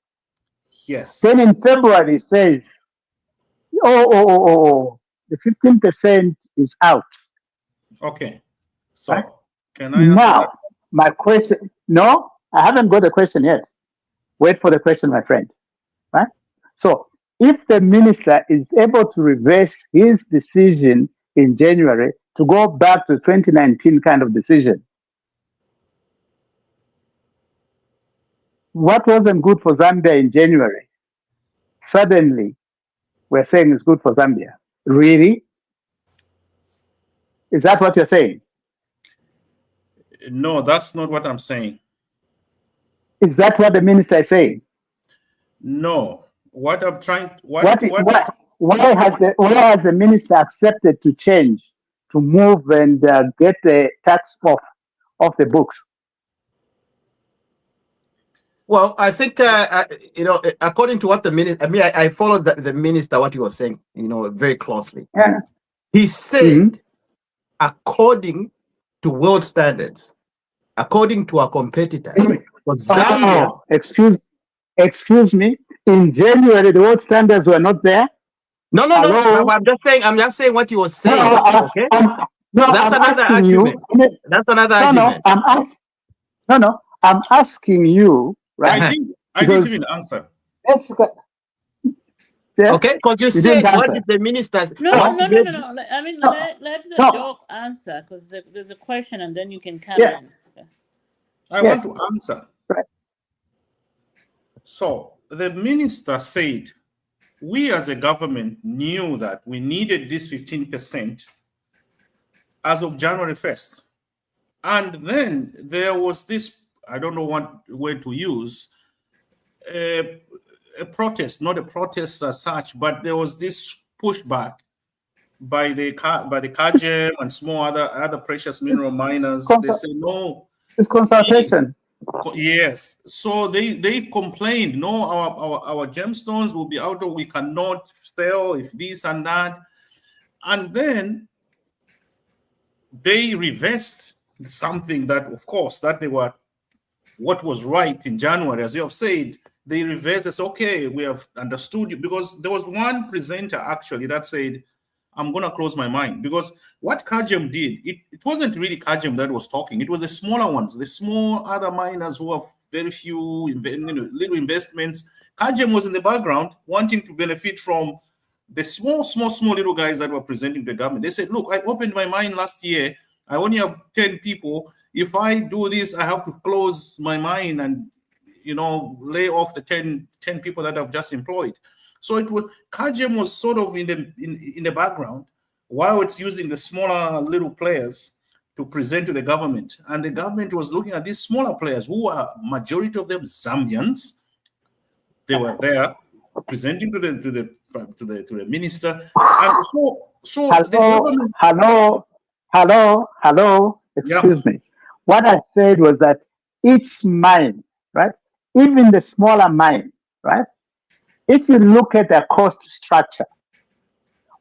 Yes. Then in February it says, the 15% is out. Okay. So right? Can I answer now that? my question? No, I haven't got a question yet. Wait for the question, my friend. Right? So if the minister is able to reverse his decision in January to go back to 2019 kind of decision, what wasn't good for Zambia in January, suddenly we're saying it's good for Zambia. Really? Is that what you're saying? No, that's not what I'm saying. Is that what the minister is saying? No. What I'm trying... Why has the minister accepted to change, to move and get the tax off the books? Well, I think according to what the minister, I followed the minister, what he was saying, very closely. Yeah. He said, according to world standards, according to our competitors, for Zambia. Excuse me. In January, the world standards were not there. No. I'm just saying what you were saying. Okay. That's another argument. That's another argument. I'm asking you. Right? I didn't even answer. Okay, because you said what did the minister? No. I mean, let the dog answer, because there's a question, and then you can come in. I want to answer. Right. So the minister said, we as a government knew that we needed this 15% as of January 1st. And then there was this, I don't know what word to use, a protest, not a protest as such, but there was this pushback by the Kajem and small other precious mineral miners. They say no. It's consultation. Yes. So they complained, no, our gemstones will be out, we cannot sell if this and that. And then they reversed something that, of course, that they were what was right in January, as you have said. They reversed it. Okay, we have understood you, because there was one presenter actually that said, I'm going to close my mind, because what Kajem did, it wasn't really Kajem that was talking. It was the smaller ones, the small other miners who have very few little investments. Kajem was in the background wanting to benefit from the small little guys that were presenting the government. They said, look, I opened my mine last year. I only have 10 people. If I do this, I have to close my mine and lay off the 10 people that I've just employed. So it was, Kajem was sort of in the background while it's using the smaller little players to present to the government. And the government was looking at these smaller players who are majority of them Zambians. They were there presenting to the minister. And so the government. Hello. Excuse me. What I said was that each mine, right, even the smaller mine, right, if you look at the cost structure,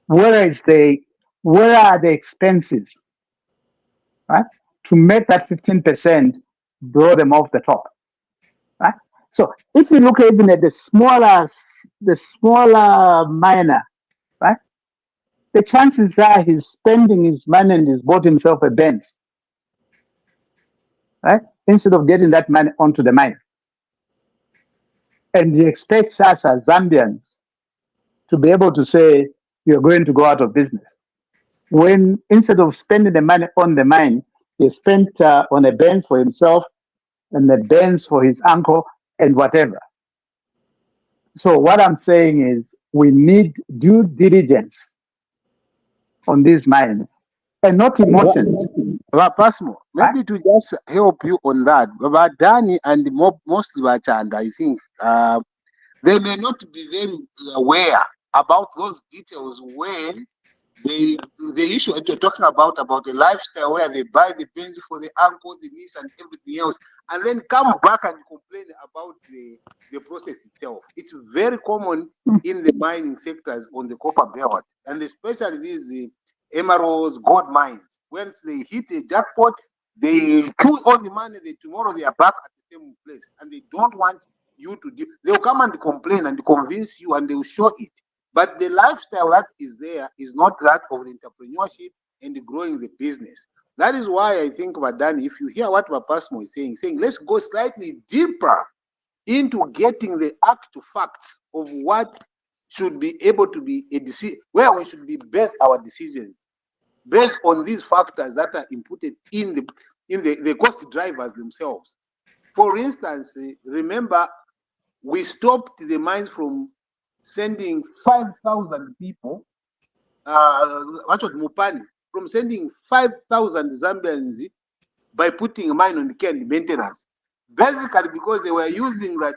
where are the expenses, right, to make that 15% blow them off the top, right? So if you look even at the smaller miner, right, the chances are he's spending his money and he's bought himself a Benz, right, instead of getting that money onto the mine. And he expects us as Zambians to be able to say, you're going to go out of business, when instead of spending the money on the mine, he spent on a Benz for himself and a Benz for his uncle and whatever. So what I'm saying is we need due diligence on these mines and not emotions. Pasmo, maybe to just help you on that, Dani and mostly Chanda, I think they may not be very aware about those details when the issue that you're talking about a lifestyle where they buy the Benz for the uncle, the niece, and everything else, and then come back and complain about the process itself. It's very common in the mining sectors on the copper belt, and especially these emeralds, gold mines. Once they hit a jackpot, they chew all the money. Tomorrow they are back at the same place, and they don't want you to do. They'll come and complain and convince you, and they'll show it. But the lifestyle that is there is not that of the entrepreneurship and the growing the business. That is why I think, Vadani, if you hear what Wapasmo is saying let's go slightly deeper into getting the actual facts of what should be able to be a decision, where we should be based our decisions, based on these factors that are inputted in the cost drivers themselves. For instance, remember, we stopped the mines from sending 5,000 people, what was Mupani, from sending 5,000 Zambians by putting a mine on the care and maintenance. Basically because they were using that,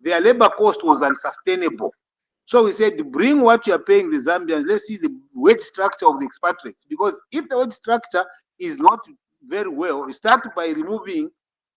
their labor cost was unsustainable. So we said, bring what you are paying the Zambians, let's see the wage structure of the expatriates. Because if the wage structure is not very well, we start by removing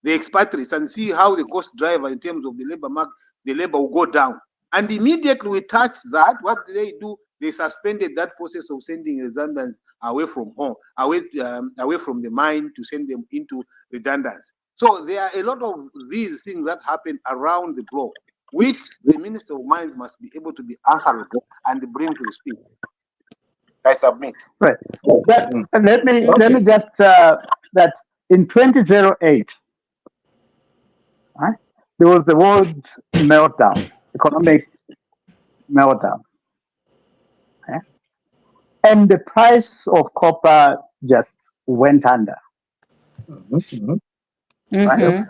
the expatriates and see how the cost driver in terms of the labor market, the labor will go down. And immediately we touched that, what did they do? They suspended that process of sending the Zambians away from home, away from the mine to send them into redundancy. So there are a lot of these things that happen around the globe, which the Minister of Mines must be able to be answerable and bring to the speak. I submit. Right. Let me just that in 2008, right, there was the world meltdown, economic meltdown, okay? And the price of copper just went under. Right?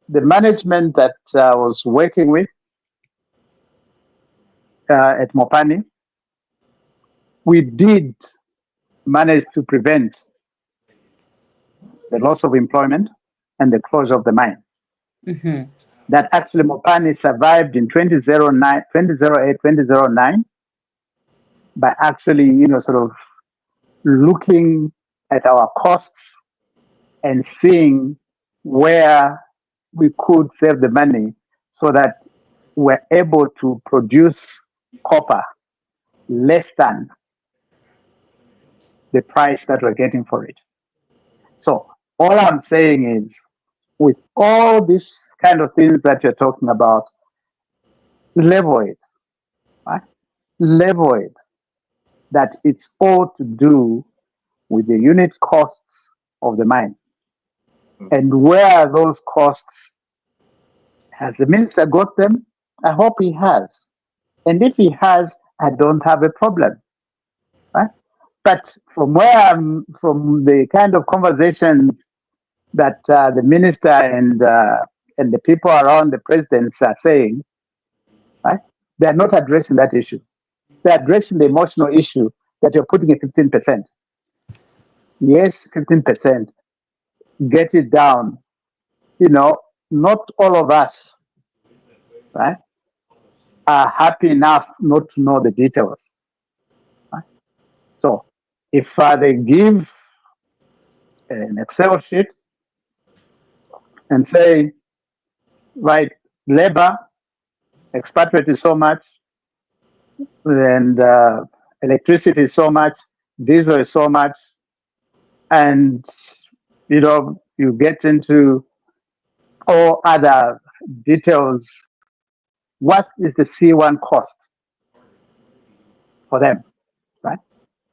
The management that I was working with at Mopani, we did manage to prevent the loss of employment and the closure of the mine. That actually Mopani survived in 2008, 2009 by actually, sort of looking at our costs and seeing where we could save the money so that we're able to produce copper less than the price that we're getting for it. So all I'm saying is, with all these kind of things that you're talking about, level it, right? Level it, that it's all to do with the unit costs of the mine. And where are those costs? Has the minister got them? I hope he has. And if he has, I don't have a problem, right? But from the kind of conversations that the minister and the people around the presidents are saying, right? They are not addressing that issue. They're addressing the emotional issue that you're putting at 15%. Yes, 15%. Get it down. You know, not all of us, right, are happy enough not to know the details. Right? So if they give an Excel sheet and say, right, labor, expatriate is so much, and electricity is so much, diesel is so much, and you know, you get into all other details. What is the C1 cost for them, right?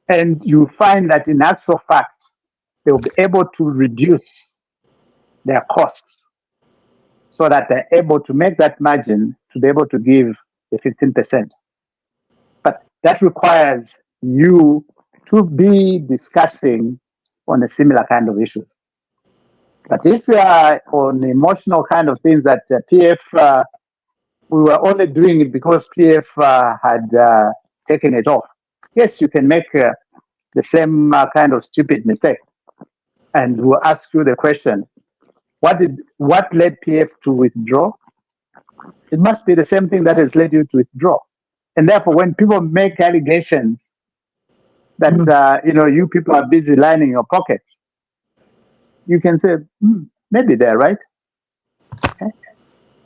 And you find that in actual fact, they'll be able to reduce their costs so that they're able to make that margin to be able to give the 15%. But that requires you to be discussing on a similar kind of issues. But if you are on emotional kind of things that PF, we were only doing it because PF had taken it off. Yes, you can make the same kind of stupid mistake. And we'll ask you the question, what led PF to withdraw? It must be the same thing that has led you to withdraw. And therefore, when people make allegations that you know, you people are busy lining your pockets, you can say, maybe they're right.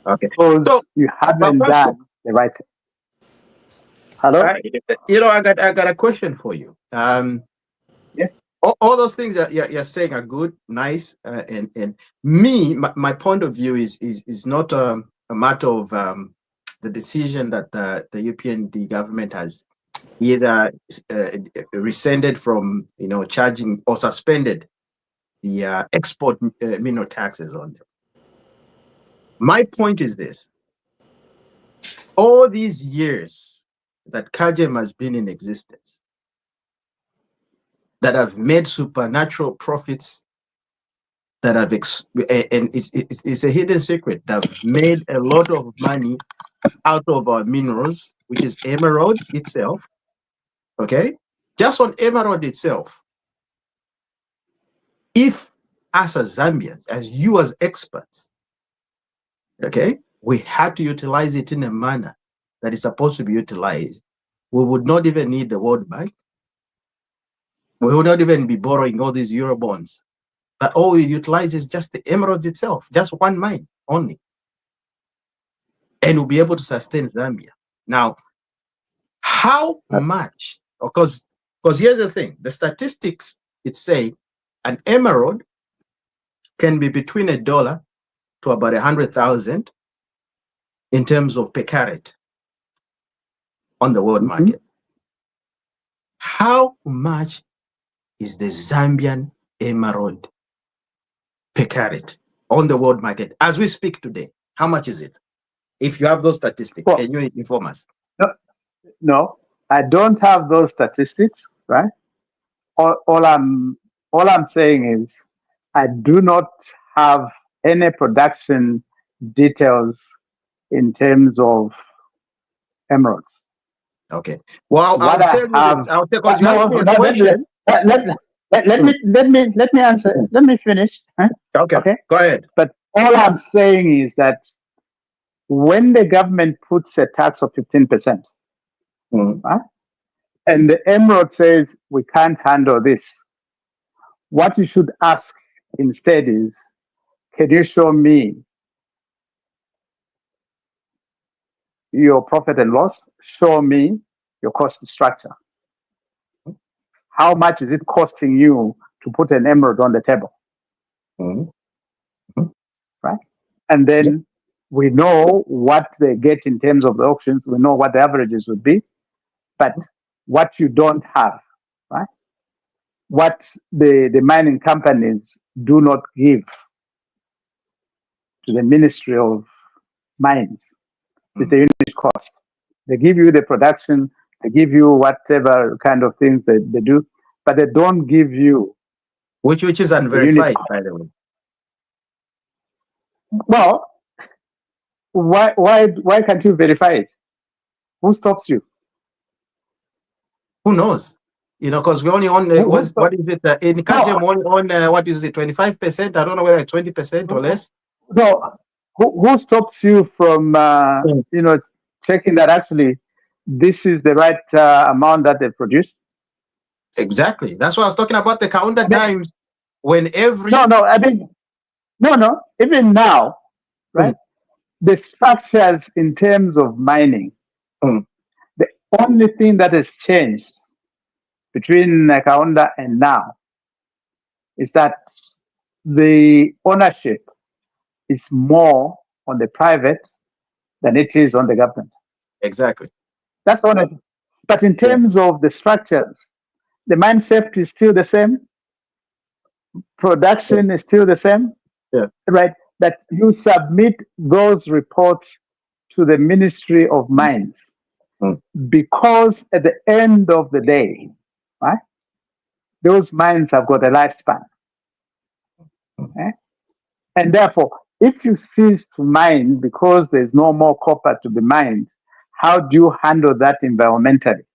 Okay. Because So, you haven't done the right thing. Hello? you know, I got a question for you. Yes. All those things that you're saying are good, nice, and me, my point of view is not a matter of the decision that the UPND government has either rescinded from, you know, charging or suspended the export mineral taxes on them. My point is this: all these years that KAGEM has been in existence, that have made supernatural profits, that have and it's a hidden secret, that have made a lot of money out of our minerals, which is emerald itself. Okay, just on emerald itself, if us as Zambians, as you as experts, okay, we had to utilize it in a manner that is supposed to be utilized, we would not even need the World Bank. We would not even be borrowing all these Euro bonds. But all we utilize is just the emeralds itself, just one mine only. And we'll be able to sustain Zambia. Now, how much? Because here's the thing, the statistics, it's saying an emerald can be between $1 to about 100,000 in terms of per carat on the world market. How much is the Zambian emerald per carat on the world market as we speak today? How much is it? If you have those statistics, Well, can you inform us? No, I don't have those statistics, right? All I'm saying is I do not have any production details in terms of emeralds. Okay. Well, What I'll tell you this. I'll tell, because you asked me a question. Let me answer. Let me finish. Huh? Okay. Go ahead. But all I'm saying is that when the government puts a tax of 15%, and the emerald says we can't handle this, what you should ask instead is, can you show me your profit and loss? Show me your cost structure. How much is it costing you to put an emerald on the table? Right? And then we know what they get in terms of the auctions. We know what the averages would be. But what you don't have, right? What the mining companies do not give to the Ministry of Mines is the unit cost. They give you the production, they give you whatever kind of things they do, but they don't give you which is unverified, by the way. Well, why can't you verify it? Who stops you? Who knows? You know, because we only own what is it? In Kajem, we only own what is it? 25%. I don't know whether it's 20% or less. No, who stops you from you know, checking that actually this is the right amount that they produce? Exactly. That's what I was talking about. The counter times when every I mean no. Even now, right? The structures in terms of mining, the only thing that has changed between Kaunda and now is that the ownership is more on the private than it is on the government. Exactly. That's honest. But in terms of the structures, the mine safety is still the same. Production is still the same. Right? That you submit those reports to the Ministry of Mines. Because at the end of the day, right, those mines have got a lifespan. Okay? And therefore, if you cease to mine because there's no more copper to be mined, how do you handle that environmentally?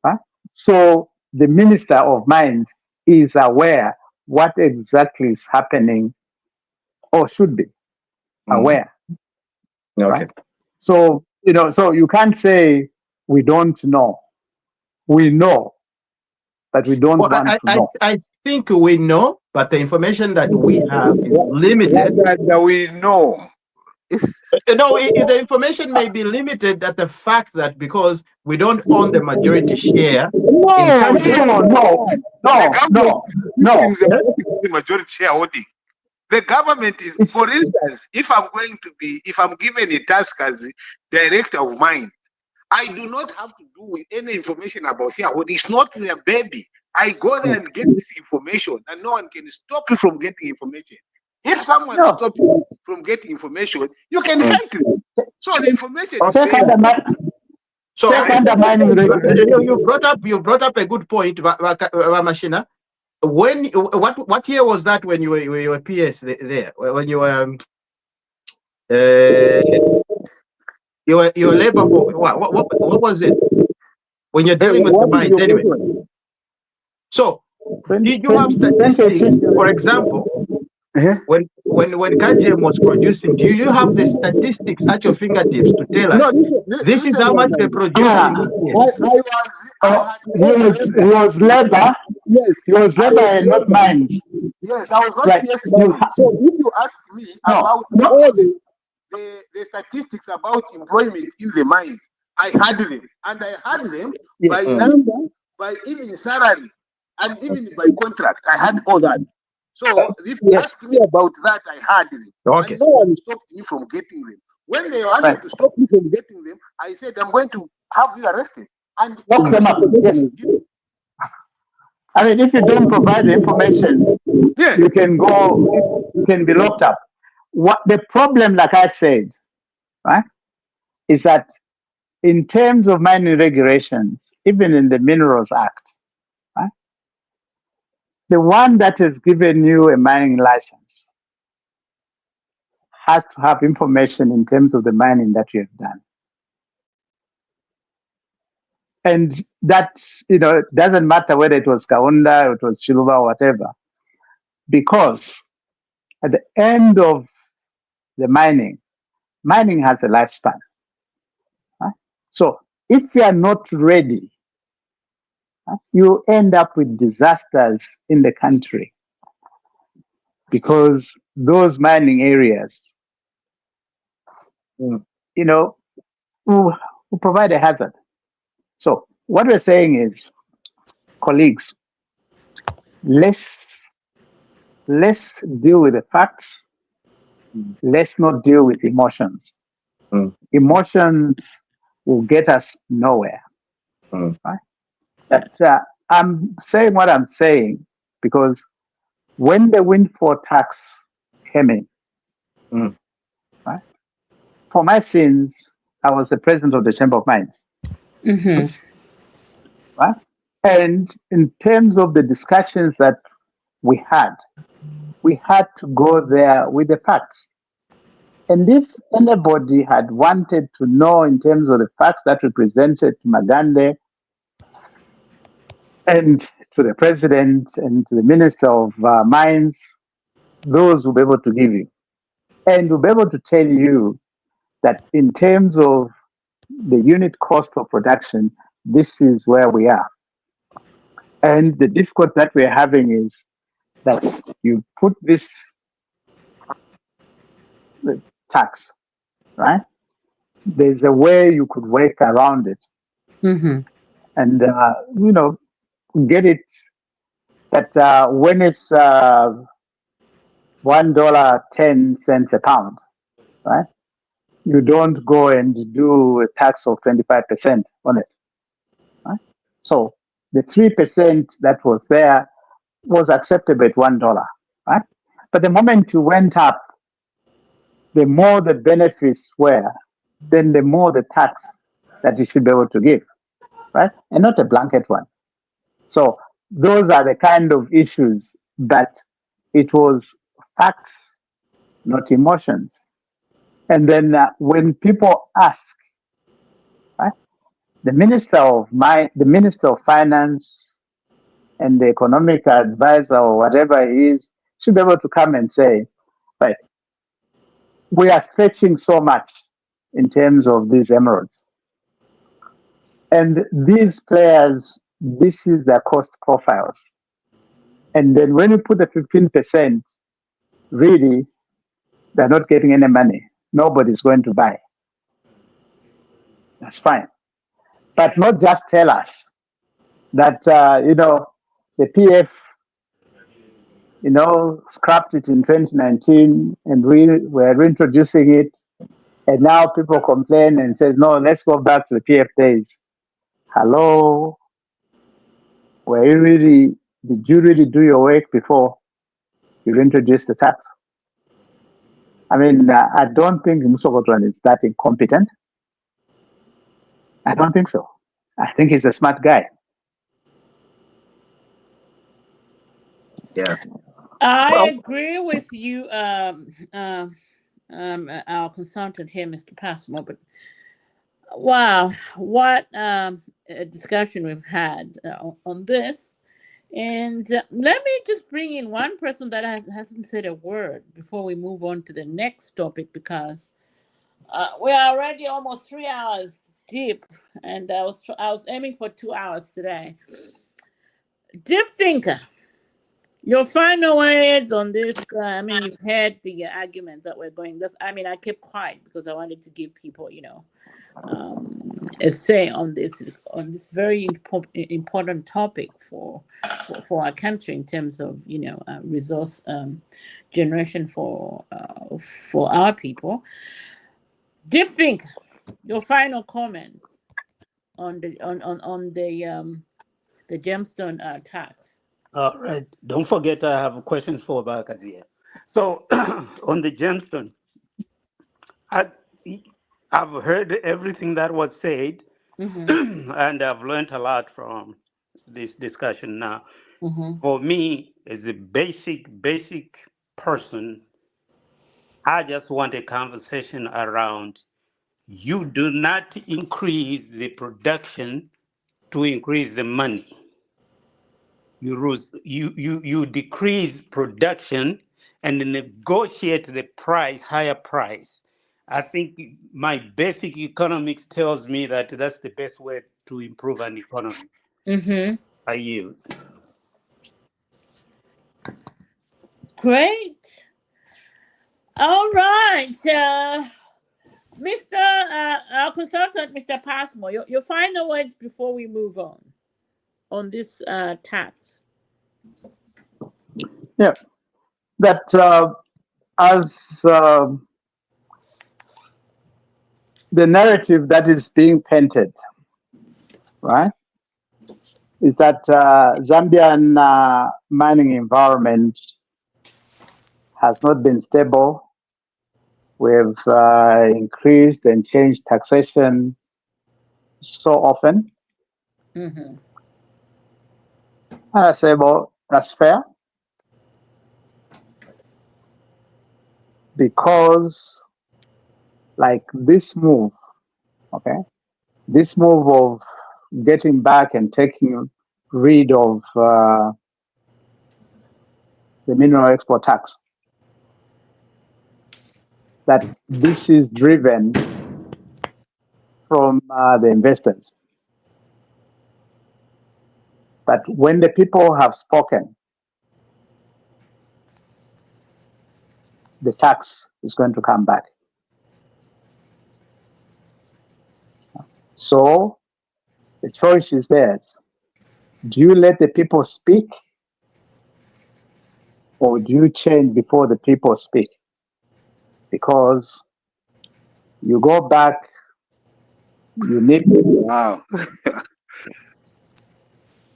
Right? So the Minister of Mines is aware what exactly is happening, or should be aware. Right? So, you know, so you can't say we don't know. We know, but we don't want to know. I think we know, but the information that we have is limited. That we know. No, the information may be limited at the fact that because we don't own the majority share. No. The majority shareholding. The government is, for instance, if I'm given a task as director of mine, I do not have to do with any information about shareholding. It's not their baby. I go there and get this information, and no one can stop you from getting information. If someone stops you from getting information, you can fight them. So the information is there. So you brought up a good point, Mashina. What year was that when you were PS there? When you were your labor what was it? When you're dealing with the mines anyway. So did you have statistics, for example, when Kajem was producing, do you have the statistics at your fingertips to tell us this is how much they produced in this year? He was labor. Yes, he was labor and not mines. Yes, I was not PS. So if you ask me about all the statistics about employment in the mines, I had them, and I had them by number, by even salary, and even by contract. I had all that. So if you ask me about that, I had them. And no one stopped me from getting them. When they wanted to stop me from getting them, I said, I'm going to have you arrested. And lock them up. Yes. I mean, if you don't provide the information, you can be locked up. What the problem, like I said, right, is that in terms of mining regulations, even in the Minerals Act, right, the one that has given you a mining license has to have information in terms of the mining that you have done. And that, you know, it doesn't matter whether it was Kaunda, it was Chiluba, or whatever, because at the end of the mining has a lifespan. Right? So if you are not ready, you end up with disasters in the country because those mining areas, you know, will provide a hazard. So what we're saying is, colleagues, let's deal with the facts. Let's not deal with emotions. Mm. Emotions will get us nowhere. Mm. Right? But I'm saying what I'm saying because when the windfall tax came in, Mm. right, for my sins, I was the president of the Chamber of Mines. Mm-hmm. Right? And in terms of the discussions that we had to go there with the facts. And if anybody had wanted to know in terms of the facts that we presented to Magande and to the president and to the minister of mines, those will be able to give you. And we'll be able to tell you that in terms of the unit cost of production, this is where we are. And the difficulty that we're having is that you put this tax, right? There's a way you could work around it Mm-hmm. and, get it that when it's $1.10 a pound, right? You don't go and do a tax of 25% on it, right? So the 3% that was there was acceptable at $1, right? But the moment you went up, the more the benefits were, then the more the tax that you should be able to give, right? And not a blanket one. So those are the kind of issues that it was facts, not emotions. And then when people ask, right, the minister of finance and the economic advisor or whatever he is should be able to come and say, right, we are stretching so much in terms of these emeralds. And these players, this is their cost profiles. And then when you put the 15%, really, they're not getting any money. Nobody's going to buy. That's fine. But not just tell us that, the PF, scrapped it in 2019 and we're reintroducing it. And now people complain and say, no, let's go back to the PF days. Hello? Did you really do your work before you introduced the tax? I mean, I don't think Musokotwan is that incompetent. I don't think so. I think he's a smart guy. Yeah. I Well, agree with you, our consultant here, Mr. Passmore. But wow, what a discussion we've had on this. And let me just bring in one person that hasn't said a word before we move on to the next topic, because we are already almost 3 hours deep, and I was aiming for 2 hours today. Deep thinker, your final words on this. I mean, you've heard the arguments that we're going. I kept quiet because I wanted to give people, a say on this very important topic for our country in terms of resource generation for our people. Deep think, your final comment on the the gemstone tax. All right. Don't forget, I have questions for Bakazia. So, on the gemstone, I've heard everything that was said, Mm-hmm. and I've learned a lot from this discussion now. Mm-hmm. For me, as a basic person, I just want a conversation around you do not increase the production to increase the money. You decrease production and negotiate the higher price. I think my basic economics tells me that that's the best way to improve an economy. Mm-hmm. I yield. Great. All right. Mr. Our consultant, Mr. Passmore, your final words before we move on this tax. Yeah, that as the narrative that is being painted, right, is that Zambian mining environment has not been stable. We've increased and changed taxation so often. Mm-hmm. And I say, well, that's fair. Because, like this move, okay, this move of getting back and taking rid of the mineral export tax, that this is driven from the investors. But when the people have spoken, the tax is going to come back. So the choice is theirs. Do you let the people speak, or do you change before the people speak? Because you go back, you need Wow.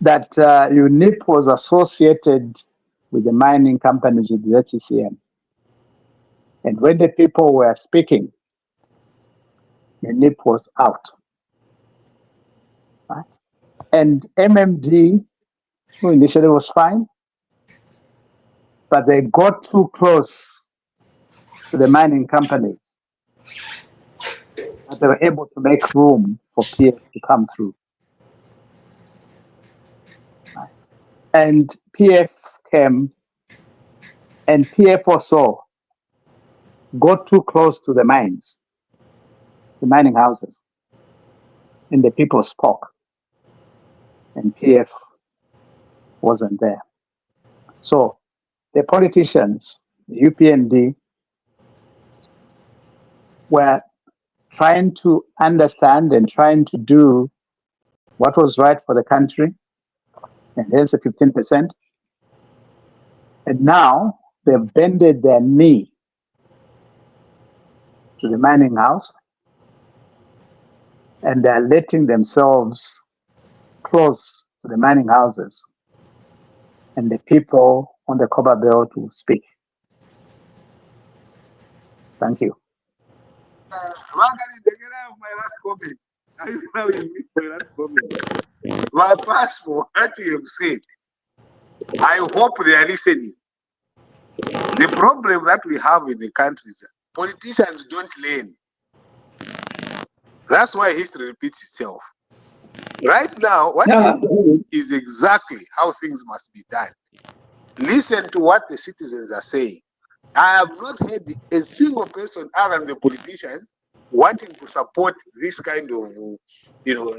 that UNIP was associated with the mining companies with the ZCCM. And when the people were speaking, UNIP was out. Right? And MMD, who initially was fine, but they got too close to the mining companies that they were able to make room for PF to come through. Right? And PF came, and PF also got too close to the mines, the mining houses, and the people spoke, and PF wasn't there. So the politicians, the UPND, were trying to understand and trying to do what was right for the country, and here's the 15%. And now they've bended their knee to the mining house, and they're letting themselves close to the mining houses, and the people on the copper belt will speak. Thank you. My last comment. I now you my last comment. My passport, what you have said, I hope they are listening. The problem that we have in the country is that politicians don't learn. That's why history repeats itself. Right now, what is exactly how things must be done. Listen to what the citizens are saying. I have not heard a single person other than the politicians wanting to support this kind of,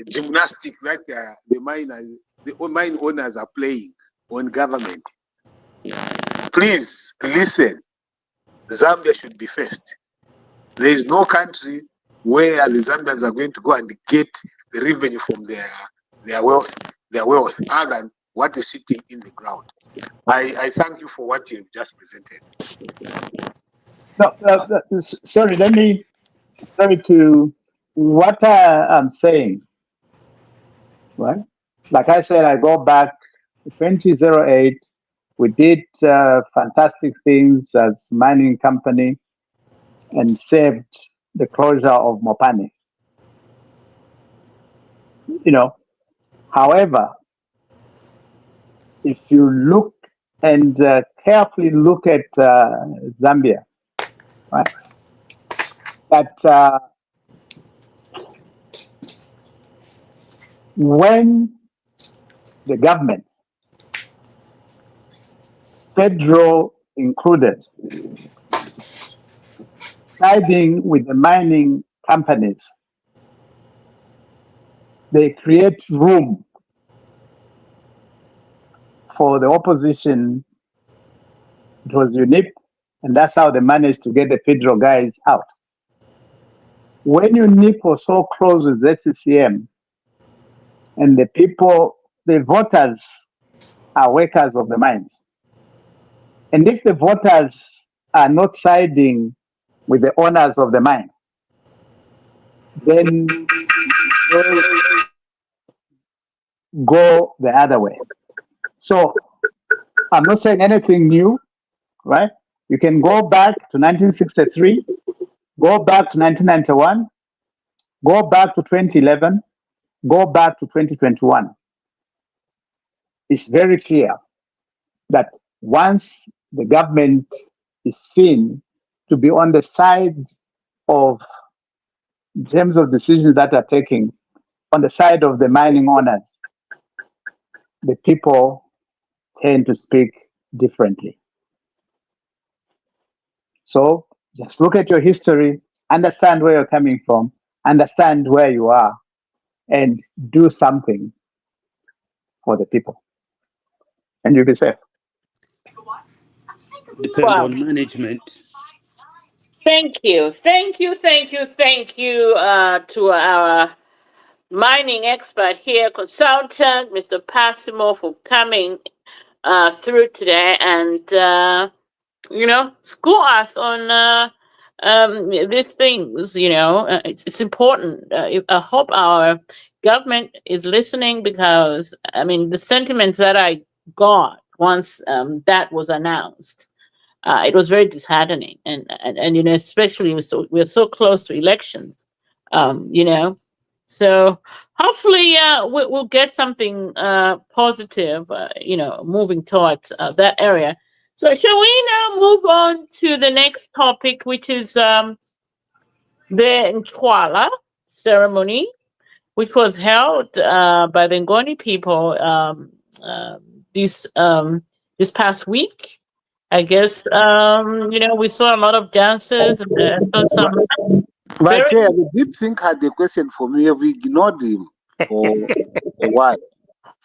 gymnastic that the mine owners are playing on government. Please listen. Zambia should be first. There is no country where the Zambians are going to go and get the revenue from their wealth other than what is sitting in the ground. I thank you for what you have just presented. No, sorry, to what I'm saying, right? Like I said, I go back to 2008. We did fantastic things as mining company and saved the closure of Mopani. However, if you look and carefully look at Zambia, right? That when the government, federal included, siding with the mining companies, they create room for the opposition. It was UNIP, and that's how they managed to get the federal guys out. when you nipple so close with ZCCM and the people, the voters are workers of the mines. And if the voters are not siding with the owners of the mine, then they'll go the other way. So I'm not saying anything new, right? You can go back to 1963, go back to 1991, go back to 2011, go back to 2021. It's very clear that once the government is seen to be on the side of, in terms of decisions that are taken, on the side of the mining owners, the people tend to speak differently. So just look at your history, understand where you're coming from, understand where you are, and do something for the people. And you'll be safe. Depends Wow. on management. Thank you. Thank you to our mining expert here, consultant, Mr. Passimo, for coming through today and school us on these things. It's important. I hope our government is listening, because the sentiments that I got once that was announced, it was very disheartening, and especially we're so close to elections, so hopefully we'll get something positive, moving towards that area. So shall we now move on to the next topic, which is the Nchwala ceremony, which was held by the Ngoni people this past week. I guess we saw a lot of dances and saw some But very. Chair, the deep think had a question for me. We ignored him for a while.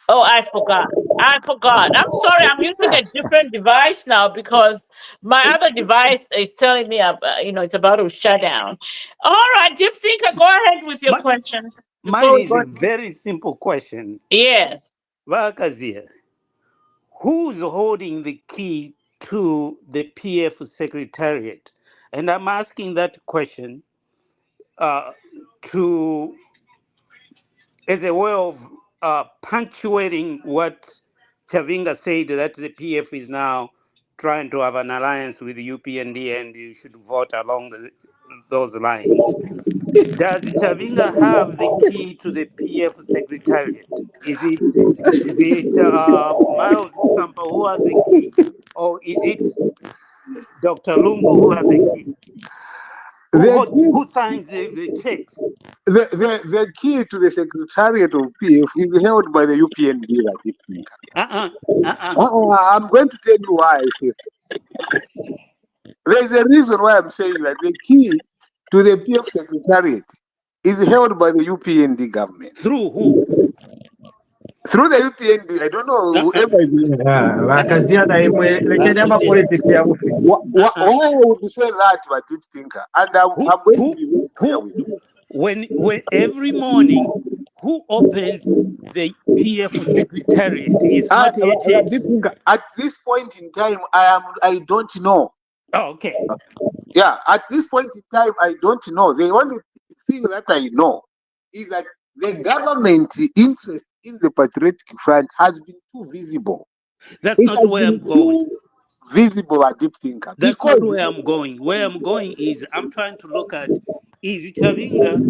Oh, I forgot. I'm sorry. I'm using a different device now because my other device is telling me, it's about to shut down. All right, Deep Thinker, go ahead with your Mi- question. Mine Before we is go. a very simple question. Yes. Vakazia, who's holding the key to the PF Secretariat? And I'm asking that question to as a way of punctuating what Chavinga said, that the PF is now trying to have an alliance with the UPND and you should vote along those lines. Does Chavinga have the key to the PF Secretariat? Is it Miles Sampa who has the key, or is it Dr. Lungu who has the key? Who signs the checks? The key to the Secretariat of PF is held by the UPND, I think. I'm going to tell you why I say that. There's a reason why I'm saying that the key to the PF Secretariat is held by the UPND government. Through who? Through the UPND, I don't know whoever is. Why I would say that, my deep thinker, and I'm going to be very clear with you. When every morning, who opens the PF Secretariat? It's not HH. Deep thinker, at this point in time, I don't know. Oh, okay. Yeah, at this point in time, I don't know. The only thing that I know is that the government interest in the Patriotic Front has been too visible. That's not where I'm going. Visible, a deep thinker. That's not where I'm going. Where I'm going is I'm trying to look at, is Chavinga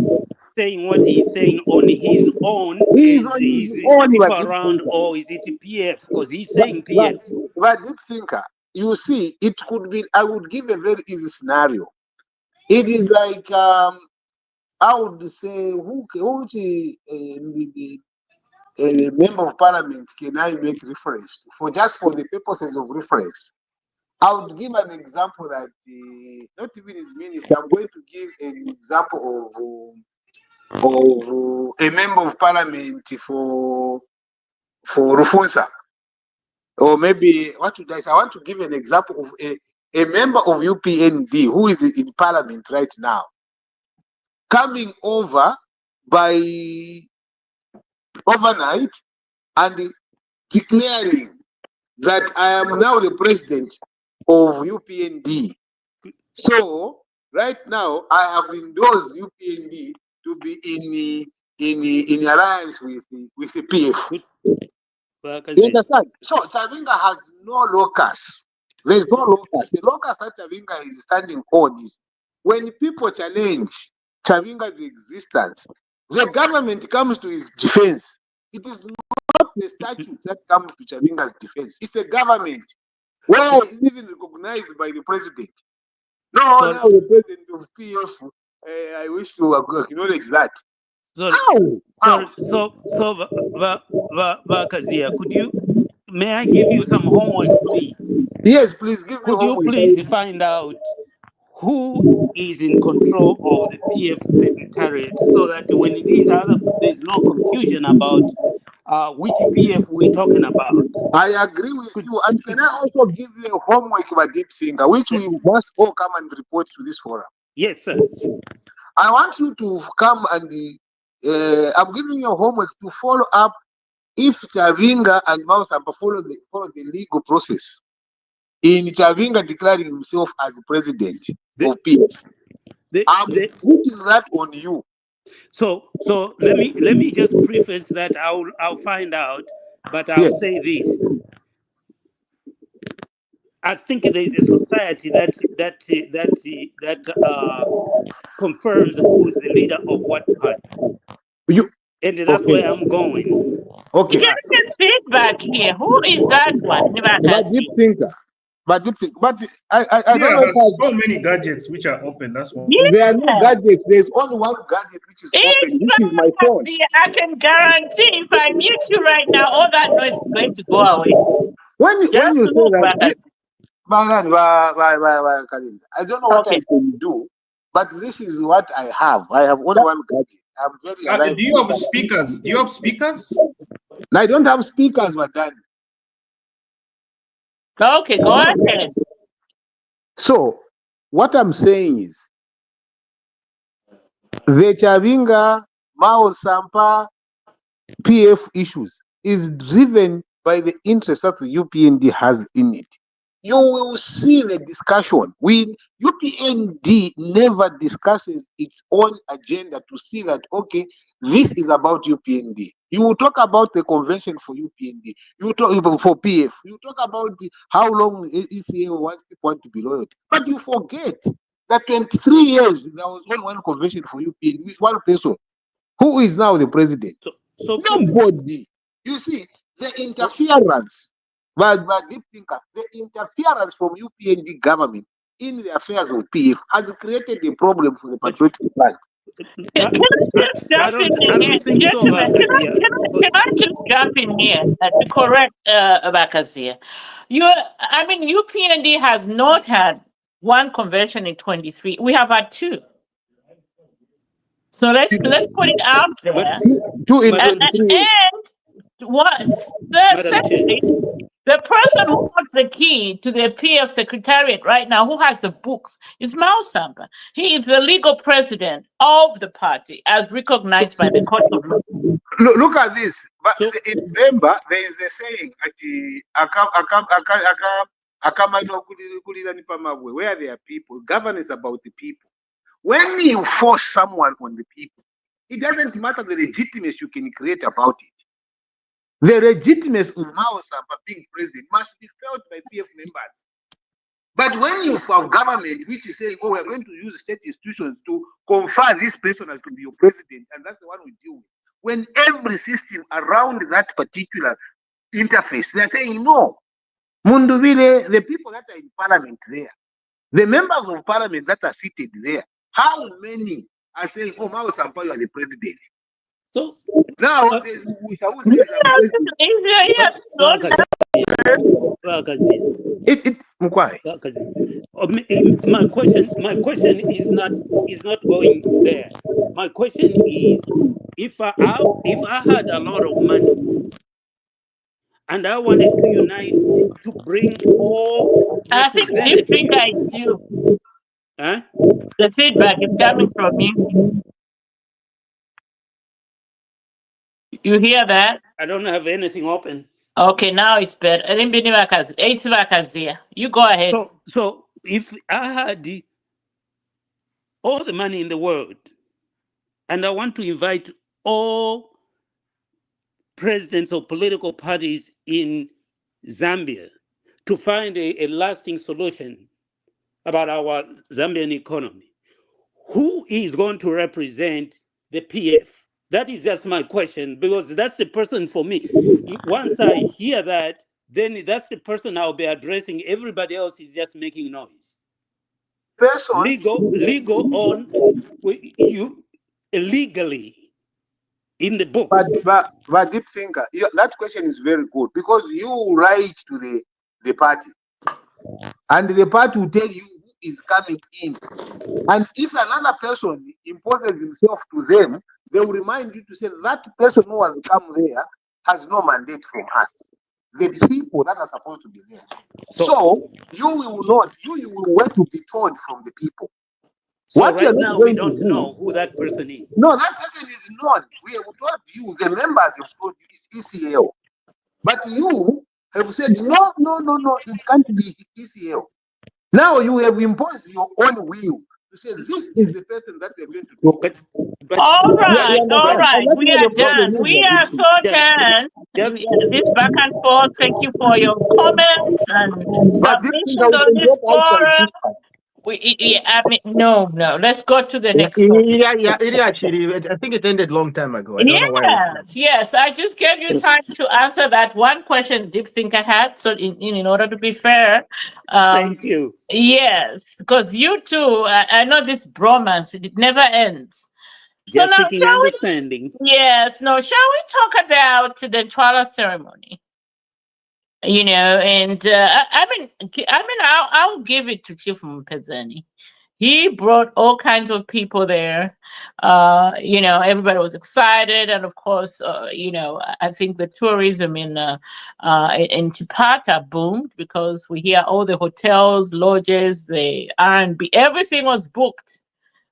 saying what he's saying on his own He's and on his his own, people but deep around, thinker. or is it PF? Because he's saying PF. But deep thinker, you see, it could be. I would give a very easy scenario. It is like I would say, which a member of parliament can I make reference to? For the purposes of reference, I would give an example that not even his minister. I'm going to give an example of a member of parliament for Rufunsa. Or maybe what would I say? I want to give an example of a member of UPND who is in parliament right now. coming over by overnight and declaring that I am now the president of UPND. So right now I have endorsed UPND to be in alliance with the PF. You understand? So Chavinga has no locus. There is no locus. The locus that Chavinga is standing on is when people challenge Chavinga's existence, the government comes to his defense. It is not the statutes that come to Chavinga's defense. It's the government. Where it's even recognized by the president. No, So- now the president of PF, I wish to acknowledge that. So, How? Vakazia, may I give you some homework, please? Yes, please give me Could you homework. please find out who is in control of the PF secretariat so that when there's no confusion about which PF we're talking about. I agree with you. And can I also give you a homework about Deep Finger, which we must all come and report to this forum? Yes, sir. I want you to come and I'm giving you homework to follow up if Chavinga and Mausamba follow the legal process in Chavinga declaring himself as president of PF. I'm putting that on you. So let me just preface that I'll find out, but I'll say this. I think there is a society that confirms who is the leader of what party. And that's where I'm going. Okay. Get his feedback here. Who is that one? But Deep Thinker. But I don't know. There's so many gadgets which are open. That's one. Yeah. There are no gadgets. There's only one gadget which is open. This is my phone. I can guarantee if I mute you right now, all that noise is going to go away. When you say that, I don't know what I can do, but this is what I have. I have only one gadget. I'm very alive. Do you have speakers? Do you have speakers? No, I don't have speakers, Madani. Okay, go ahead. So, what I'm saying is, the Chavinga, Mao Sampa, PF issues is driven by the interest that the UPND has in it. You will see the discussion. UPND never discusses its own agenda to see that, okay, this is about UPND. You will talk about the convention for UPND. You talk for PF. You talk about how long ECA wants people to be loyal. But you forget that 23 years there was only one convention for UPND with one person. Who is now the president? Nobody. You see, the interference by Deep Thinker, the interference from UPND government in the affairs of PF has created a problem for the patriotic front. Can I just jump in here? Gentlemen, can I just jump in here to correct Bakazia? UPND has not had one convention in 23. We have had two. So let's put it out there. Two in 23. And what? Secondly, the person who holds the key to the PF secretariat right now, who has the books, is Mao Samba. He is the legal president of the party, as recognized by the courts of law. Look at this. But in November, there is a saying, where there are people, governance about the people. When you force someone on the people, it doesn't matter the legitimacy you can create about it. The legitimacy of Mao Samba being president must be felt by PF members. But when you have government which is saying, oh, we're going to use state institutions to confer this person as to be your president, and that's the one we deal with. When every system around that particular interface, they're saying, no. Munduvile, the people that are in parliament there, the members of parliament that are seated there, how many are saying, oh, Mao Samba, you are the president? So now, my question is not going there. My question is, if I had a lot of money and I wanted to unite to bring all I think Deep Finger is you. Huh? The feedback is coming from you. You hear that? I don't have anything open. Okay, now it's better. You go ahead. So if I had all the money in the world, and I want to invite all presidents of political parties in Zambia to find a lasting solution about our Zambian economy, who is going to represent the PF? That is just my question, because that's the person for me. Once I hear that, then that's the person I'll be addressing. Everybody else is just making noise. Person, Legal on you illegally in the book. but deep thinker, that question is very good because you write to the party, and the party will tell you who is coming in. And if another person imposes himself to them, they will remind you to say that person who has come there has no mandate from us. The people that are supposed to be there. So you will not, you will wait to be told from the people. So What right you're not now, we going to don't do- know who that person is. No, that person is known. We have told you, the members have told you it's ECL. But you have said, no, it can't be ECL. Now you have imposed your own will to say this is the person that we're going to talk to. But All You right. understand? And We that's are where the problem done. is We with are this so thing. done. This back and forth. Thank you for your comments and But this thing submissions that we on can this talk outside forum. this. I mean, no. Let's go to the next one. I think it ended long time ago. I don't know why. Yes. I just gave you time to answer that one question Deep Thinker had. So, in order to be fair, thank you. yes, because you two, I know this bromance, it never ends. So Just now, seeking understanding. Yes. No. Shall we talk about the Twala ceremony? And I'll give it to Chief Mpezeni. He brought all kinds of people there. Everybody was excited, and of course, I think the tourism in Tipata boomed because we hear all the hotels, lodges, the R&B, everything was booked.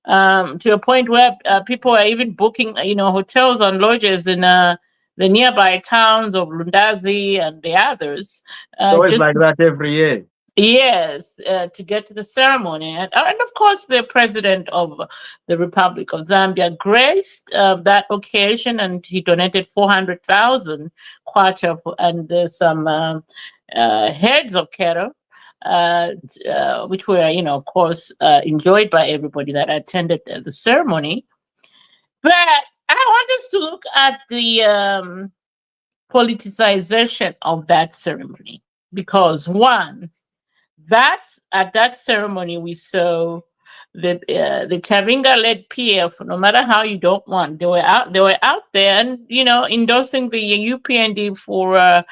To a point where people are even booking, hotels and lodges in the nearby towns of Lundazi and the others. Always like that every year. Yes, to get to the ceremony. And of course, the president of the Republic of Zambia graced that occasion, and he donated 400,000 kwacha and some heads of cattle. Which were, of course, enjoyed by everybody that attended the ceremony. But I want us to look at the politicization of that ceremony, because one, at that ceremony we saw the Kavinga-led PF. No matter how you don't want, they were out there and endorsing the UPND for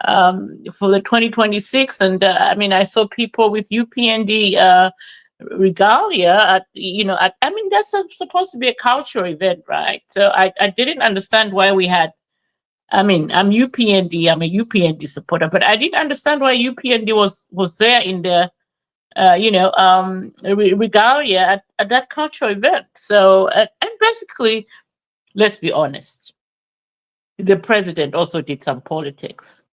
the 2026, and I saw people with UPND regalia that's supposed to be a cultural event, right? So I didn't understand why we had. I'm UPND. I'm a UPND supporter, but I didn't understand why UPND was there in the regalia at that cultural event. So and basically, let's be honest, the president also did some politics.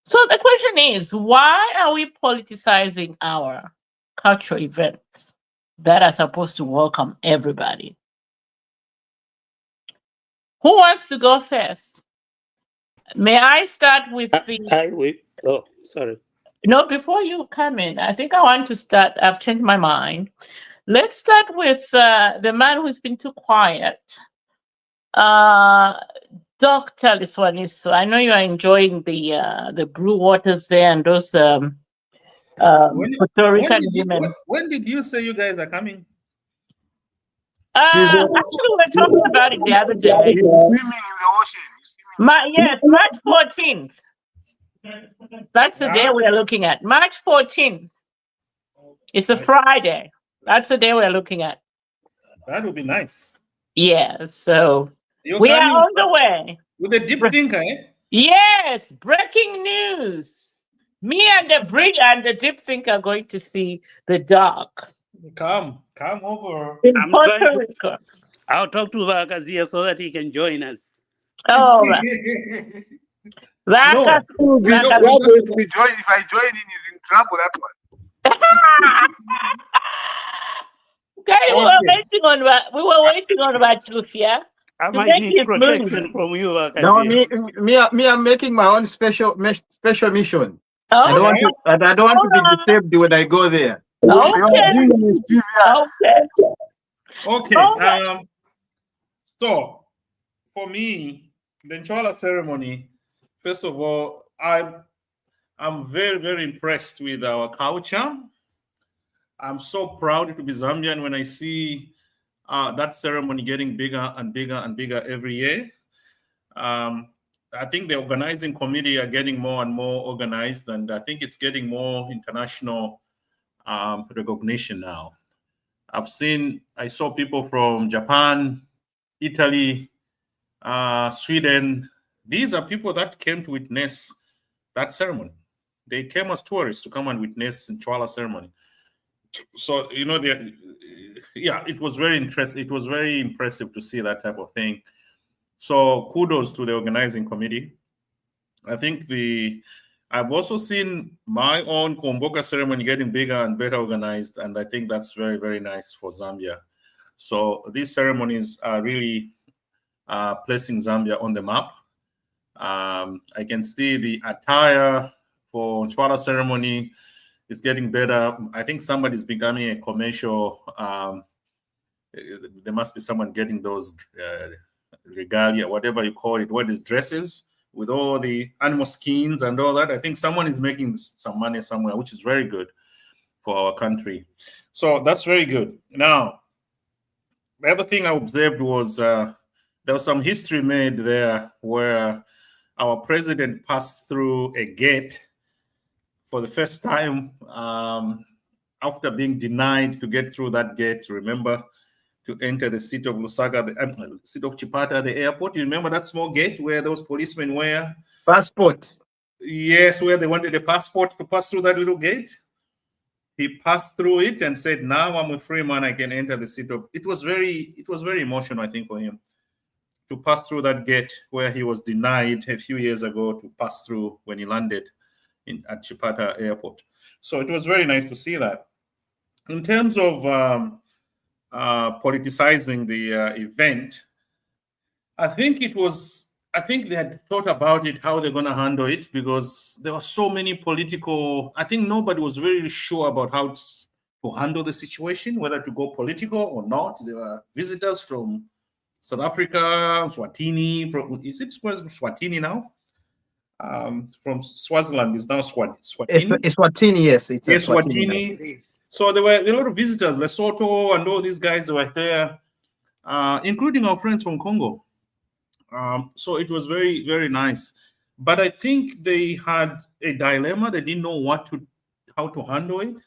So the question is, why are we politicizing our cultural events that are supposed to welcome everybody? Who wants to go first? May I start with Oh, sorry. No, before you come in, I think I want to start. I've changed my mind. Let's start with the man who's been too quiet. Dr. Liswaniso, I know you are enjoying the blue waters there and those Puerto Rican women. When did you say you guys are coming? Actually, we were talking about it the other day. Swimming in the ocean. Yes, March 14th. That's the day we are looking at. March 14th. It's a Friday. That's the day we are looking at. That would be nice. Yeah, so we are on the way. With a deep thinker, eh? Yes, breaking news. Me and the deep thinker are going to see the dog. Come over. In Puerto Rico. I'll talk to Vakazia so that he can join us. Oh, No, we No, don't. trouble if we join. If I join in, he's in trouble. That one. Okay, Okay. we were waiting on Batufia I to might make need his move. protection from you, No, Akazi. I'm making my own special mission. I Oh, don't All want right. to, and I don't want to be disturbed when I go there. You are okay, being mischievous. okay. Okay. All right. So for me, the Nchola ceremony, first of all, I'm very, very impressed with our culture. I'm so proud to be Zambian when I see that ceremony getting bigger and bigger and bigger every year. I think the organizing committee are getting more and more organized, and I think it's getting more international recognition now. I saw people from Japan, Italy, Sweden. These are people that came to witness that ceremony. They came as tourists to come and witness the Nchola ceremony. So yeah, it was very interesting. It was very impressive to see that type of thing. So kudos to the organizing committee. I think I've also seen my own Komboka ceremony getting bigger and better organized, and I think that's very, very nice for Zambia. So these ceremonies are really placing Zambia on the map. I can see the attire for Nchwala ceremony is getting better. I think somebody's becoming a commercial. There must be someone getting those regalia, whatever you call it, what is dresses with all the animal skins and all that. I think someone is making some money somewhere, which is very good for our country. So that's very good. Now, the other thing I observed was there was some history made there where our president passed through a gate for the first time after being denied to get through that gate. Remember, to enter the city of Lusaka, the city of Chipata, the airport. You remember that small gate where those policemen were? Passport. Yes, where they wanted a passport to pass through that little gate. He passed through it and said, "Now I'm a free man. I can enter the city of." It was very emotional, I think, for him to pass through that gate where he was denied a few years ago to pass through when he landed at Chipata Airport. So it was very nice to see that. In terms of politicizing the event, I think they had thought about it, how they're going to handle it, because there were so many political. I think nobody was really sure about how to handle the situation, whether to go political or not. There were visitors from South Africa, Swatini. Is it Swatini now? From Swaziland is now Swatini. It's Swatini, yes. It's a Yes, Swatini. Swatini. So there were a lot of visitors, Lesotho and all these guys that were there, including our friends from Congo. So it was very, very nice. But I think they had a dilemma. They didn't know how to handle it.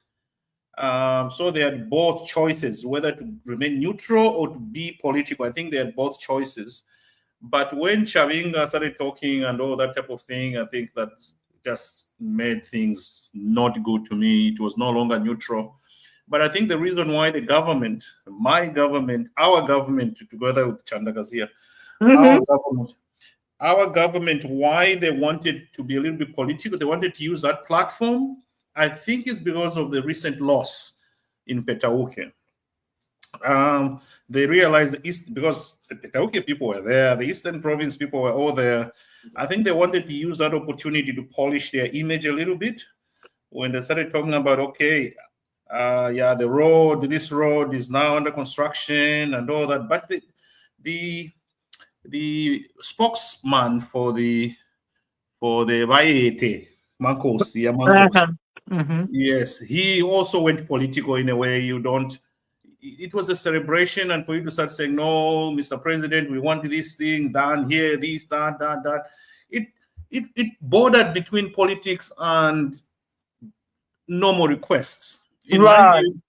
So they had both choices, whether to remain neutral or to be political. I think they had both choices. But when Chavinga started talking and all that type of thing, I think that just made things not good to me. It was no longer neutral. But I think the reason why the government, my government, our government, together with Chandagazia, our government, why they wanted to be a little bit political, they wanted to use that platform, I think is because of the recent loss in Petauke. They realized because the Petauke people were there, the Eastern Province people were all there. I think they wanted to use that opportunity to polish their image a little bit. When they started talking about, okay, this road is now under construction and all that. But the spokesman for the Vaiete, Mankos, yes, he also went political in a way. It was a celebration, and for you to start saying, "No, Mr. President, we want this thing done here, this, that," it bordered between politics and normal requests. In my view,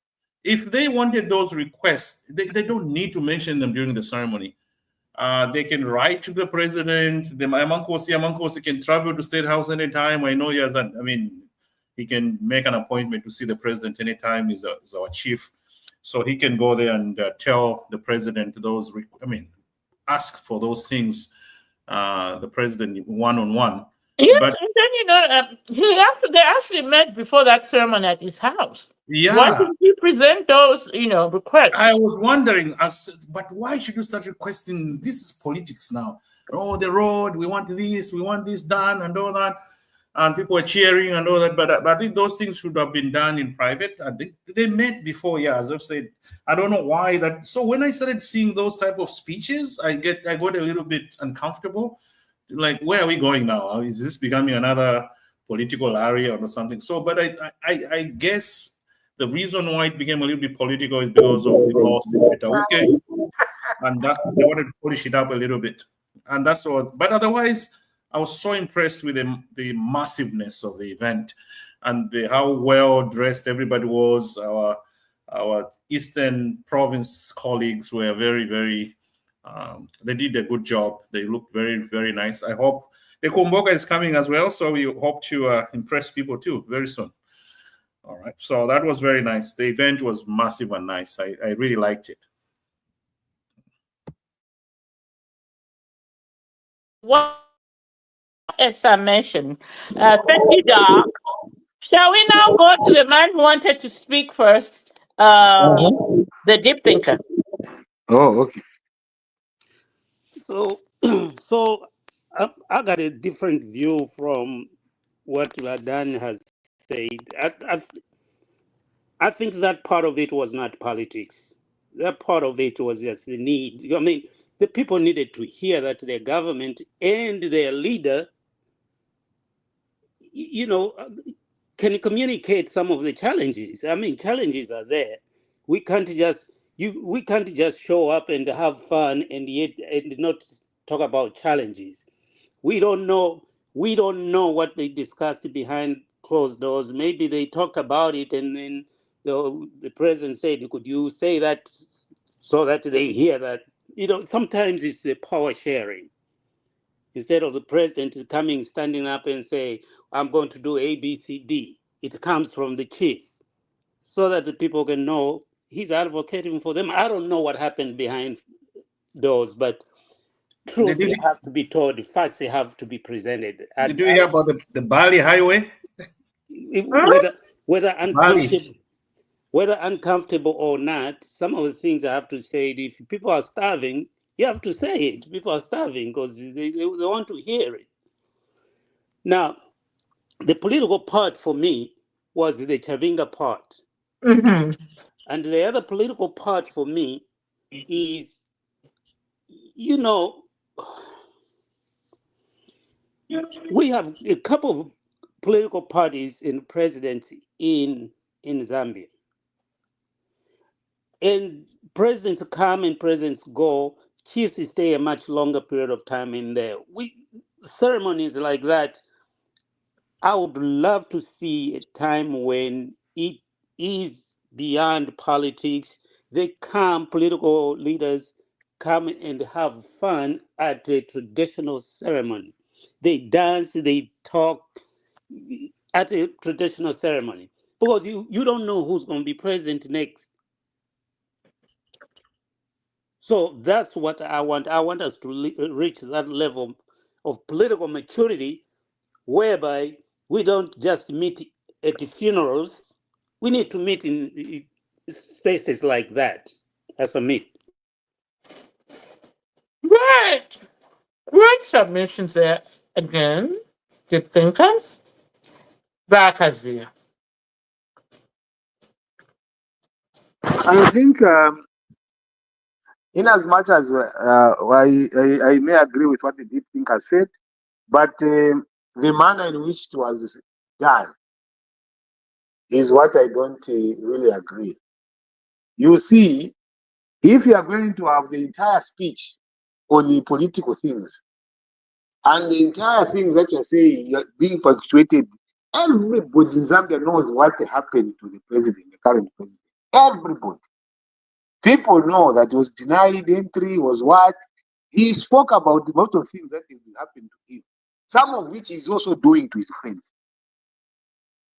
if they wanted those requests, they don't need to mention them during the ceremony. They can write to the president. The Amankosi can travel to State House anytime. I know he can make an appointment to see the president anytime. He's our chief. So he can go there and tell the president ask for those things the president one-on-one. Yes, But and then they actually met before that ceremony at his house. Why yeah, didn't he present those, requests? I was wondering, but why should you start requesting? This is politics now. Oh, the road, we want this done, and all that. And people were cheering and all that. But I think those things should have been done in private. I think they met before, yeah, as I've said. I don't know why that. So when I started seeing those type of speeches, I got a little bit uncomfortable. Like, where are we going now? Is this becoming another political area or something? So, but I guess the reason why it became a little bit political is because of the loss in Petauke, and that they wanted to polish it up a little bit, and that's all. But otherwise, I was so impressed with the massiveness of the event and how well dressed everybody was. Our Eastern Province colleagues were very, very. They did a good job. They looked very, very nice. I hope the Kumboka is coming as well, so we hope to impress people too very soon. All right, so that was very nice. The event was massive and nice. I really liked it. What, as I mentioned, thank you, Doc. Shall we now go to the man who wanted to speak first, the deep thinker? Oh, okay. So, I got a different view from what Ladan has said. I think that part of it was not politics. That part of it was just the need. I mean, the people needed to hear that their government and their leader, can communicate some of the challenges. I mean, challenges are there. We can't just show up and have fun and not talk about challenges. We don't know what they discussed behind closed doors. Maybe they talked about it and then the president said, could you say that so that they hear that? Sometimes it's the power sharing. Instead of the president standing up and say, I'm going to do A, B, C, D. It comes from the chief so that the people can know he's advocating for them. I don't know what happened behind doors, but truth Did have to be told, facts have to be presented. you hear about the Bali Highway? Whether Bali. uncomfortable or not, some of the things I have to say, if people are starving, you have to say it. People are starving because they want to hear it. Now, the political part for me was the Chavinga part. Mm-hmm. And the other political part for me is, we have a couple of political parties in presidency in Zambia. And presidents come and presidents go. Chiefs stay a much longer period of time in there. Ceremonies like that, I would love to see a time when it is beyond politics. Political leaders come and have fun at a traditional ceremony. They dance, they talk at a traditional ceremony. Because you don't know who's going to be president next. So that's what I want. I want us to reach that level of political maturity whereby we don't just meet at the funerals. We need to meet in spaces like that as a meet. Right. Great submissions there again. Deep thinkers. Bakazia. I think, in as much as I may agree with what the deep thinker said, but the manner in which it was done is what I don't really agree. You see, if you are going to have the entire speech on the political things, and the entire things that you're saying you're being punctuated, everybody in Zambia knows what happened to the president, the current president. Everybody. People know that he was denied entry, was what? He spoke about a lot of things that will happen to him, some of which he's also doing to his friends.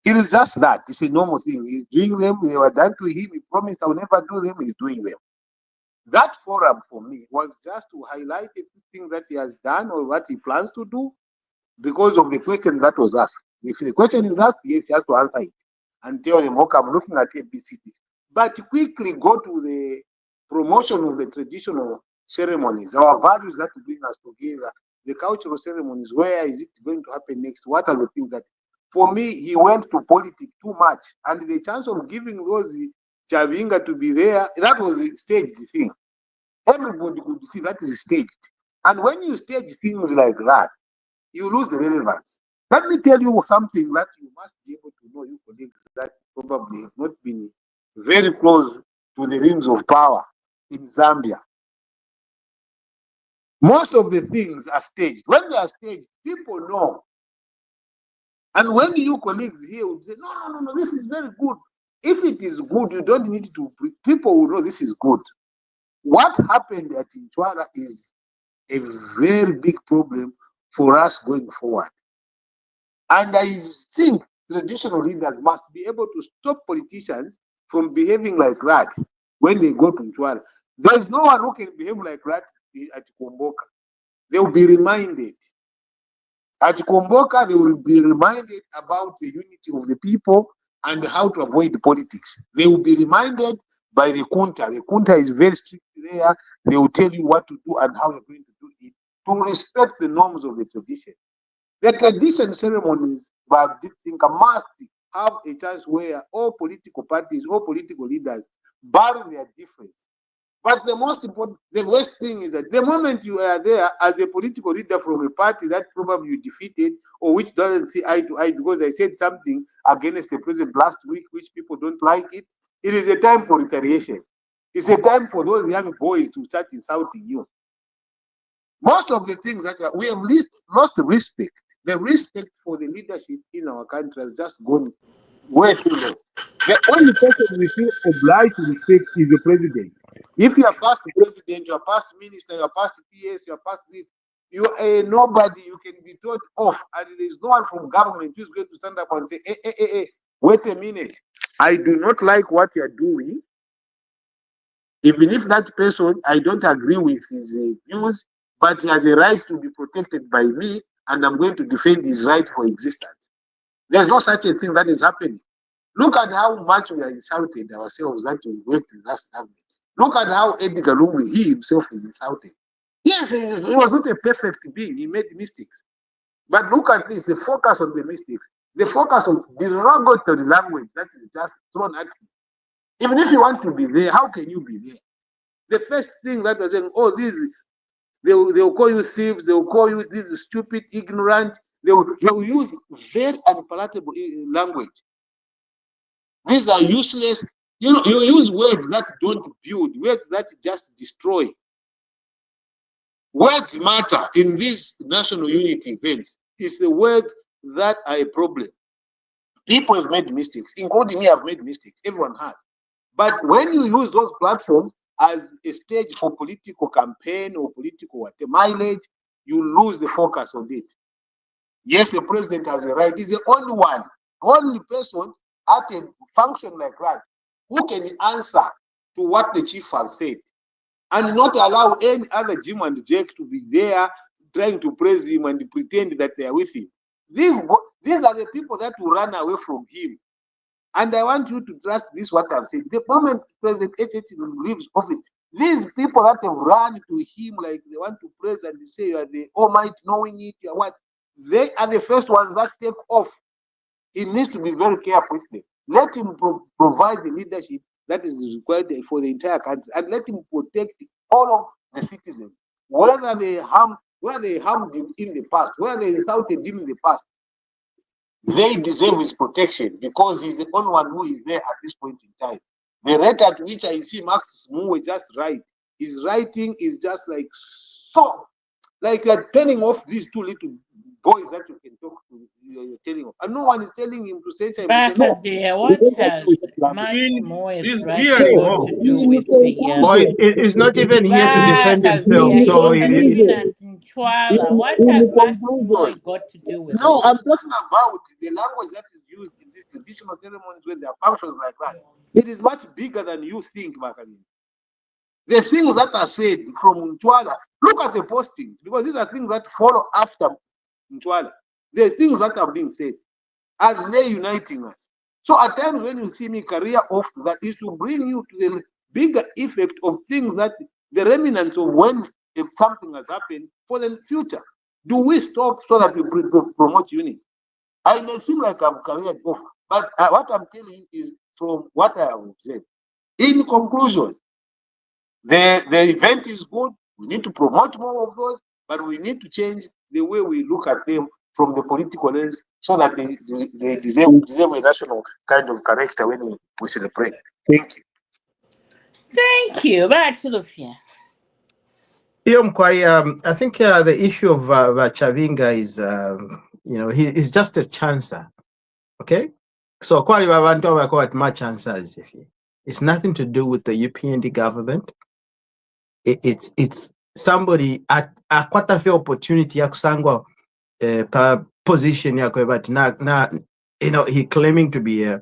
It is just that. It's a normal thing. He's doing them. They were done to him. He promised I will never do them. He's doing them. That forum for me was just to highlight the things that he has done or what he plans to do because of the question that was asked. If the question is asked, yes, he has to answer it and tell them, okay, I'm looking at ABCD. But quickly go to the promotion of the traditional ceremonies, our values that bring us together, the cultural ceremonies. Where is it going to happen next? What are the things that, for me, he went to politics too much, and the chance of giving those Chavinga to be there, that was a staged thing. Everybody could see that is staged. And when you stage things like that, you lose the relevance. Let me tell you something that you must be able to know, you colleagues, that probably have not been very close to the rims of power in Zambia. Most of the things are staged. When they are staged, people know. And when you colleagues here would say, no, this is very good. If it is good, you don't need to, people will know this is good. What happened at Inchwara is a very big problem for us going forward. And I think traditional leaders must be able to stop politicians from behaving like that when they go to Inchwara. There is no one who can behave like that at Komboka. They will be reminded. At Komboka, they will be reminded about the unity of the people and how to avoid politics. They will be reminded by the Kunta. The Kunta is very strict there. They will tell you what to do and how you're going to do it to respect the norms of the tradition. The tradition ceremonies, by deep thinker, must have a chance where all political parties, all political leaders bury their difference. But the most important, the worst thing is that the moment you are there as a political leader from a party that probably you defeated or which doesn't see eye to eye because I said something against the president last week which people don't like it, it is a time for retaliation. It's a time for those young boys to start insulting you. Most of the things that we have lost respect. The respect for the leadership in our country has just gone way too low. The only person we feel obliged to respect is the president. If you are past president, you are past minister, you are past PS, you are past this, you are nobody, you can be told off. And there is no one from government who is going to stand up and say, hey, wait a minute. I do not like what you are doing. Even if that person, I don't agree with his views, but he has a right to be protected by me, and I'm going to defend his right for existence. There's no such a thing that is happening. Look at how much we are insulted ourselves that we went in last government. Look at how Edgar Lungu, he himself is insulted. Yes, he was not a perfect being. He made mistakes. But look at this, the focus on the mistakes, the focus on derogatory language that is just thrown at him. Even if you want to be there, how can you be there? The first thing that was saying, oh, they'll call you thieves, they'll call you this stupid, ignorant, they'll use very unpalatable language. These are useless. You know, you use words that don't build, words that just destroy. Words matter in these national unity events. It's the words that are a problem. People have made mistakes, including me, I've made mistakes. Everyone has. But when you use those platforms as a stage for political campaign or political mileage, you lose the focus on it. Yes, the president has a right. He's the only person at a function like that who can answer to what the chief has said and not allow any other Jim and Jake to be there trying to praise him and pretend that they are with him. These are the people that will run away from him. And I want you to trust this, what I've said. The moment President HH leaves office, these people that have run to him like they want to praise and say you are the Almighty, knowing it, you are what, they are the first ones that take off. He needs to be very careful with them. Let him provide the leadership that is required for the entire country, and let him protect all of the citizens, whether they harmed him in the past, whether they insulted him in the past. They deserve his protection because he's the only one who is there at this point in time. The rate at which I see Max Muwe just write, his writing is just like so, like you're turning off these two little boys that you can talk to. You're telling off, and no one is telling him to say something. Bakazi, what has Max Moyes He's writing veering got off. to do with the Boy, it's not even here to defend himself. Bakazi? So You're not even at Nchwala. What has Max Moyes got to do with No, it? I'm talking about the language that is used in these traditional ceremonies when there are functions like that. It is much bigger than you think, Makazin. The things that are said from Mtwala, look at the postings, because these are things that follow after Mtwala. The things that are being said, are they uniting us? So at times when you see me career off to that, is to bring you to the bigger effect of things that the remnants of when if something has happened for the future. Do we stop so that we promote unity? I may seem like I'm careered off, but what I'm telling you is from what I have said. In conclusion, the event is good. We need to promote more of those, but we need to change the way we look at them from the political lens so that they deserve a national kind of character when we celebrate. Thank you. Thank you. Back to Lufia. I think the issue of Chavinga is, he is just a chancer. Okay? So, it's nothing to do with the UPND government. It's somebody at a quarter fair opportunity ya kusangwa position yako, but na he claiming to be a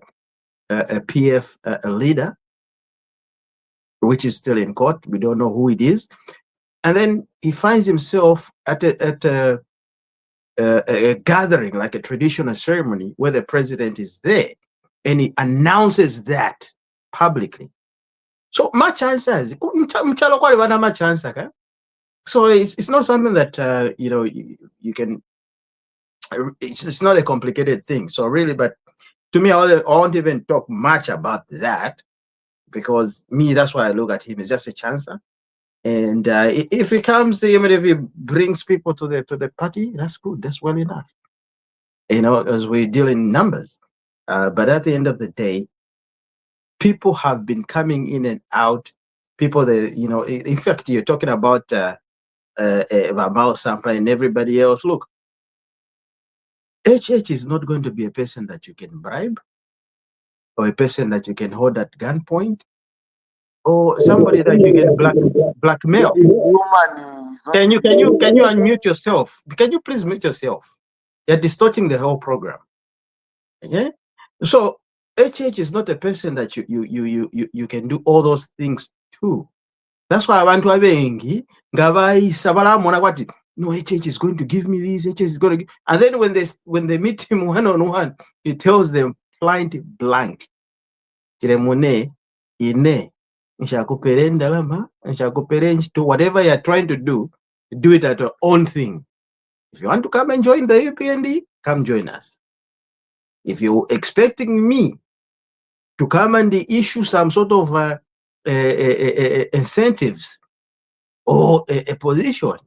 PF leader, which is still in court. We don't know who it is. And then he finds himself at a gathering, like a traditional ceremony, where the president is there, and he announces that publicly. So much answers. So it's not something that you can. It's not a complicated thing. So really, but to me, I won't even talk much about that, because that's why I look at him as just a chancer. And if he comes, even if he brings people to the party, that's good. That's well enough. As we deal in numbers. But at the end of the day, people have been coming in and out. People that in fact, you're talking about Sampa and everybody else. Look, HH is not going to be a person that you can bribe, or a person that you can hold at gunpoint, or somebody that you can blackmail. Can you unmute yourself? Can you please mute yourself? You're distorting the whole program. Okay? So HH is not a person that you can do all those things to. That's why abantu abengi ngabayisa balamona kwati no, HH is going to give me this, HH is going to give, and then when they meet him one-on-one, he tells them point blank, Tiremone ine nshakupere ndalama nshakupere to whatever you're trying to do it at your own thing. If you want to come and join the UPND, come join us. If you're expecting me to come and issue some sort of incentives or a position,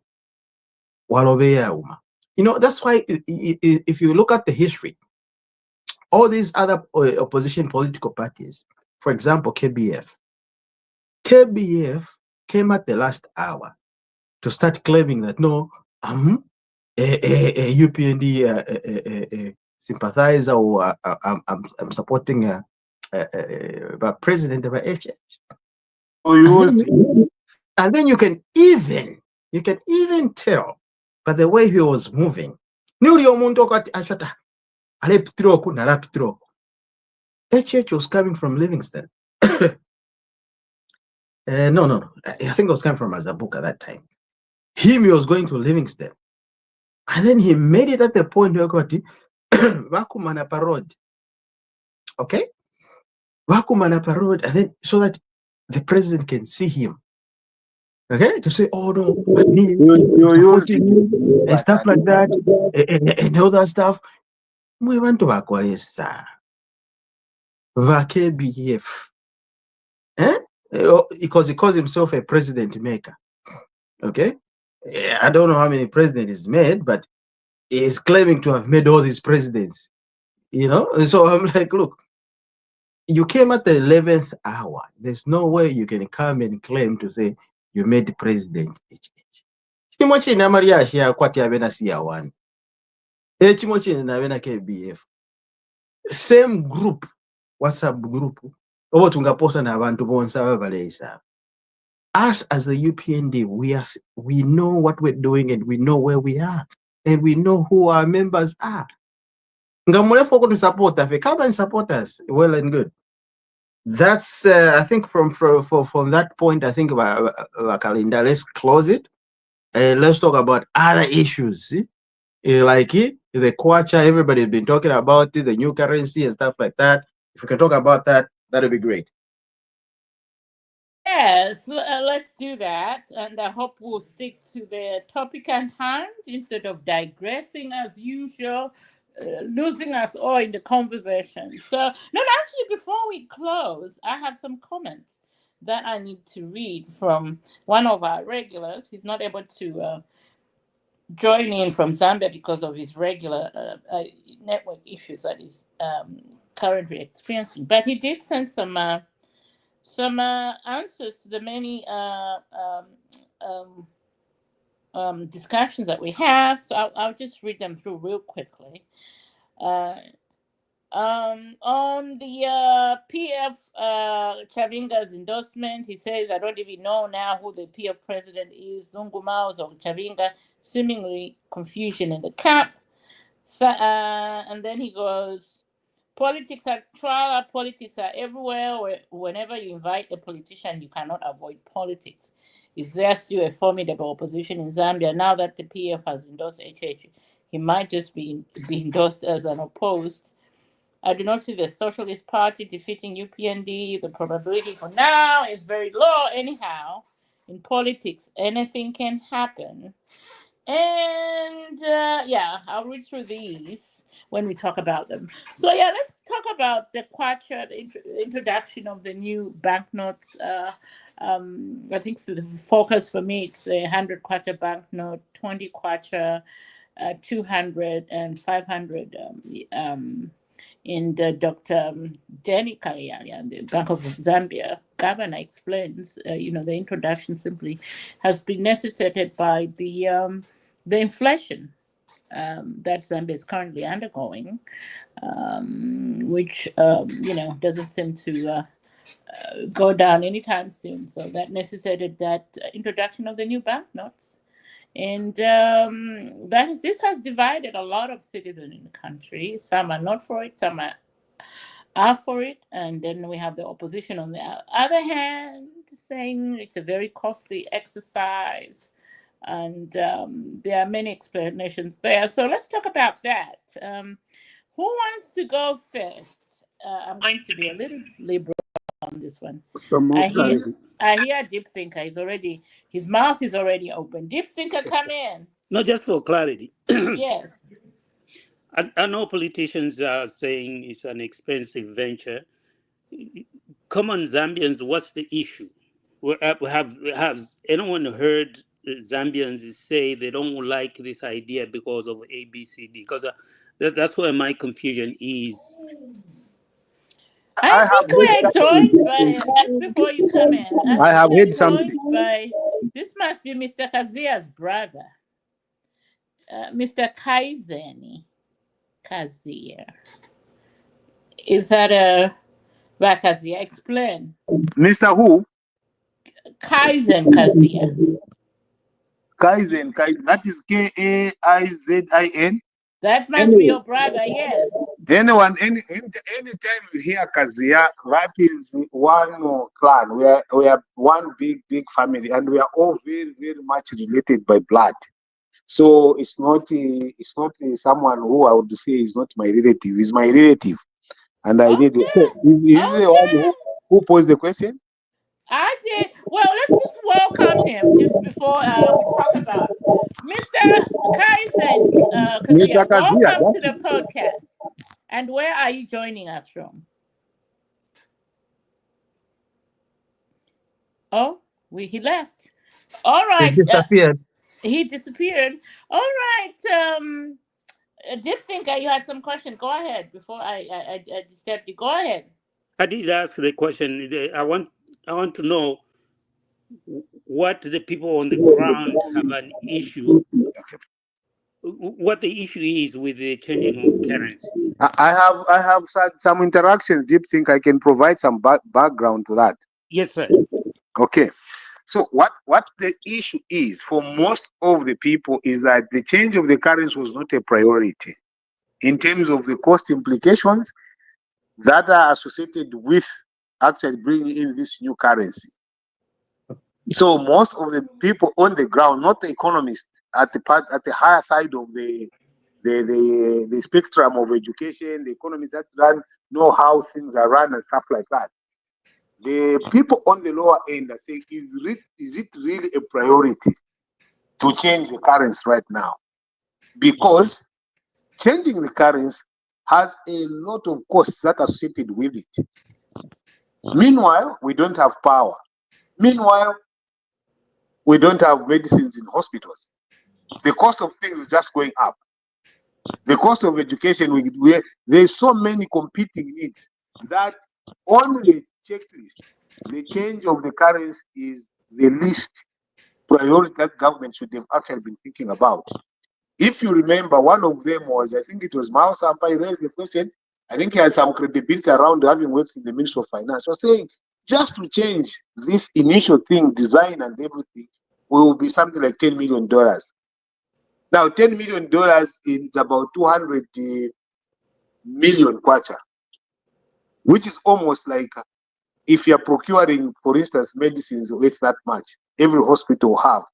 that's why if you look at the history, all these other opposition political parties, for example, KBF came at the last hour to start claiming that no, I'm a UPND sympathizer, or I'm supporting a president of HH. And then you can even tell by the way he was moving. HH was coming from Livingston. No. I think it was coming from Azabuka at that time. He was going to Livingston. And then he made it at the point where Vakumanapa Road. Okay? Vakumanapa Road, and then so that the president can see him. Okay? To say, oh no, and stuff like that, and all that stuff. We went to Vakwalesa. VKBF. Because he calls himself a president maker. Okay? I don't know how many presidents he's made, but he's claiming to have made all these presidents. So I'm like, look, you came at the 11th hour. There's no way you can come and claim to say you made the president. Same group, WhatsApp group. Us as the UPND, we know what we're doing, and we know where we are, and we know who our members are. To support us, come and support us, well and good. That's I think from that point, I think about Kalinda. Let's close it. Let's talk about other issues. See? Like the kwacha, everybody's been talking about it, the new currency and stuff like that. If we can talk about that, that'd be great. Yes, let's do that. And I hope we'll stick to the topic at hand instead of digressing as usual, losing us all in the conversation. So, no, actually, before we close, I have some comments that I need to read from one of our regulars. He's not able to join in from Zambia because of his regular network issues that he's currently experiencing. But he did send some answers to the many discussions that we have. So I'll just read them through real quickly. On the PF Chavinga's endorsement, he says, I don't even know now who the PF president is. Lungumaus or Chavinga, seemingly confusion in the camp. So, and then he goes, politics are trial, politics are everywhere. Whenever you invite a politician, you cannot avoid politics. Is there still a formidable opposition in Zambia now that the PF has endorsed HH? He might just be endorsed as an opposed. I do not see the Socialist Party defeating UPND. The probability for now is very low. Anyhow, in politics, anything can happen. And yeah, I'll read through these when we talk about them. So yeah, let's talk about the kwacha, the introduction of the new banknotes. I think the focus for me, it's a 100 kwacha banknote, 20 kwacha, 200 and 500 in the Dr. Danny Kayanya, the Bank of Zambia governor, explains, the introduction simply has been necessitated by the inflation that Zambia is currently undergoing, which, doesn't seem to go down anytime soon. So that necessitated that introduction of the new banknotes. And this has divided a lot of citizens in the country. Some are not for it, some are for it. And then we have the opposition on the other hand saying it's a very costly exercise. And there are many explanations there. So let's talk about that. Who wants to go first? I'm going to be a little liberal on this one. Some more clarity. I hear Deep Thinker is already, his mouth is already open. Deep Thinker, come in. No, just for clarity. Yes. I know politicians are saying it's an expensive venture. Common Zambians, what's the issue? Have anyone heard Zambians say they don't like this idea because of ABCD? Because that's where my confusion is. I think we're joined by, just before you come in, I have heard something. by, this must be Mr. Kazia's brother, Mr. Kaizeni Kazia. Is that a Kazia? Explain. Mr. Who? Kaizen Kazia. Kaizen. That is Kaizin. That must be your brother, yes. Anytime you hear Kazia, that is one clan. We are one big family, and we are all very, very much related by blood. So it's not someone who I would say is not my relative. He's my relative, and I did. Is the one who posed the question? I did. Well, let's just welcome him just before we talk about Mr. Kaizen Kazia. Welcome to the podcast. And where are you joining us from? Oh, he left. All right. He disappeared. He disappeared. All right. Did think you had some question. Go ahead before I disturbed you. Go ahead. I did ask the question. I want to know what the people on the ground have an issue. What the issue is with the changing of currency. I have some interactions. Deep think I can provide some background to that. Yes, sir. Okay. So what the issue is for most of the people is that the change of the currency was not a priority in terms of the cost implications that are associated with actually bringing in this new currency. So most of the people on the ground, not the economists, at the higher side of the spectrum of education, the economists that know how things are run and stuff like that. The people on the lower end are saying, is it really a priority to change the currency right now? Because changing the currency has a lot of costs that are associated with it. Meanwhile, we don't have power. Meanwhile, we don't have medicines in hospitals. The cost of things is just going up. The cost of education, there's so many competing needs that on the checklist, the change of the currency is the least priority that government should have actually been thinking about. If you remember, one of them was, I think it was Mao Sampai raised the question. I think he had some credibility around having worked in the Ministry of Finance. Was saying just to change this initial thing, design and everything, will be something like $10 million. Now, $10 million is about 200 million kwacha, which is almost like if you're procuring, for instance, medicines with that much, every hospital will have.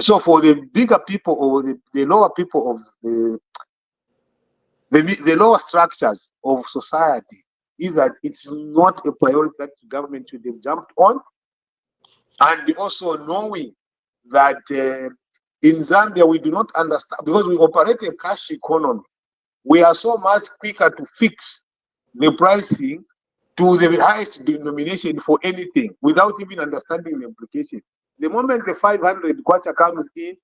So for the bigger people or the lower people of the lower structures of society, is that it's not a priority that the government should have jumped on. And also knowing that in Zambia, we do not understand, because we operate a cash economy. We are so much quicker to fix the pricing to the highest denomination for anything without even understanding the implication. The moment the 500 kwacha comes in,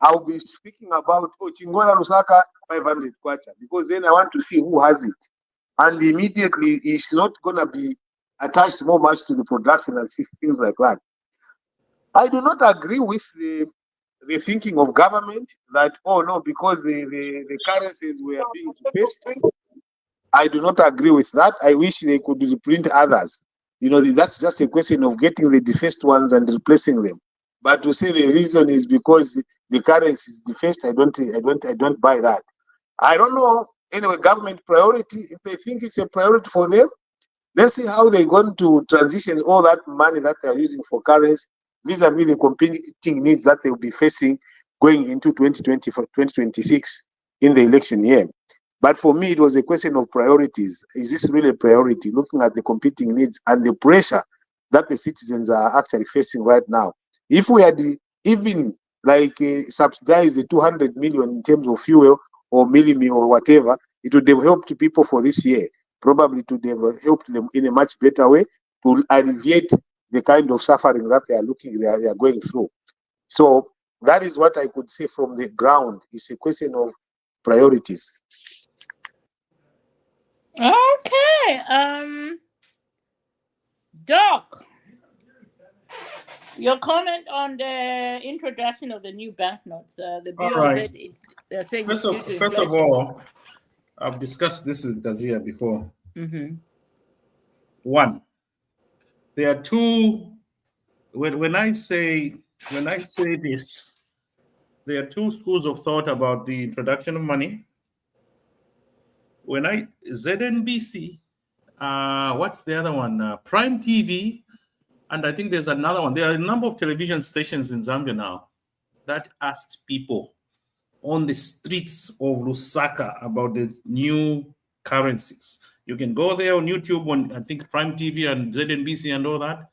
I'll be speaking about Chingona Lusaka 500 kwacha, because then I want to see who has it. And immediately it's not going to be attached more much to the production and things like that. I do not agree with the thinking of government that, oh no, because the currencies were being defaced. I do not agree with that. I wish they could reprint others. That's just a question of getting the defaced ones and replacing them. But to say the reason is because the currency is defaced, I don't buy that. I don't know. Anyway, government priority, if they think it's a priority for them, let's see how they're going to transition all that money that they're using for currency vis-a-vis the competing needs that they'll be facing going into 2020 for 2026 in the election year. But for me, it was a question of priorities. Is this really a priority, looking at the competing needs and the pressure that the citizens are actually facing right now? If we had even subsidized the 200 million in terms of fuel or millime or whatever, it would have helped people for this year. Probably to have helped them in a much better way to alleviate the kind of suffering that they are going through. So that is what I could say from the ground. It's a question of priorities. Okay. Doc, your comment on the introduction of the new banknotes. The All bill right. they're saying First of all, I've discussed this with Gazia before. Mm-hmm. One, there are two. When I say this, there are two schools of thought about the introduction of money. ZNBC, what's the other one? Prime TV, and I think there's another one. There are a number of television stations in Zambia now that asked people on the streets of Lusaka about the new currencies. You can go there on YouTube, on I think Prime TV and ZNBC and all that.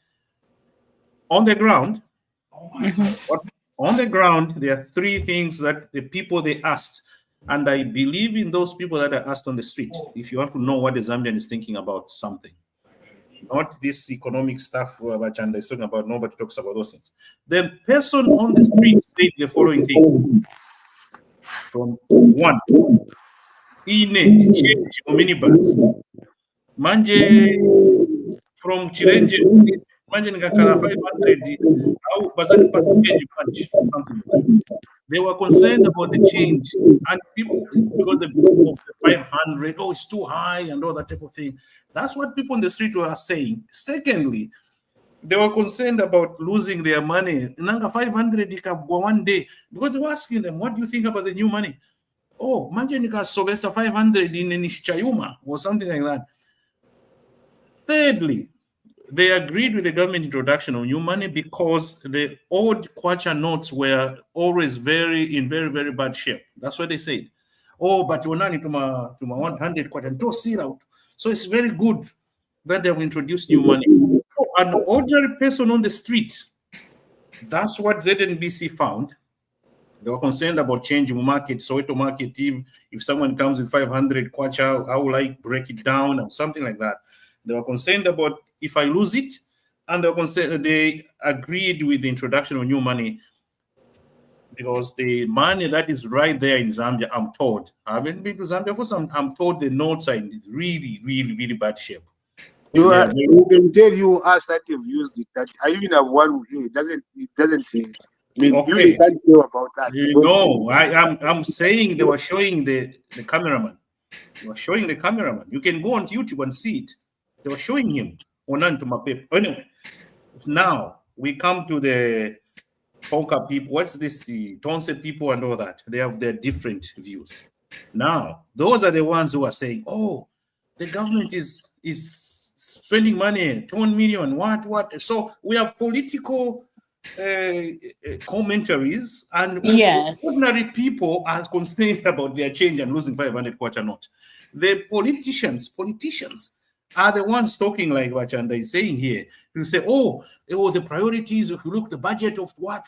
On the ground, there are three things that the people they asked, and I believe in those people that are asked on the street. If you want to know what the Zambian is thinking about something, not this economic stuff Chanda is talking about. Nobody talks about those things. The person on the street said the following things. From one, ine change or minibus. Manje from Chirenje, manje ngakala 500 au bazani percentage punch, something like that. They were concerned about the change, and people, because of the 500, oh, it's too high and all that type of thing. That's what people on the street were saying. Secondly, they were concerned about losing their money. Nanga 500 ikabwa one day, because they were asking them, what do you think about the new money? Oh, manje nikasogesa 500 in Nishchayuma or something like that. Thirdly, they agreed with the government introduction of new money because the old kwacha notes were always in very, very bad shape. That's what they said. Oh, but we're not into my 100 kwacha. Don't see out. So it's very good that they've introduced new money. So an ordinary person on the street, that's what ZNBC found. They were concerned about changing market, Soweto market team. If someone comes with 500 kwacha, how will I break it down and something like that? They were concerned about if I lose it, and they agreed with the introduction of new money because the money that is right there in Zambia, I'm told, I haven't been to Zambia for some, I'm told the notes are in really, really, really bad shape. You can tell you us that you've used it. That I even have one here. It doesn't. I mean, Okay. you can't know about that. No, I'm saying they were showing the cameraman. They were showing the cameraman. You can go on YouTube and see it. They were showing him on to my paper. Anyway, now we come to the Ponka people. What's this? Tonse people and all that. They have their different views. Now, those are the ones who are saying, "Oh, the government is spending money, 10 million. What? So we have political commentaries, and Yes. ordinary people are concerned about their change and losing 500 kwacha not. The politicians are the ones talking like Wachanda is saying here. You say, oh, the priorities, if you look the budget of what,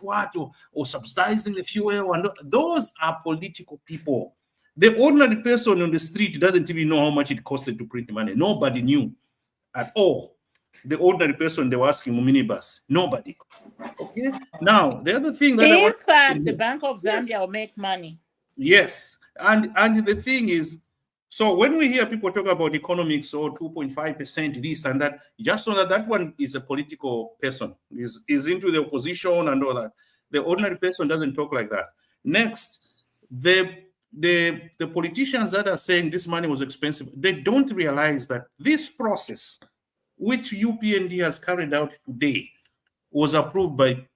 or subsidizing the fuel, and those are political people. The ordinary person on the street doesn't even know how much it costed to print money. Nobody knew at all. The ordinary person, they were asking minibus. Nobody. Okay. Now, the other thing that in fact, the Bank of Zambia will make money. Yes. And the thing is, so when we hear people talk about economics or 2.5%, this and that, just know that one is a political person, is into the opposition and all that. The ordinary person doesn't talk like that. Next, the politicians that are saying this money was expensive, they don't realize that this process, which UPND has carried out today, was approved by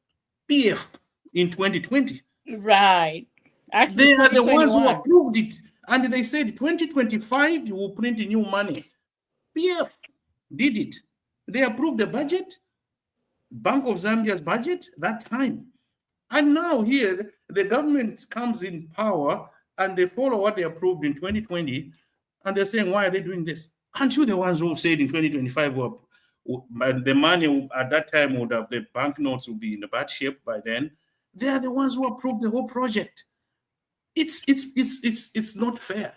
PF in 2020. Right. Actually, they are the ones who approved it. And they said 2025, you will print new money. PF did it. They approved the budget, Bank of Zambia's budget, that time. And now here, the government comes in power and they follow what they approved in 2020. And they're saying, why are they doing this? Aren't you the ones who said in 2025, the money at that time would have, the banknotes would be in a bad shape by then? They are the ones who approved the whole project. It's not fair.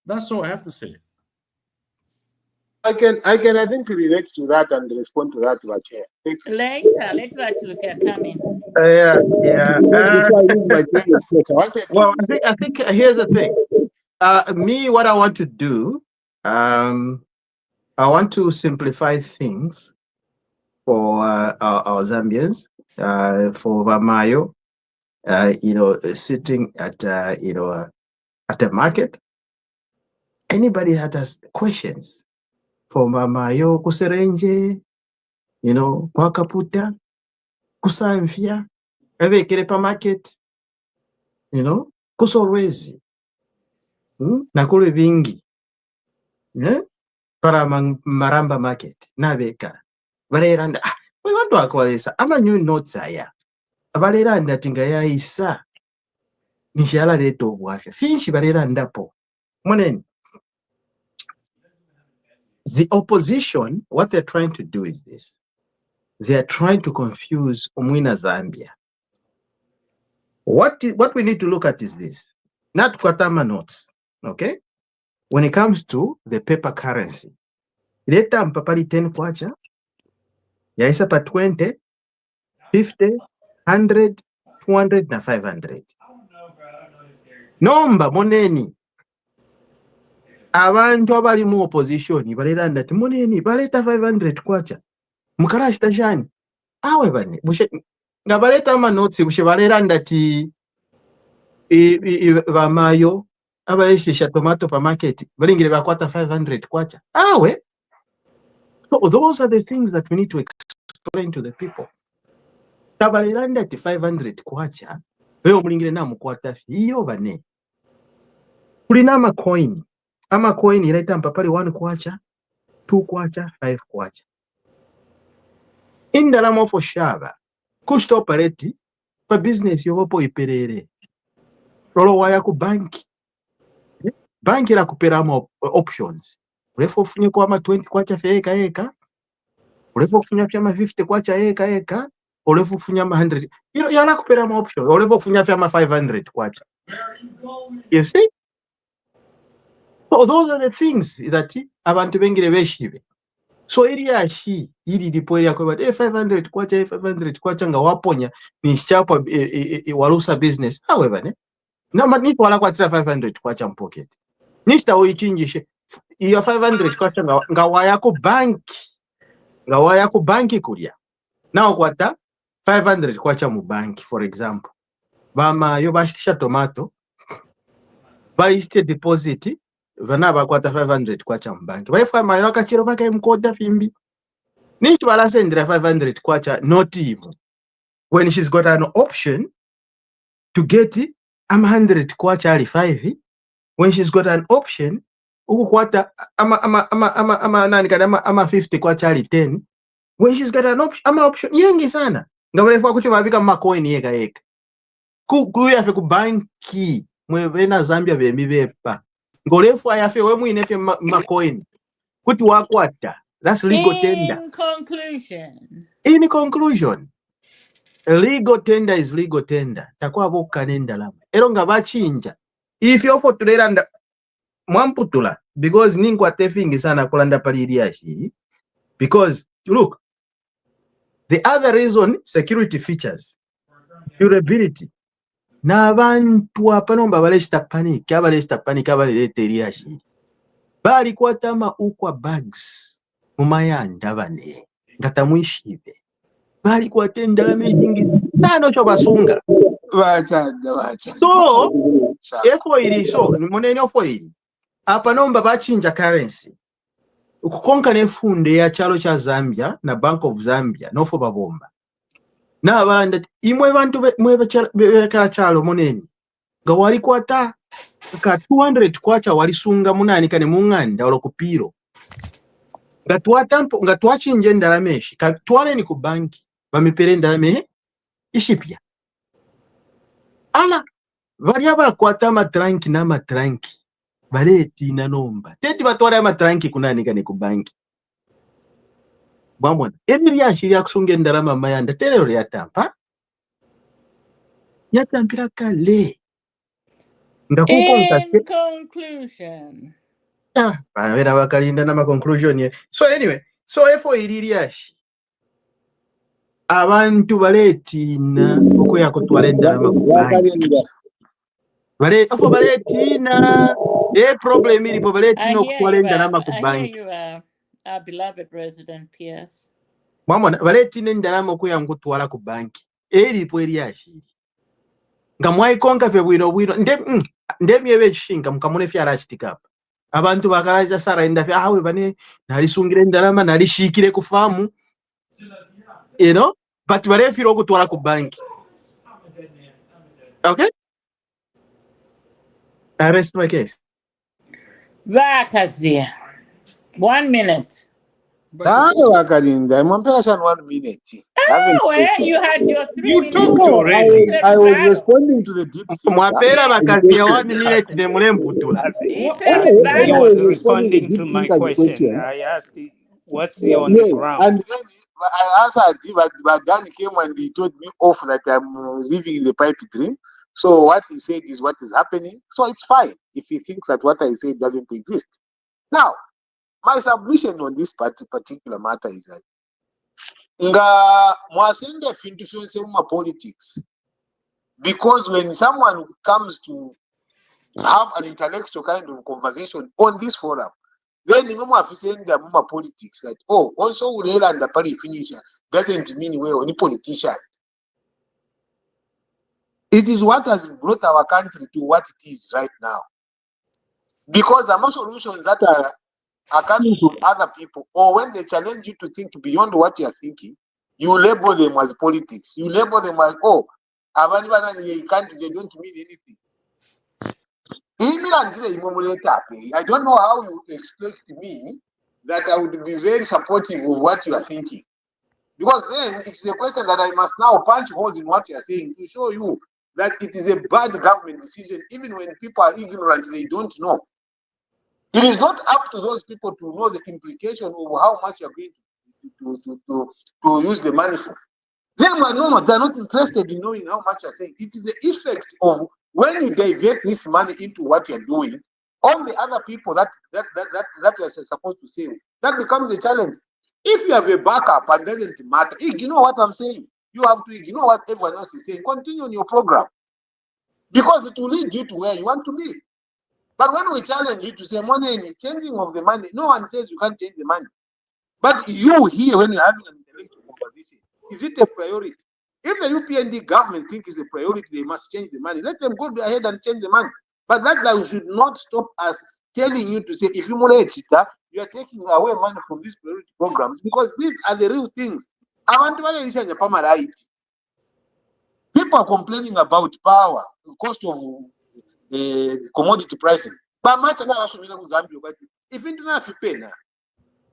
That's all I have to say. I think relate to that and respond to that, Chair. Later, if you're coming. Well, I think here's the thing. Me, what I want to do, I want to simplify things for our Zambians, for Vamayo, sitting at at the market. Anybody that has questions for Mamayo kuserenje, kwakaputa, kusamfia, evekere pa market, kusolwezi, nakule vingi, para maramba market, nabeka, valeranda, watu wakwalesa, ama new notes aya, valeranda tingaya isa, nishala leto wafya, finshi valeranda po, moneni. The opposition, what they're trying to do is this. They're trying to confuse Umwina Zambia. What we need to look at is this. Not Kwatama notes, okay? When it comes to the paper currency, leta mpapali 10 kwacha, yaisa pa 20, 50, 100, 200 na 500. Nomba moneni. Abantu abali mu opposition balera ndati muneni baleta 500 kwacha mukarashita jani awe bane bushe nga baleta ama notes bushe balera ndati bamayo abayeshisha tomato pa market balingire bakwata 500 kwacha awe. So those are the things that we need to explain to the people. Tabalera ndati 500 kwacha wewe mulingire na mukwata hiyo bane kulina ama coin ileta mpapali 1 kwacha 2 kwacha 5 kwacha indalama ofo shaba kushita operate pa business yobopo iperere lolo waya ku banki la kuperamo options ulefu ofunye kwa ma 20 kwacha fe eka ulefu ofunya fyama 50 kwacha eka ulefu ofunya ma 100 yala kuperamo options ulefu ofunya fyama 500 kwacha. You see, so those are the things that abantu bengire beshibe. So area shi ili lipo area kwa 500 kwacha 500 kwacha nga waponya ni chapa walusa business however ne na manipo wala kwa 500 kwacha mpocket nista uichinjishe iyo 500 kwacha nga wayako banki kulia nao kwata 500 kwacha mu banki for example bama yo bashikisha tomato baiste deposit vana bakwata 500 kwacha mu banki balefa mayiro kachiro baka mkoda fimbi nichi balasendera 500 kwacha not even when she's got an option to get 100 kwacha ali 5 when she's got an option ukukwata ama nani kana ama 50 kwacha ali 10 when she's got an option yengi sana ngabalefa kucho babika macoin yeka kuyafe ku banki mwebena Zambia bembi bepa ngolefu ayafe we mwine fe macoin kuti wakwata. That's legal tender. In conclusion, legal tender is legal tender. Takwa bokanenda lama. Ero nga bachinja. If you offer to leranda mwamputula because ningwa tefingi sana kulanda paliriashi. Because look, the other reason security features, durability. Na abantu apanomba balesta panic, abaleta eriashi. Bali kwatama ukwa bags. Mumayanda bane ngata mwishibe bali kwatendala mejingi tano cho basunga Bacha. so efo ili so nimonene ofo ili apa nomba bachinja currency ukukonka nefunde ya chalo cha Zambia na Bank of Zambia nofo babomba na abanda imwe bantu mwebe chalo moneni nga wali kwata ka 200 kwacha wali sunga munani kane munganda olokupiro nga twachinje ndalameshi katwale ni ku banki bamipere ndalame ishipya ala bali abakwata amatranki n'amatranki baletina nomba teti batwale amatranki kunani kane ku banki bamwana ebiryashi yakusunga endalama mayanda terero yatampira kale nga kuko nkate conclusion bavera bakalinda na conclusion ye. So anyway, so efo iliryashi abantu baletina okuya kutwala endalama ku banki baletina problem ilipo baletina okutwala endalama ku banki our beloved President PS mwamona baletina endalama okuya nkutwala ku banki elipo elyashi nga mwayikonka fe bwino ndemyebe ekishinga mukamune fyala akitikapa abantu bakalaza sara enda fe awe bane nalisungira endalama nalishikire ku famu you know but barefira okutwala ku banki. Okay, I rest my case. Vakazia 1 minute. Wakalinda, mwampela sana 1 minute. Well, you had your 3 You minutes. talked already. I was responding to the deep thing. Mwapera bakazia 1 minute de mulemputula. He was responding to my question. I asked, what's the on the ground? And then I answered, but Dan came and he told me off that I'm living in the pipe dream. So what he said is what is happening. So it's fine if he thinks that what I said doesn't exist. Now, my submission on this particular matter is that nga mwasende fintu fyonse mu politics, because when someone comes to have an intellectual kind of conversation on this forum, then you have to send them politics that also Urela and the party finisher doesn't mean we're only politician. It is what has brought our country to what it is right now. Because the solutions that are coming to other people, or when they challenge you to think beyond what you are thinking, you label them as politics. You label them as, they don't mean anything. I don't know how you expect me that I would be very supportive of what you are thinking. Because then it's the question that I must now punch holes in what you are saying to show you that it is a bad government decision, even when people are ignorant, they don't know. It is not up to those people to know the implication of how much you're going to use the money for. They're not interested in knowing how much you're saying. It is the effect of when you divert this money into what you're doing, all the other people that you're supposed to save, that becomes a challenge. If you have a backup and doesn't matter, ignore what I'm saying. You have to ignore what everyone else is saying. Continue on your program. Because it will lead you to where you want to be. But when we challenge you to say money, changing of the money, no one says you can't change the money. But you here, when you're having an intellectual conversation, is it a priority? If the UPND government think it's a priority, they must change the money. Let them go ahead and change the money. But that should not stop us telling you to say, if you money cheater, you are taking away money from these priority programs, because these are the real things. I want to right. People are complaining about power, the cost of commodity pricing. But much of Zambia, if you don't have to pay now.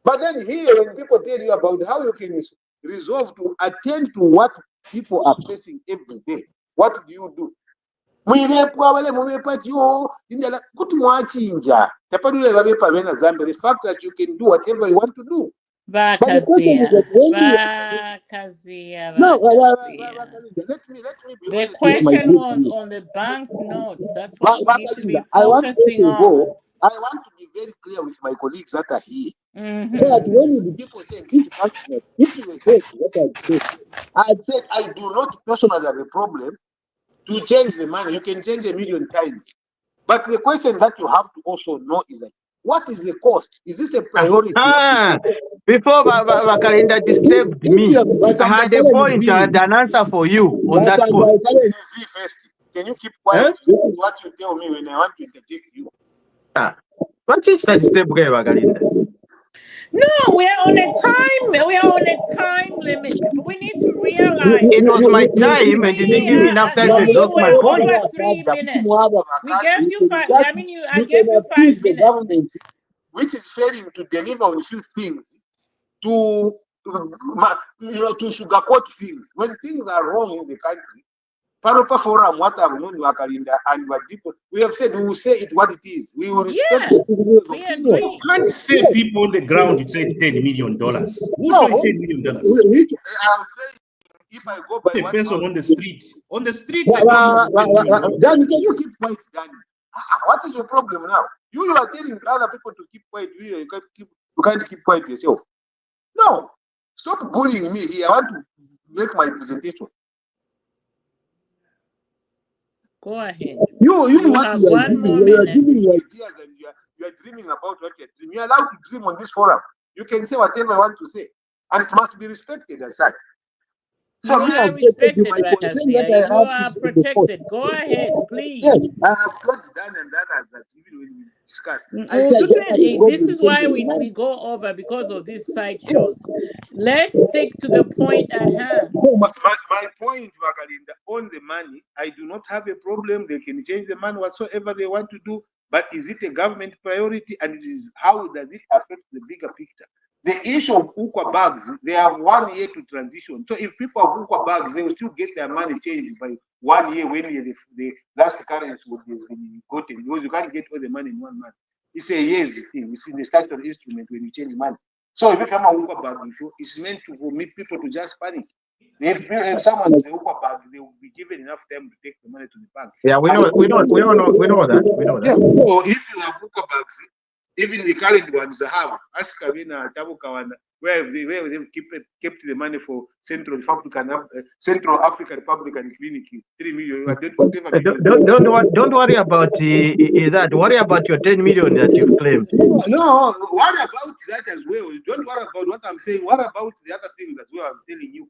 But then here, when people tell you about how you can resolve to attend to what people are facing every day, what do you do? The fact that you can do whatever you want to do. Bakazia. No, the question was on the banknotes. That's what we need to be focusing on. I want to be very clear with my colleagues that are here. So that when the people say give banknotes, if you heard what I said I do not personally have a problem to change the money. You can change 1,000,000 times. But the question that you have to also know is that what is the cost? Is this a priority? Before Vakalinda disturbed me, I had a point, I had an answer for you on that point. Can you keep quiet? This is what you tell me when I want to interject you. What is that step, Vakalinda? No, we are on a time limit. But we need to realize it was my time and you didn't give me enough time to exhaust my point. Over 3 minutes. We gave you 5. I gave you 5 minutes. Which is failing to deliver on a few things, to sugarcoat things. When things are wrong in the country, Paropa Forum, what I've known Wakalinda and Wadipo, we have said we will say it what it is. We will respect we agree. You can't say people on the ground you said $10 million. Who told $10 million? I'm saying if I go by the person on the street, Danny, can you keep quiet, Danny? What is your problem now? You are telling other people to keep quiet. You can't keep quiet yourself. No, stop bullying me here. I want to make my presentation. Go ahead. You have 1 more minute. You are giving your ideas and you are dreaming about what you are dreaming. You are allowed to dream on this forum. You can say whatever you want to say, and it must be respected as such. So you are respected, you are protected. Go ahead, please. Yes, I have got done and others that even when we discuss. This is why we go over, because of these side shows. Let's stick to the point at hand. My point, Vakalinda, on the money, I do not have a problem. They can change the money whatsoever they want to do. But is it a government priority, and how does it affect the bigger picture? The issue of UQA bags, they have 1 year to transition. So if people have UQA bags, they will still get their money changed by 1 year when the last currency will be gotten, because you can't get all the money in 1 month. It's a year's thing. It's in the statutory instrument when you change money. So if you have a UQA bag before, it's meant to permit people to just panic. If someone has a UQA bag, they will be given enough time to take the money to the bank. Yeah, we know that. Yeah. So if you have UQA bags, even the current ones have ask Kavina Tabukawana where they kept the money for Central African Republican Clinic, 3 million. Don't worry about that. Worry about your 10 million that you've claimed. No, worry about that as well. Don't worry about what I'm saying. Worry about the other things as well. I'm telling you.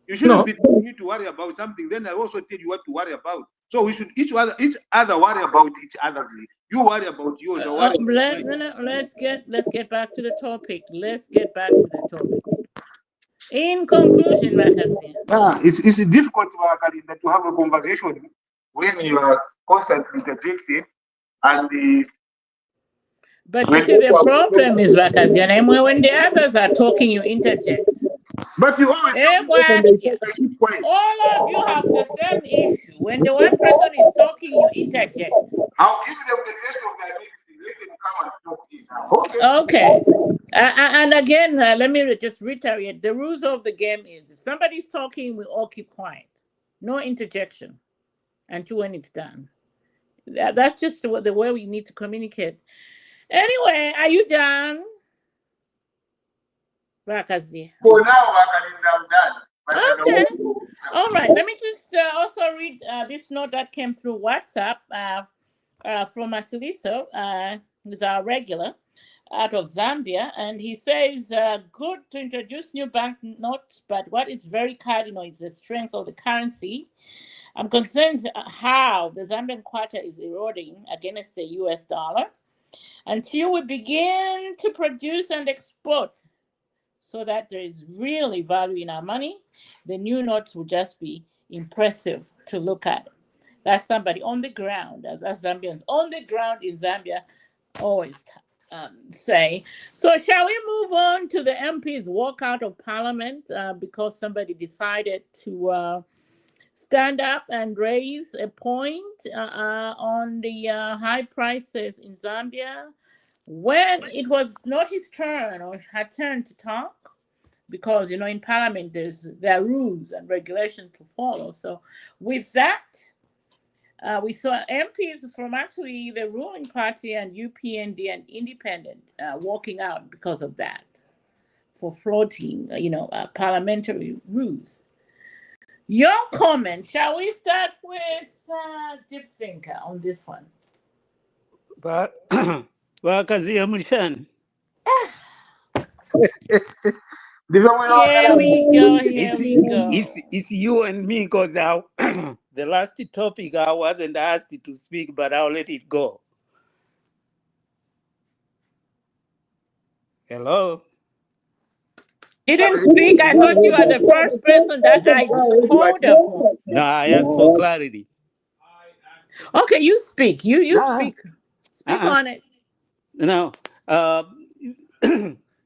You shouldn't be telling me to worry about something. Then I also tell you what to worry about. So we should each other worry about each other. You worry about yours. Let's get back to the topic. In conclusion, Makazi. It's difficult to have a conversation when you are constantly interjected and But you see, the problem is, Bakazian, when the others are talking, you interject. But you always Eh, come and they Bakazian. talk, I keep quiet. All of you have the same issue. When the one person is talking, you interject. I'll give them the taste of their medicine. Let them come and talk here now. Okay. Okay. And again, let me just reiterate the rules of the game is if somebody's talking, we all keep quiet. No interjection until when it's done. That's just the way we need to communicate. Anyway, are you done? Bakazi. For now, I'm done. But I don't Okay. want to- All right. Let me just also read this note that came through WhatsApp from Masiliso, who's our regular out of Zambia. And he says, good to introduce new banknotes, but what is very cardinal is the strength of the currency. I'm concerned how the Zambian kwacha is eroding against the US dollar until we begin to produce and export so that there is really value in our money. The new notes will just be impressive to look at. That's somebody on the ground, that's Zambians on the ground in Zambia always say. So shall we move on to the MPs walk out of parliament because somebody decided to stand up and raise a point on the high prices in Zambia when it was not his turn or her turn to talk? Because in parliament there are rules and regulations to follow. So with that, we saw MPs from actually the ruling party and UPND and independent walking out because of that, for floating, parliamentary rules. Your comment. Shall we start with Deep Thinker on this one? But Kazia Mushan. Here we go. It's you and me because the last topic I wasn't asked to speak, but I'll let it go. Hello? Didn't speak. I thought you were the first person that I called upon. No, I asked for clarity. Okay, you speak. You speak. Speak on it. No.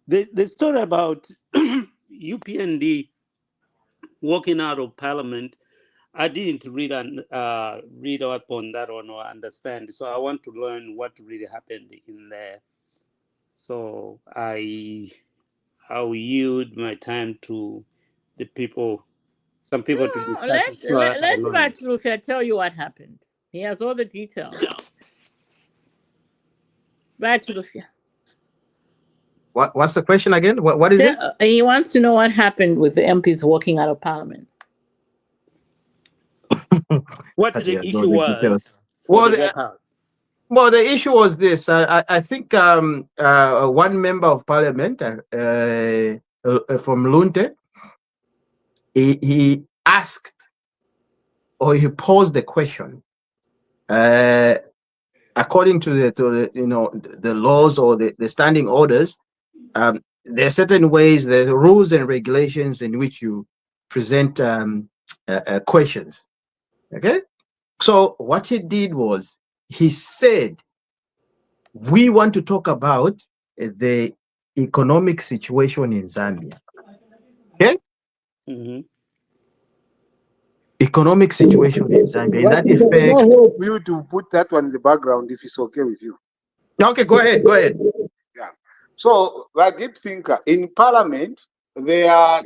The story about UPND walking out of parliament, I didn't read up on that one or understand. So I want to learn what really happened in there. So I'll yield my time to the people, some people to discuss it. So Let's Batrufia tell you what happened. He has all the details. Batrufia. What's the question again? What is it? He wants to know what happened with the MPs walking out of parliament. What the issue was. Well, the issue was this. I think one member of parliament from Lunte, he asked, or he posed the question. According to the laws or the standing orders, there are certain ways, there are rules and regulations in which you present questions. Okay, so what he did was he said, we want to talk about the economic situation in Zambia. Okay? Mm-hmm. Economic situation in Zambia. In that effect, can I help you to put that one in the background if it's okay with you? Okay, go ahead. Yeah. So I did think in parliament, their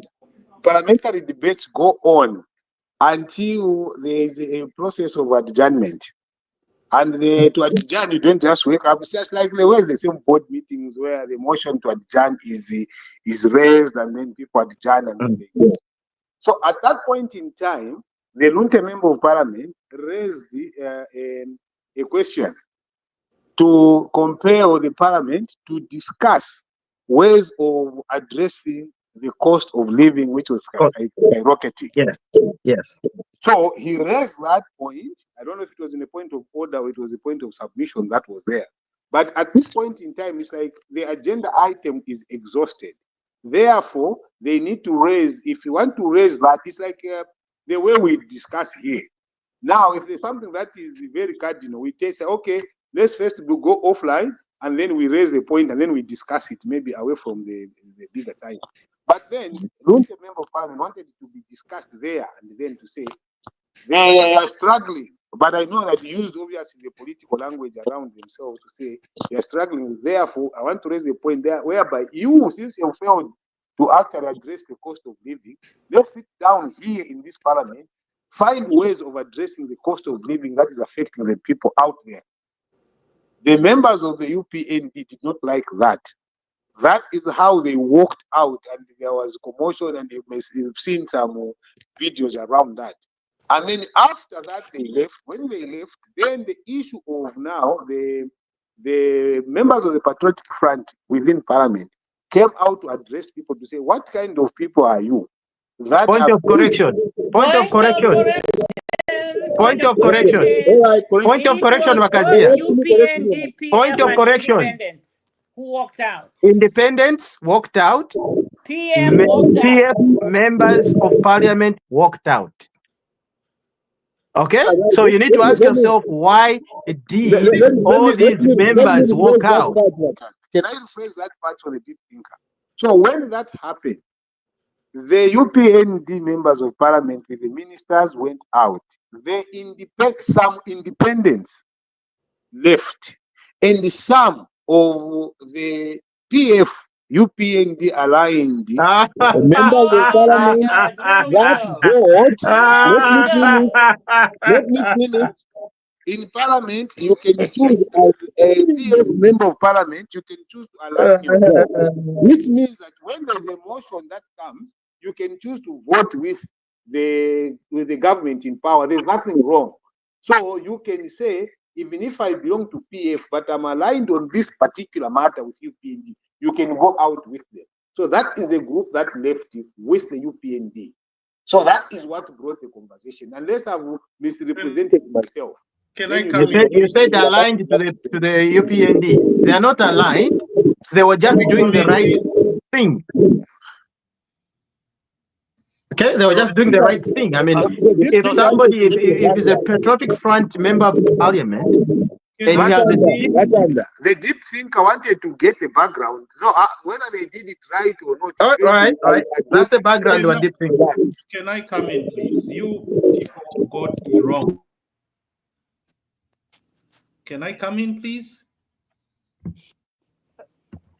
parliamentary debates go on until there is a process of adjournment. And to adjourn, you don't just wake up. It's just like the way the same board meetings where the motion to adjourn is raised and then people adjourn and then they go. So at that point in time, the Lunte member of parliament raised a question to compare with the parliament to discuss ways of addressing the cost of living, which was skyrocketing. Yes. So he raised that point. I don't know if it was in a point of order or it was a point of submission that was there. But at this point in time, it's like the agenda item is exhausted. Therefore, they need to raise, if you want to raise that, it's like the way we discuss here. Now, if there's something that is very cardinal, we say, okay, let's first go offline and then we raise a point, and then we discuss it maybe away from the bigger time. But then, Lunte Member of Parliament wanted it to be discussed there, and then to say, they are struggling. But I know that you used obviously the political language around themselves to say they are struggling. Therefore, I want to raise a point there whereby you, since you failed to actually address the cost of living, let's sit down here in this parliament, find ways of addressing the cost of living that is affecting the people out there. The members of the UPND did not like that. That is how they walked out, and there was commotion, and you've seen some videos around that. And then after that, they left. When they left, then the issue of now the members of the Patriotic Front within Parliament came out to address people to say, what kind of people are you? That Point of correction. Point of correction. Point of correction. Point of correction, Makazia. UPND, Point of correction. Independents who walked out. Independents walked out. PF walked out. PF members of parliament walked out. Okay, so you need to ask yourself, why did all these members walk out? Can I rephrase that part for the deep thinker? So when that happened, the UPND members of parliament with the ministers went out. Some independents left, and some of the PF UPND aligned members of parliament that vote. Let me finish. In parliament, you can choose as a PF member of parliament, you can choose to align your vote, which means that when there's a motion that comes, you can choose to vote with the government in power. There's nothing wrong. So you can say, even if I belong to PF, but I'm aligned on this particular matter with UPND, you can go out with them. So that is a group that left with the UPND. So that is what brought the conversation. Unless I've misrepresented myself. Can I come you said aligned to the UPND. They are not aligned. They were just doing the right thing. Okay, they were just doing the right thing. I mean, if somebody, if it's a Patriotic Front member of parliament, and he has the deep thinker wanted to get the background. No, whether they did it right or not. All right. That's the background of deep thinker. Can I come in, please? You people got it wrong. Can I come in, please?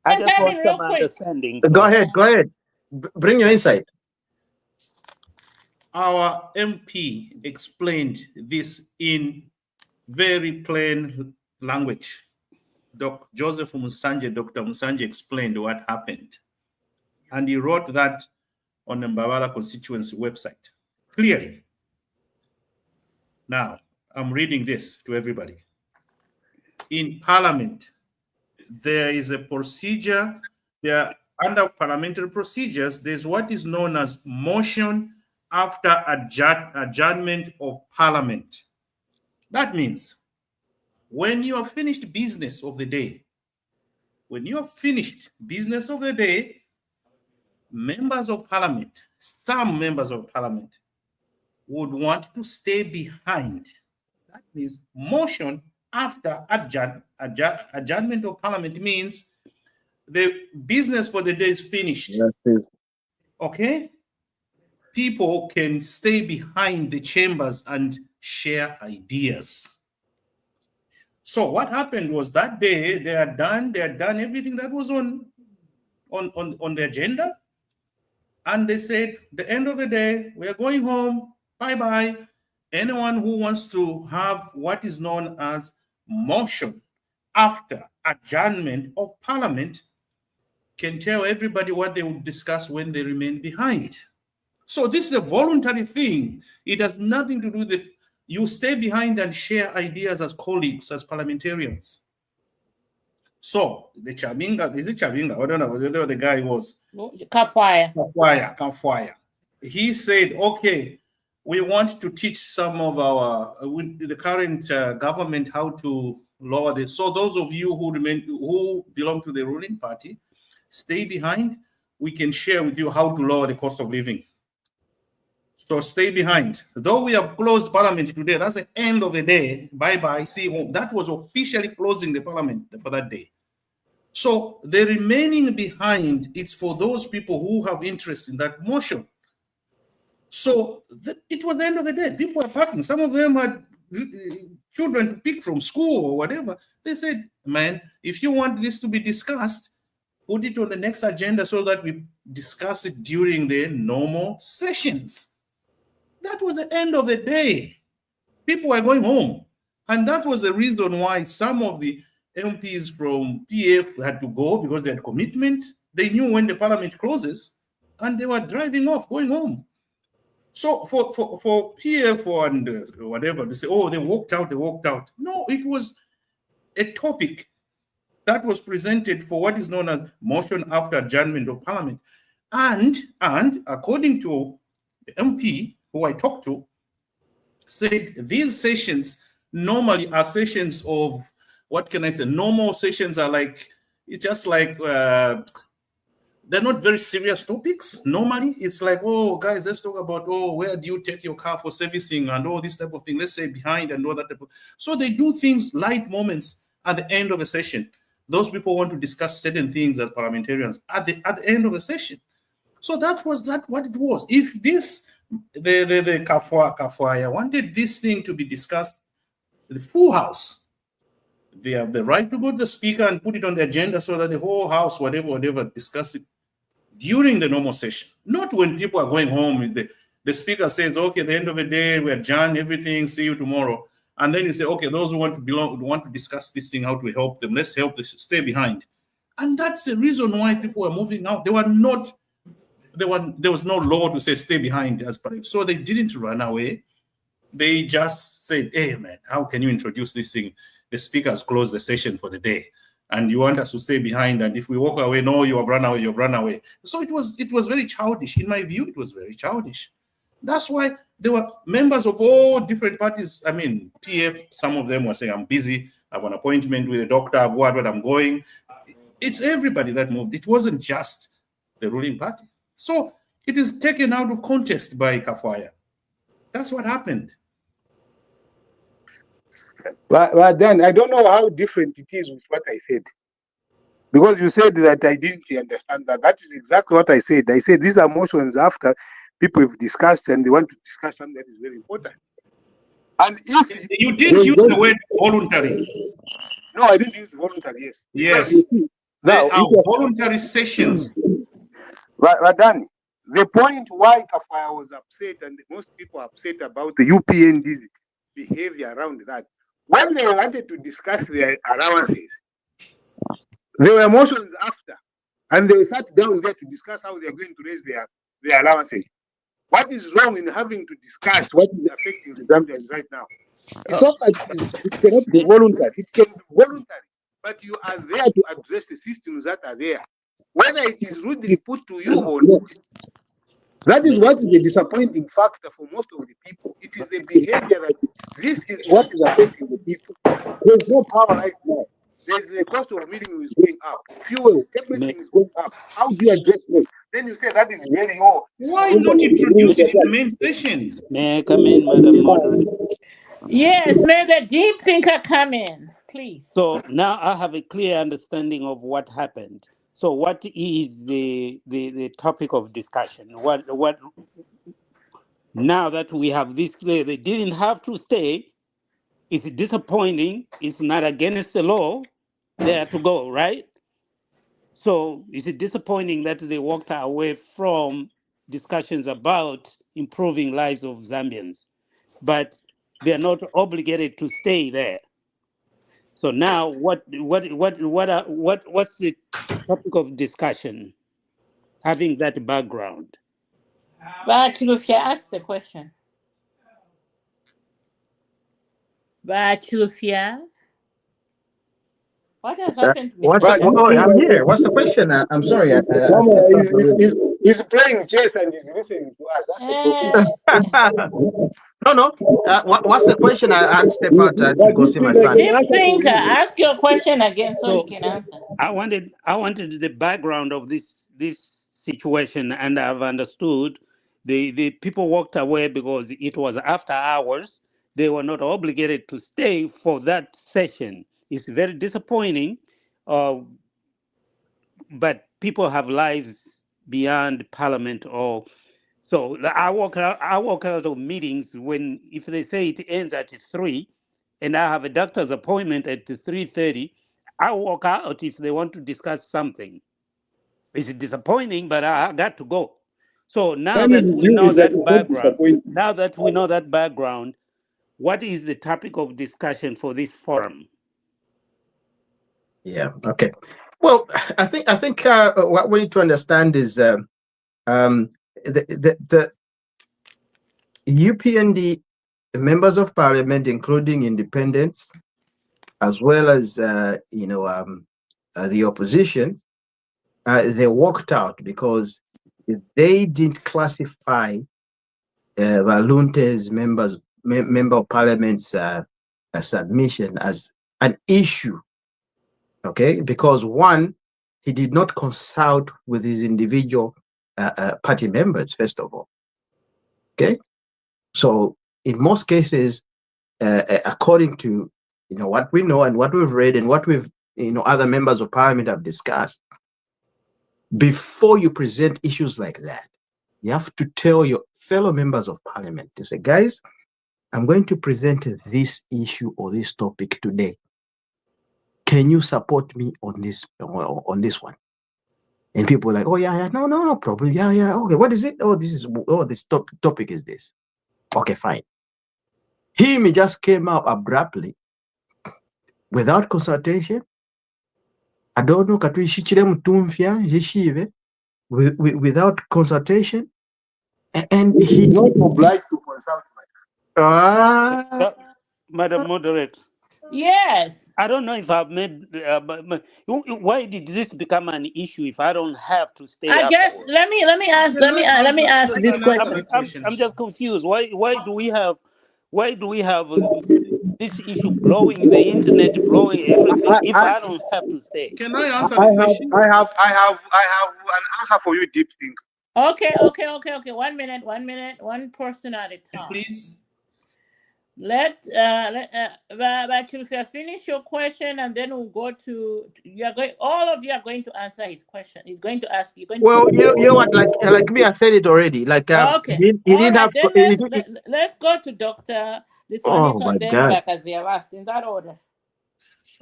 I just want some understanding. Go ahead. Bring your insight. Our MP explained this in very plain language. Dr. Musanje explained what happened. And he wrote that on the Mbawala constituency website, clearly. Now, I'm reading this to everybody. In Parliament, there is a procedure, under parliamentary procedures, there's what is known as motion after adjournment of Parliament. That means when you have finished business of the day, members of Parliament, some members of Parliament would want to stay behind. That means motion after adjournment of Parliament means the business for the day is finished. Yes. Okay? People can stay behind the chambers and share ideas. So what happened was that day they had done everything that was on the agenda, and they said, the end of the day, we are going home, bye-bye. Anyone who wants to have what is known as motion after adjournment of Parliament can tell everybody what they will discuss when they remain behind. So this is a voluntary thing. It has nothing to do with you stay behind and share ideas as colleagues, as parliamentarians. So the Chabinga, is it Chabinga? I don't know whether the guy was. Kafwaya. He said, okay, we want to teach some of the current government how to lower this. So those of you who belong to the ruling party, stay behind. We can share with you how to lower the cost of living. So stay behind. Though we have closed Parliament today, that's the end of the day. Bye-bye, see you home. That was officially closing the Parliament for that day. So the remaining behind, it's for those people who have interest in that motion. So it was the end of the day. People were packing. Some of them had children to pick from school or whatever. They said, man, if you want this to be discussed, put it on the next agenda so that we discuss it during the normal sessions. That was the end of the day. People were going home. And that was the reason why some of the MPs from PF had to go, because they had commitment. They knew when the parliament closes, and they were driving off, going home. So for PF and whatever, they say, oh, they walked out. No, it was a topic that was presented for what is known as motion after adjournment of parliament. And according to the MP who I talked to, said these sessions normally are sessions of, what can I say, normal sessions are like, it's just like, they're not very serious topics. Normally, it's like, oh, guys, let's talk about, oh, where do you take your car for servicing and all this type of thing. Let's say behind and all that type of. So they do things, light moments at the end of a session. Those people want to discuss certain things as parliamentarians at the end of a session. So that was what it was. If this, the Kafwaya wanted this thing to be discussed, the full house, they have the right to go to the speaker and put it on the agenda so that the whole house, whatever, discuss it during the normal session, not when people are going home. The speaker says, okay, at the end of the day, we adjourn everything, see you tomorrow. And then you say, okay, those who want to discuss this thing, how to help them, let's help them stay behind. And that's the reason why people are moving out. There was no law to say stay behind as per. So they didn't run away. They just said, hey man, how can you introduce this thing? The speaker has closed the session for the day, and you want us to stay behind, and if we walk away, no, you have run away. So it was very childish. In my view, it was very childish. That's why there were members of all different parties. I mean, PF, some of them were saying, I'm busy, I have an appointment with a doctor, I've what I'm going. It's everybody that moved. It wasn't just the ruling party. So it is taken out of context by Kafwaya. That's what happened. But then I don't know how different it is with what I said. Because you said that I didn't understand that. That is exactly what I said. I said these are motions after people have discussed and they want to discuss something that is very important. And if you didn't use the word voluntary. No, I didn't use voluntary, yes. Yes. There are voluntary sessions. But Danny, the point why Kafwaya was upset and most people are upset about the UPND's behavior around that, when they wanted to discuss their allowances, there were motions after, and they sat down there to discuss how they are going to raise their allowances. What is wrong in having to discuss what is affecting the Zambians right now? It's not like it cannot be voluntary. It can be voluntary, but you are there to address the systems that are there, whether it is rudely put to you or not. That is what is the disappointing factor for most of the people. It is the behavior that this is what is affecting the people. There's no power right now. There's the cost of living is going up. Fuel, everything is going up. How do you address this? Then you say that is very low. Why not introduce it in the main session? May I come in, Madam Moderator? Yes, may the deep thinker come in, please. So now I have a clear understanding of what happened. So what is the topic of discussion? What now that we have this clear, they didn't have to stay. It's disappointing. It's not against the law. They have to go, right? So is it disappointing that they walked away from discussions about improving lives of Zambians, but they are not obligated to stay there? So now, what's the topic of discussion? Having that background. Bachilufia, ask the question. Bachilufia. What has happened to Mr. I'm here. What's the question? I'm sorry. He's playing chess and he's listening to us. That's the problem. No. What's the question? I'll step out to go see my son. Deep thinker, ask your question again so he can answer. I wanted the background of this situation, and I've understood the people walked away because it was after hours. They were not obligated to stay for that session. It's very disappointing. but people have lives beyond parliament. Or so I walk out of meetings when, if they say it ends at 3 and I have a doctor's appointment at 3:30, I walk out if they want to discuss something. It's disappointing, but I got to go. So now That is that we you know is that that is not background, what is the topic of discussion for this forum? Yeah. Okay. Well, I think what we need to understand is the UPND members of parliament, including independents, as well as the opposition, they walked out because they didn't classify Valunte's member of parliament's submission as an issue. Okay, because one, he did not consult with his individual party members, first of all. Okay, so in most cases, according to what we know and what we've read and what we've other members of parliament have discussed, before you present issues like that, you have to tell your fellow members of parliament to say, guys, I'm going to present this issue or this topic today. Can you support me on this one? And people are like, oh yeah, no problem. Yeah, okay. What is it? This topic is this. Okay, fine. He just came up abruptly without consultation. I don't know, without consultation. And He's not obliged to consult. Madam Moderator. Yes. I don't know if I've made. Why did this become an issue if I don't have to stay? I guess let me ask this question. I'm just confused. Why do we have this issue blowing the internet, blowing everything? If I don't have to stay, Can I answer the question? I have an answer for you, Deep Think. Okay. 1 minute. One person at a time. Please. Let finish your question, and then we'll go to all of you are going to answer his question. He's going to ask you. Well, you know what? Like me, I said it already. Like okay. he didn't have. Let's go to Doctor. This Oh, one, then Rakazia last in that order.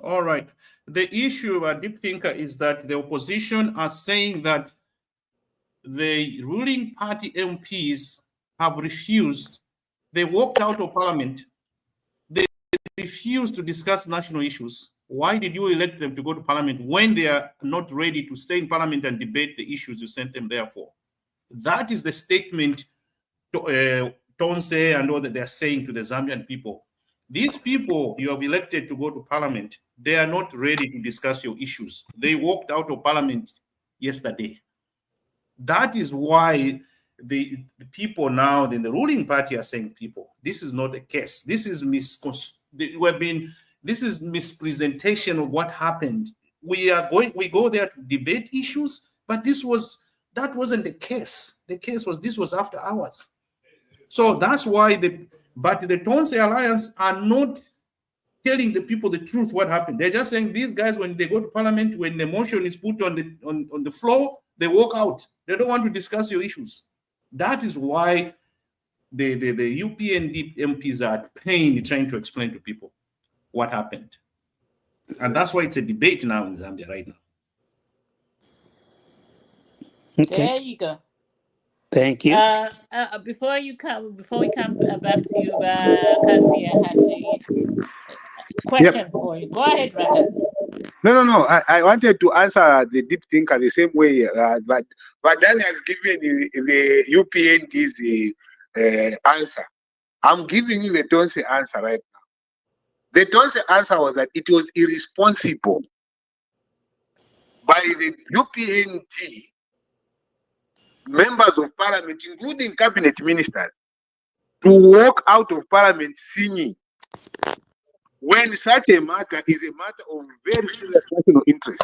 All right. The issue about Deep Thinker is that the opposition are saying that the ruling party MPs have refused. They walked out of parliament. They refused to discuss national issues. Why did you elect them to go to parliament when they are not ready to stay in parliament and debate the issues you sent them there for? That is the statement Tonse and all that they're saying to the Zambian people. These people you have elected to go to parliament, they are not ready to discuss your issues. They walked out of parliament yesterday. That is why the people now in the ruling party are saying, people, this is not a case. This is mispresentation of what happened. We go there to debate issues, but that wasn't the case. The case was this was after hours. So that's why the Tonse Alliance are not telling the people the truth what happened. They're just saying these guys, when they go to parliament, when the motion is put on the floor, they walk out. They don't want to discuss your issues. That is why the UPND MPs are at pain trying to explain to people what happened. And that's why it's a debate now in Zambia right now. Okay. There you go. Thank you. Before we come back to you, Kazia had a question for you. Go ahead, Rakazia. No. I wanted to answer the Deep Thinker the same way, but Dan has given the UPND's answer. I'm giving you the Tonse answer right now. The Tonse answer was that it was irresponsible by the UPND members of parliament, including cabinet ministers, to walk out of parliament singing when such a matter is a matter of very serious national interest.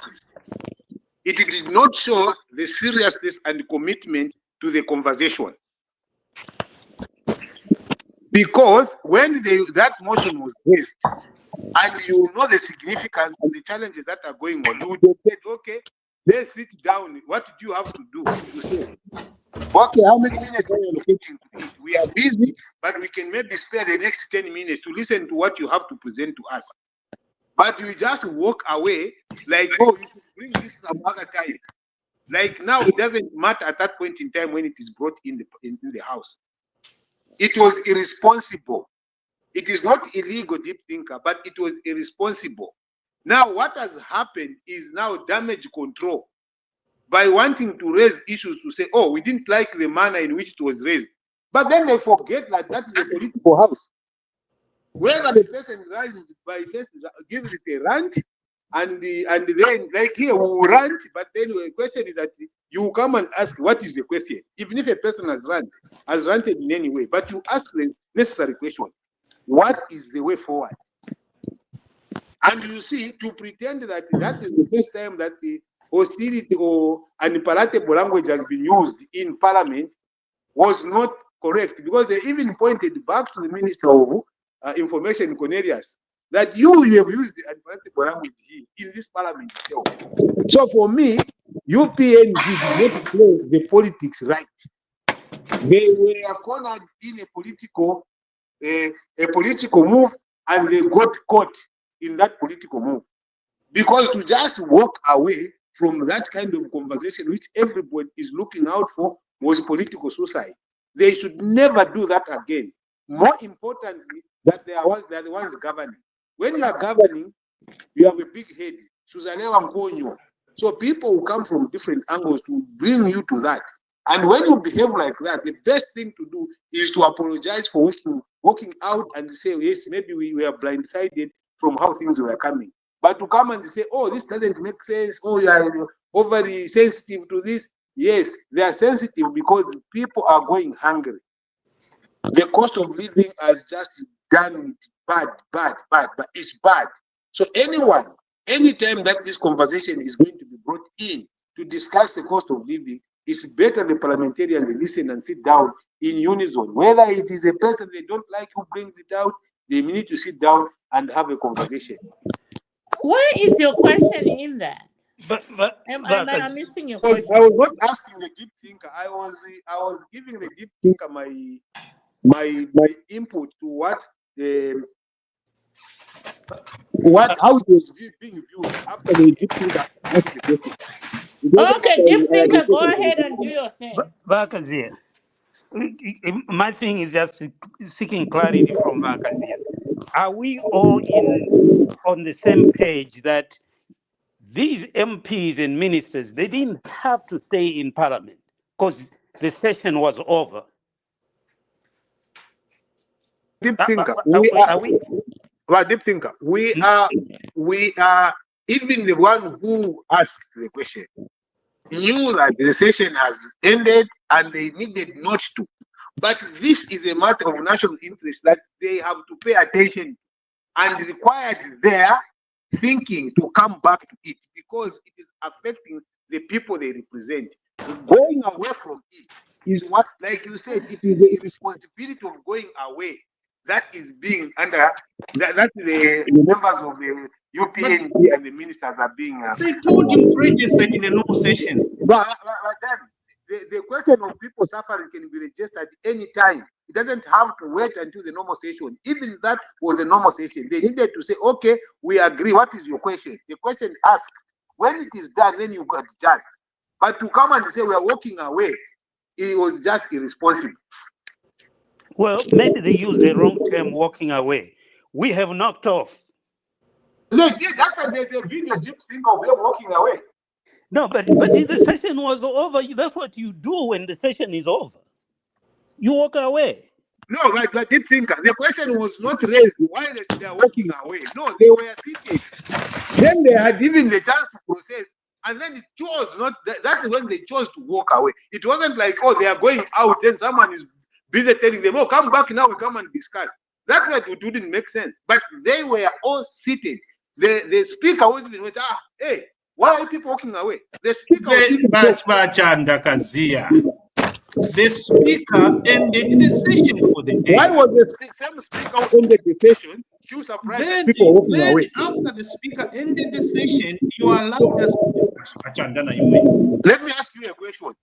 It did not show the seriousness and commitment to the conversation. Because when that motion was raised, and you know the significance and the challenges that are going on, you would have said, okay, Let's sit down. What do you have to do to say, okay, how many minutes are you allocating to it? We are busy, but we can maybe spare the next 10 minutes to listen to what you have to present to us. But you just walk away like, oh, you could bring this some other time. Like now, it doesn't matter at that point in time when it is brought in the house. It was irresponsible. It is not illegal, deep thinker, but it was irresponsible. Now, what has happened is now damage control by wanting to raise issues to say, oh, we didn't like the manner in which it was raised. But then they forget that that is a political house. Whether the person rises by just gives it a rant, and then like here we will rant, but then the question is that you come and ask what is the question, even if a person has ranted in any way, but you ask the necessary question: what is the way forward? And you see, to pretend that that is the first time that the hostility or unpalatable language has been used in Parliament was not correct, because they even pointed back to the Minister of Information, Cornelius, that you have used the unpalatable language in this Parliament itself. So for me, UPN did not play the politics right. They were cornered in a political move, and they got caught in that political move. Because to just walk away from that kind of conversation, which everybody is looking out for, was political suicide. They should never do that again. More importantly, that they are the ones governing. When you are governing, you have a big head. So people will come from different angles to bring you to that. And when you behave like that, the best thing to do is to apologize for walking out and say, yes, maybe we were blindsided from how things were coming. But to come and say, oh, this doesn't make sense, oh, you are overly sensitive to this. Yes, they are sensitive because people are going hungry. The cost of living has just done it bad, but it's bad. So anytime that this conversation is going to be brought in to discuss the cost of living, it's better the parliamentarians listen and sit down in unison. Whether it is a person they don't like who brings it out, they need to sit down and have a conversation. Where is your question in that? Am I missing your question? I was not asking the deep thinker. I was giving the deep thinker my input to how it was being viewed after the deep thinker asked the question. Okay, deep thinker, go ahead and do your thing. Bakazia, my thing is just seeking clarity from Bakazia. Are we all on the same page that these MPs and ministers, they didn't have to stay in Parliament because the session was over? Deep thinker, deep thinker, we are even the one who asked the question knew that the session has ended and they needed not to. But this is a matter of national interest that they have to pay attention and required their thinking to come back to it, because it is affecting the people they represent. Going away from it is what, like you said, it is the responsibility of going away that is being under that the members of the UPNP and the ministers are being. They told him to register in a normal session. But then the question of people suffering can be registered any time. It doesn't have to wait until the normal session. Even that was the normal session. They needed to say, okay, we agree. What is your question? The question asked. When it is done, then you got done. But to come and say we are walking away, it was just irresponsible. Well, maybe they used the wrong term, walking away. We have knocked off. They did. That's why there's a video deep thing of them walking away. No, but the session was over. That's what you do when the session is over. You walk away. No, like deep thinker. The question was not raised why they are walking away. No, they were seated. Then they had even the chance to process, and then it chose not. That is when they chose to walk away. It wasn't like, oh, they are going out, then someone is busy telling them, oh, come back now, we come and discuss. That's what it didn't make sense. But they were all seated. The speaker was even went, hey, why are people walking away? The speaker the speaker ended the session for the day. Why was the same speaker who ended the session you surprised Then, that people walking then away? after the speaker ended the session, you allowed us. Let me ask you a question.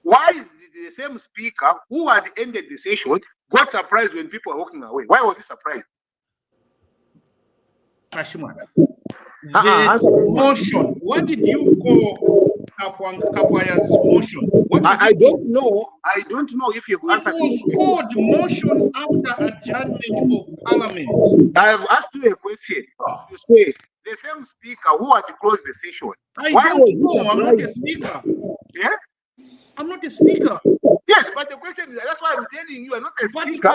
Why is the same speaker who had ended the session got surprised when people are walking away? Why was he surprised? Kashman, the motion. What did you call Kafuaya's motion? What was I it called? don't know. I don't know if you've It answered. was called motion after adjournment of parliament. I have asked you a question. You say the same speaker who had closed the session. I Why don't was he know. I'm not a surprised? speaker. Yeah? I'm not a speaker. Yes, but the question is that's why I'm telling you, I'm not a But speaker.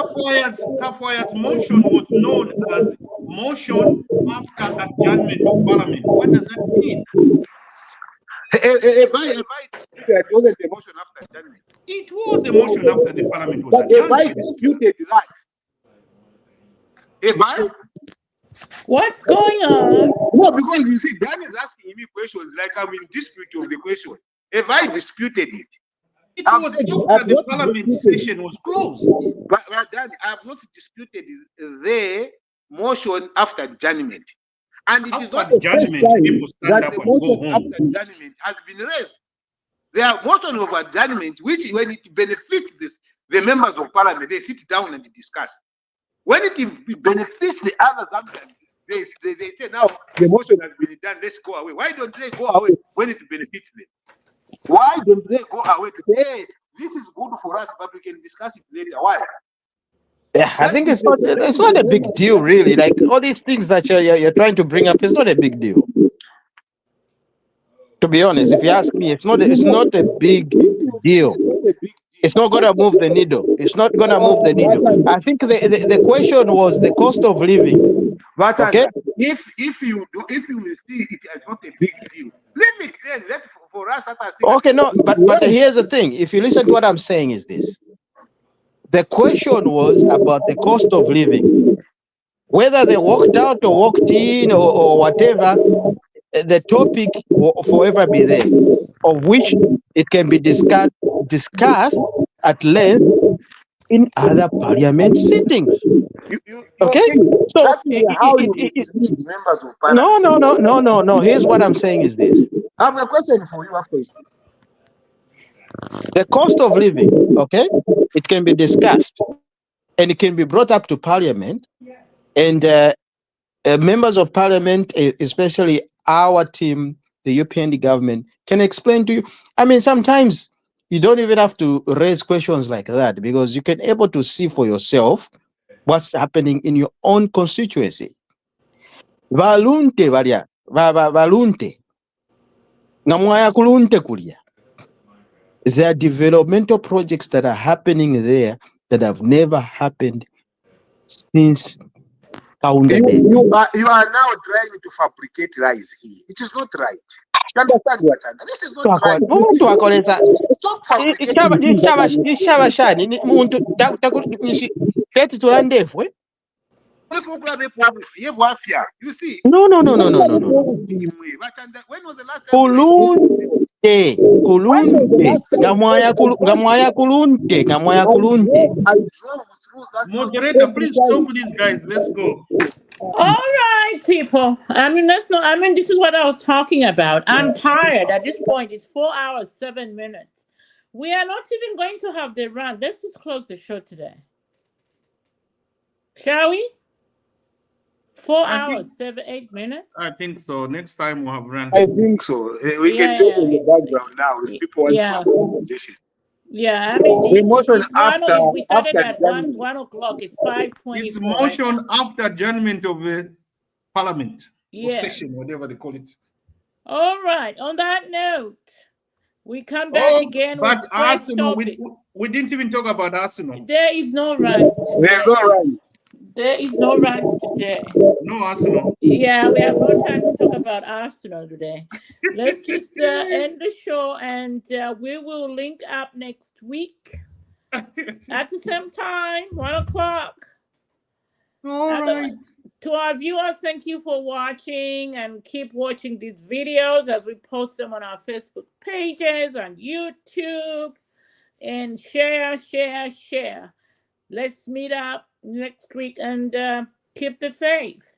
Kafuaya's motion was known as motion after adjournment of parliament. What does that mean? If I it wasn't a motion after adjournment. It was the motion after the parliament was But if I adjourned. disputed that, if I What's going on? no, because you see, Dan is asking me questions like I'm in dispute of the question. If I disputed it, it was after the parliament session was closed. But Dan, I have not disputed the motion after adjournment. And it is not the adjournment, people stand up the and go motion home. after adjournment has been raised. There are motions of adjournment which, when it benefits the members of parliament, they sit down and discuss. When it benefits the other Zambians, they say now the motion has been done, let's go away. Why don't they go away when it benefits them? Why don't they go away to say, hey, this is good for us, but we can discuss it later? Why? Yeah, I think it's not a big deal, really. Like all these things that you're trying to bring up, it's not a big deal. To be honest, if you ask me, it's not a big deal. It's not gonna move the needle. It's not gonna move the needle. I think the question was the cost of living. But Okay. If you see it as not a big deal, leave it then. Let for us. Okay, no, but here's the thing. If you listen to what I'm saying, is this: the question was about the cost of living, whether they walked out or walked in or whatever. The topic will forever be there, of which it can be discussed at length in other parliament sittings. Okay, so that is how you mislead members of parliament. No. Here's what I'm saying: is this? I have a question for you after this. The cost of living, okay, it can be discussed and it can be brought up to parliament, and members of parliament, especially our team, the European government, can explain to you. I mean, sometimes you don't even have to raise questions like that because you can able to see for yourself what's happening in your own constituency. Valunte varia, valunte, ngamwaya kulunte kulia. There are developmental projects that are happening there that have never happened since founder days. You are now trying to fabricate lies here. It is not right. You understand what I mean? This is not right. Stop fabricating. You see? No. When was the last time? Ngamwaya kulunte. I drove through that. Moderator, please stop these guys. Let's go. All right, people. This is what I was talking about. I'm tired. At this point, it's 4 hours, 7 minutes. We are not even going to have the run. Let's just close the show today. Shall we? 4 hours, 8 minutes? I think so. Next time we'll have run. I think so. We can talk in the background now if people want to have a conversation. Yeah, I mean, we started at 1 o'clock. It's 5:20. It's motion after adjournment of the parliament or Yes. session, whatever they call it. All right. On that note, we come back again with fresh Arsenal, topic. we didn't even talk about Arsenal. There is no rant today. There is no rant today. No Arsenal. Yeah, we have no time to talk about Arsenal today. Let's just end the show, and we will link up next week at the same time, 1 o'clock. All right. To our viewers, thank you for watching, and keep watching these videos as we post them on our Facebook pages, on YouTube, and share. Let's meet up next week and Keep the faith.